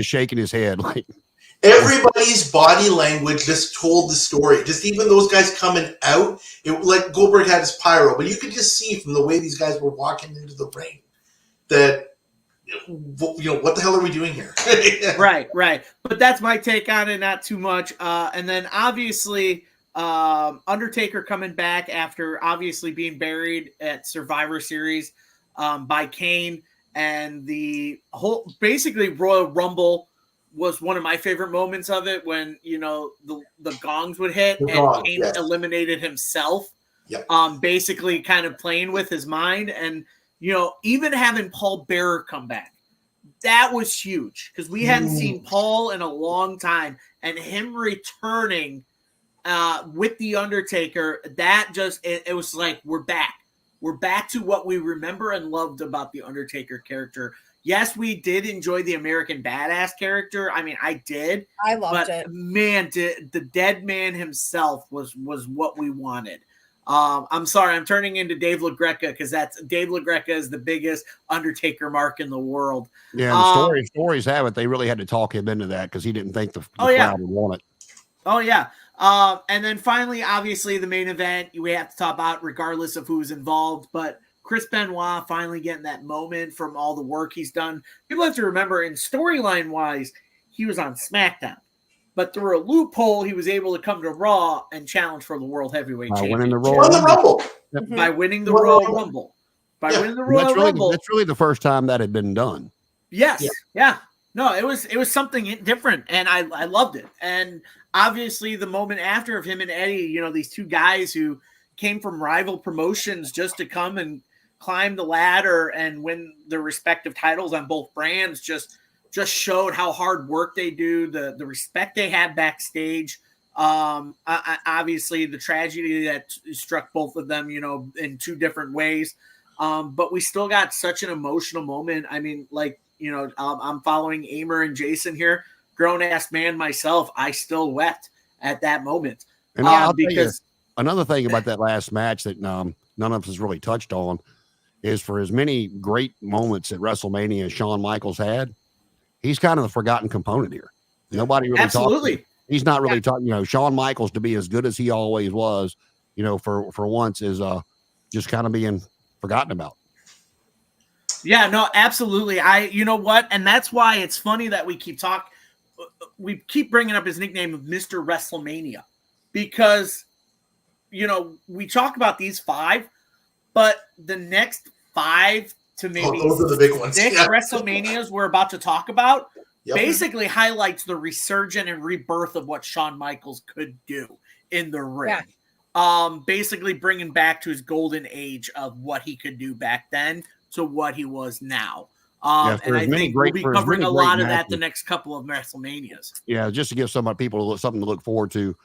shaking his head. Like, everybody's body language just told the story. Just even those guys coming out, like Goldberg had his pyro, but you could just see from the way these guys were walking into the ring that, what the hell are we doing here? Right. But that's my take on it, not too much. And then obviously Undertaker coming back after obviously being buried at Survivor Series by Kane, and the whole basically Royal Rumble was one of my favorite moments of it when the gongs would hit and Kane eliminated himself. Yep. Basically kind of playing with his mind, and even having Paul Bearer come back, that was huge because we hadn't seen Paul in a long time, and him returning with the Undertaker, that just it was like we're back to what we remember and loved about the Undertaker character. Yes, we did enjoy the American Badass character. I mean, I did. I loved it. Man, the dead man himself was what we wanted. I'm sorry, I'm turning into Dave LaGreca because Dave LaGreca is the biggest Undertaker mark in the world. Yeah, the stories have it. They really had to talk him into that because he didn't think the crowd would want it. Oh, yeah. And then finally, obviously, the main event we have to talk about regardless of who's involved, but Chris Benoit finally getting that moment from all the work he's done. People have to remember, in storyline-wise, he was on SmackDown. But through a loophole, he was able to come to Raw and challenge for the World Heavyweight Championship. Won the Rumble. By winning the Royal Rumble. Winning the Royal Rumble. That's really the first time that had been done. Yes. Yeah. No, it was something different, and I loved it. And obviously the moment after of him and Eddie, these two guys who came from rival promotions just to come and climb the ladder and win their respective titles on both brands just showed how hard work they do, the respect they have backstage. Obviously the tragedy that struck both of them, in two different ways. But we still got such an emotional moment. I mean, I'm following Amer and Jason here, grown ass man myself. I still wept at that moment. And I'll because another thing about that last match that none of us has really touched on is, for as many great moments at WrestleMania as Shawn Michaels had, he's kind of the forgotten component here. Nobody really talks. He's not really talking. Shawn Michaels, to be as good as he always was, for once, is just kind of being forgotten about. Yeah, no, absolutely. You know what? And that's why it's funny that we keep bringing up his nickname of Mr. WrestleMania, because, we talk about these five, but the next 5 to maybe those are the big ones. 6 WrestleManias we're about to talk about basically highlights the resurgence and rebirth of what Shawn Michaels could do in the ring. Yeah. Basically bringing back to his golden age of what he could do back then to what he was now. And I think we'll be covering a lot of that the next couple of WrestleManias. Yeah, just to give some people something to look forward to.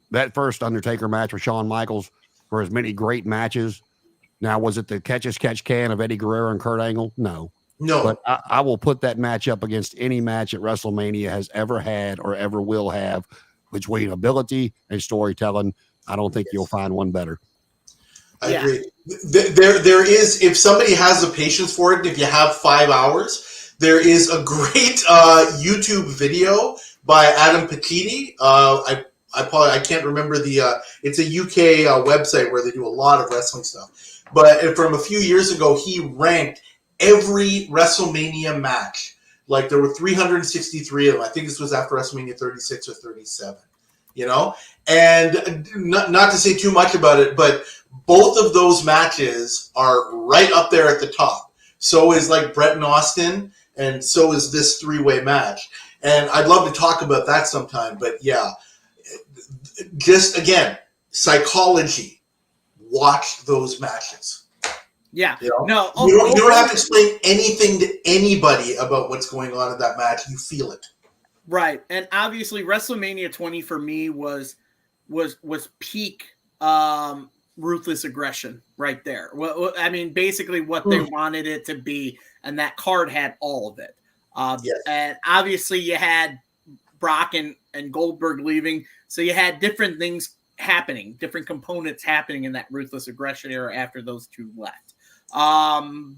That first Undertaker match with Shawn Michaels, for as many great matches. Now, was it the catch can of Eddie Guerrero and Kurt Angle? No. But I will put that match up against any match that WrestleMania has ever had or ever will have, between ability and storytelling. I don't think you'll find one better. I agree. There is, if somebody has the patience for it, if you have 5 hours, there is a great YouTube video by Adam Pattini. I can't remember it's a UK website where they do a lot of wrestling stuff. But from a few years ago, he ranked every WrestleMania match. Like, there were 363 of them. I think this was after WrestleMania 36 or 37. And not to say too much about it, but both of those matches are right up there at the top. So is like Brett and Austin, and so is this 3-way match. And I'd love to talk about that sometime. But yeah, just again, psychology. Watch those matches. Yeah. No, you don't have to explain anything to anybody about what's going on in that match. You feel it. Right. And obviously WrestleMania 20 for me was peak ruthless aggression right there. Well, I mean, basically what they wanted it to be, and that card had all of it. Yes. And obviously you had Brock and Goldberg leaving, so you had different things happening, different components happening in that ruthless aggression era after those two left.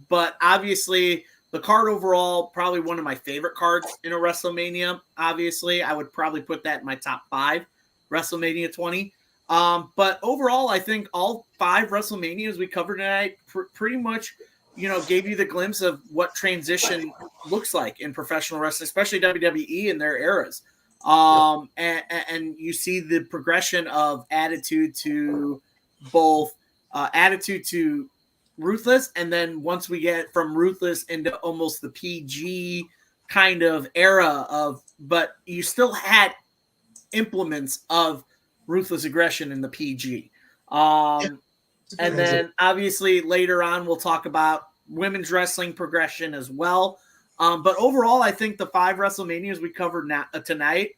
But obviously the card overall, probably one of my favorite cards in a WrestleMania. Obviously, I would probably put that in my top 5, WrestleMania 20. But overall, I think all 5 WrestleManias we covered tonight pretty much, gave you the glimpse of what transition looks like in professional wrestling, especially WWE in their eras. And you see the progression of attitude to both attitude to Ruthless, and then once we get from Ruthless into almost the PG kind of era of, but you still had implements of Ruthless aggression in the PG. And then obviously later on we'll talk about women's wrestling progression as well. But overall, I think the 5 WrestleManias we covered tonight,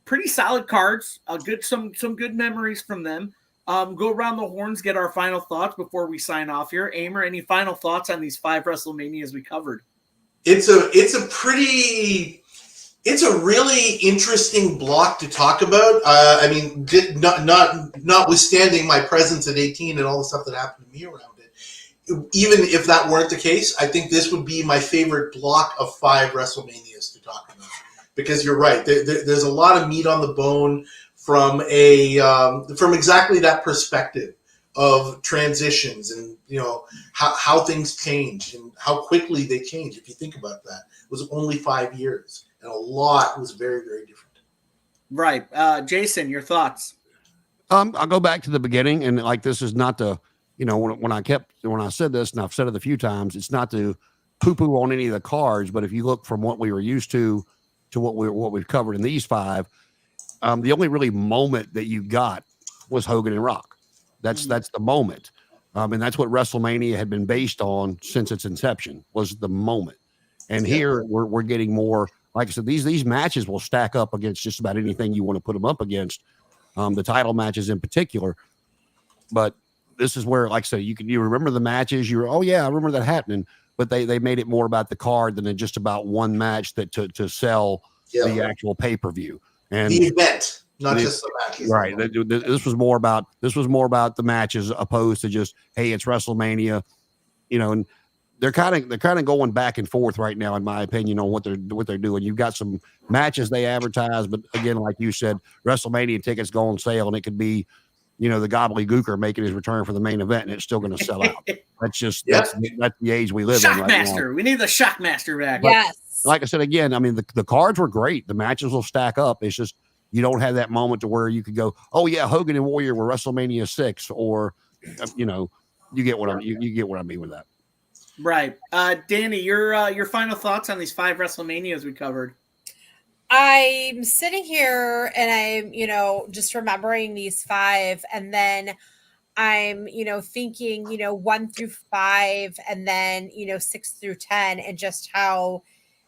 pretty solid cards. Some good memories from them. Go around the horns, get our final thoughts before we sign off here. Amer, any final thoughts on these 5 WrestleManias we covered? It's a really interesting block to talk about. I mean, notwithstanding my presence at 18 and all the stuff that happened to me around it, even if that weren't the case, I think this would be my favorite block of 5 WrestleManias to talk about. Because you're right, there's a lot of meat on the bone from exactly that perspective of transitions and how things change and how quickly they change. If you think about that, it was only 5 years, and a lot was very, very different. Right, Jason, your thoughts? I'll go back to the beginning, and like this is not the when I said this, and I've said it a few times, it's not to poo-poo on any of the cards, but if you look from what we were used to what we've covered in these 5. The only really moment that you got was Hogan and Rock. That's the moment. And that's what WrestleMania had been based on since its inception, was the moment. And here we're getting more, like I said, these matches will stack up against just about anything you want to put them up against, the title matches in particular. But this is where, like I said, you remember the matches. Oh yeah, I remember that happening. But they made it more about the card than just about one match that to sell the actual pay-per-view. And the event, not just the matches. Right. This was more about the matches opposed to just, hey, it's WrestleMania, and they're kind of going back and forth right now, in my opinion, on what they're doing. You've got some matches they advertise, but again, like you said, WrestleMania tickets go on sale, and it could be, the gobbledygooker making his return for the main event, and it's still going to sell out. That's just that's the age we live in right now. We need the Shockmaster back. Yes. Like I said, again, I mean, the cards were great. The matches will stack up. It's just you don't have that moment to where you could go, oh yeah, Hogan and Warrior were WrestleMania 6, or you get what you get what I mean with that. Right, Danny, your final thoughts on these 5 WrestleManias we covered? I'm sitting here and I'm just remembering these 5, and then I'm thinking 1 through 5, and then 6 through 10, and just how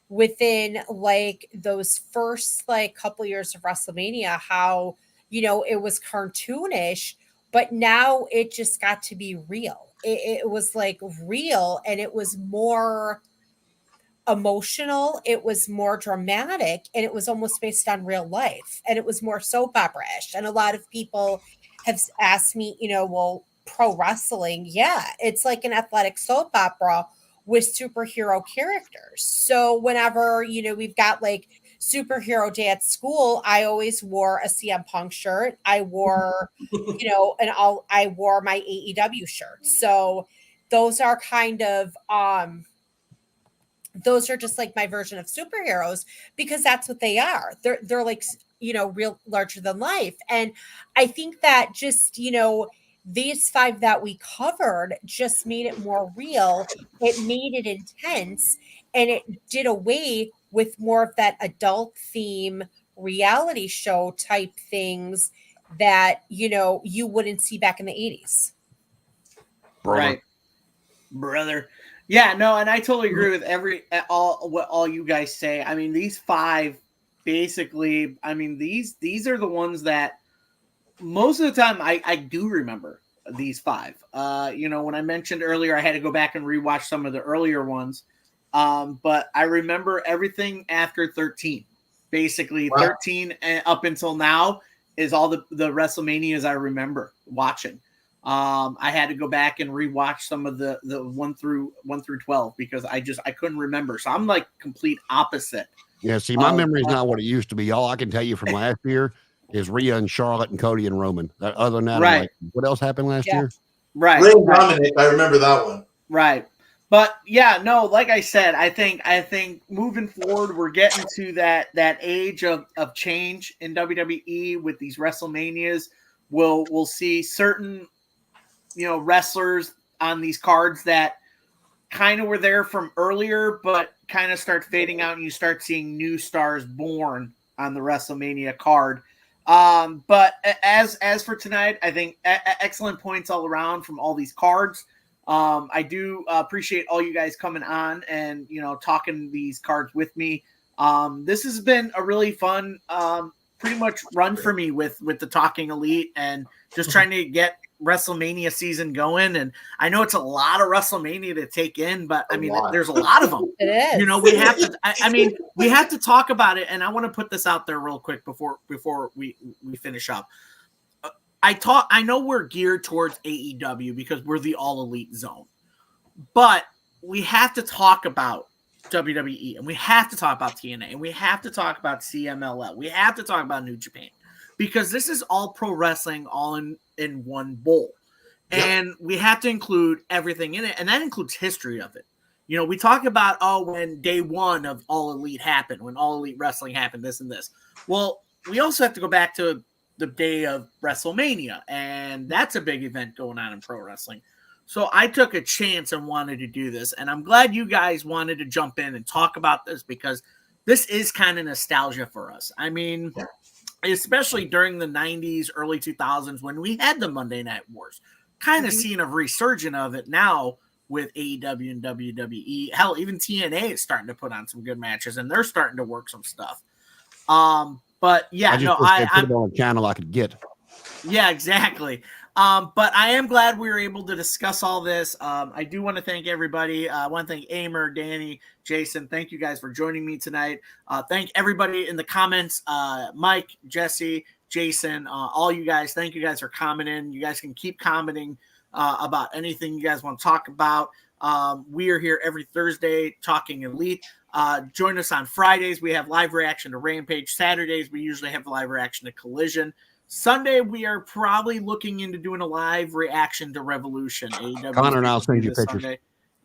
within like those first like couple years of WrestleMania, how it was cartoonish, but now it just got to be real. It was like real, and it was more emotional, it was more dramatic, and it was almost based on real life, and it was more soap opera-ish. And a lot of people have asked me, well, pro wrestling, it's like an athletic soap opera with superhero characters. So whenever we've got like superhero day at school, I always wore a CM Punk shirt. I wore I wore my AEW shirt. So those are kind of those are just like my version of superheroes, because that's what they are. They're like real larger than life. And I think that just these 5 that we covered just made it more real. It made it intense, and it did away with more of that adult theme reality show type things that you wouldn't see back in the 80s. Right, brother. Yeah, no, and I totally agree with what all you guys say. I mean, these 5 basically, I mean, these are the ones that most of the time I do remember these 5. When I mentioned earlier, I had to go back and rewatch some of the earlier ones. But I remember everything after 13. Basically, wow. 13 up until now is all the WrestleManias I remember watching. I had to go back and rewatch some of the 1 through 12 because I couldn't remember. So I'm like complete opposite. Yeah, see, my memory is not what it used to be. All I can tell you from last year is Rhea and Charlotte and Cody and Roman. Other than that, right. I'm like, what else happened last year? Right. Ray and Dominic, I remember that one. Right. But yeah, no, like I said, I think moving forward, we're getting to that age of change in WWE with these WrestleManias. We'll see certain, wrestlers on these cards that kind of were there from earlier, but kind of start fading out, and you start seeing new stars born on the WrestleMania card. But as for tonight, I think excellent points all around from all these cards. I do appreciate all you guys coming on and talking these cards with me. This has been a really fun, pretty much run for me with the Talking Elite and just trying to get WrestleMania season going. And I know it's a lot of WrestleMania to take in, but I mean, there's a lot of them. It is. We have to. I mean, we have to talk about it. And I want to put this out there real quick before we finish up. I know we're geared towards AEW because we're the All Elite zone, but we have to talk about WWE, and we have to talk about TNA, and we have to talk about CMLL. We have to talk about New Japan, because this is all pro wrestling all in one bowl. Yep. And we have to include everything in it, and that includes history of it. We talk about, when day one of All Elite happened, when All Elite Wrestling happened, this and this. Well, we also have to go back to the day of WrestleMania, and that's a big event going on in pro wrestling. So I took a chance and wanted to do this, and I'm glad you guys wanted to jump in and talk about this, because this is kind of nostalgia for us. I mean, especially during the 90s, early 2000s, when we had the Monday Night Wars, kind of seeing a resurgence of it now with AEW and WWE. Hell, even TNA is starting to put on some good matches, and they're starting to work some stuff. But yeah, I put it on a channel I could get. Yeah, exactly. But I am glad we were able to discuss all this. I do want to thank everybody. I want to thank Amer, Danny, Jason. Thank you guys for joining me tonight. Thank everybody in the comments, Mike, Jesse, Jason, all you guys. Thank you guys for commenting. You guys can keep commenting about anything you guys want to talk about. We are here every Thursday talking Elite. Join us on Fridays. We have live reaction to Rampage. Saturdays, we usually have live reaction to Collision. Sunday, we are probably looking into doing a live reaction to Revolution. AEW Connor and I'll send you pictures. Sunday.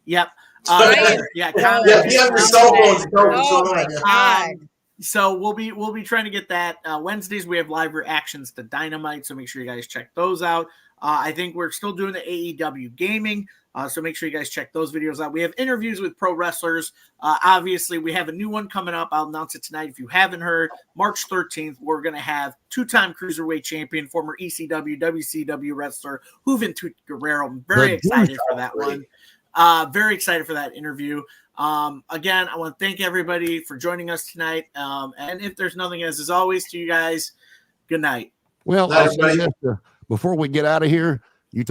Yep. Right. Yeah, Connor. Yeah, be on your cell phones. Oh my God. So we'll be trying to get that. Wednesdays, we have live reactions to Dynamite, so make sure you guys check those out. I think we're still doing the AEW gaming, so make sure you guys check those videos out. We have interviews with pro wrestlers. Obviously, we have a new one coming up. I'll announce it tonight. If you haven't heard, March 13th, we're going to have two-time Cruiserweight champion, former ECW, WCW wrestler, Juventud Guerrero. I'm very excited for that one. Very excited for that interview. Again, I want to thank everybody for joining us tonight. And if there's nothing else, as always, to you guys, good night. Well, before we get out of here,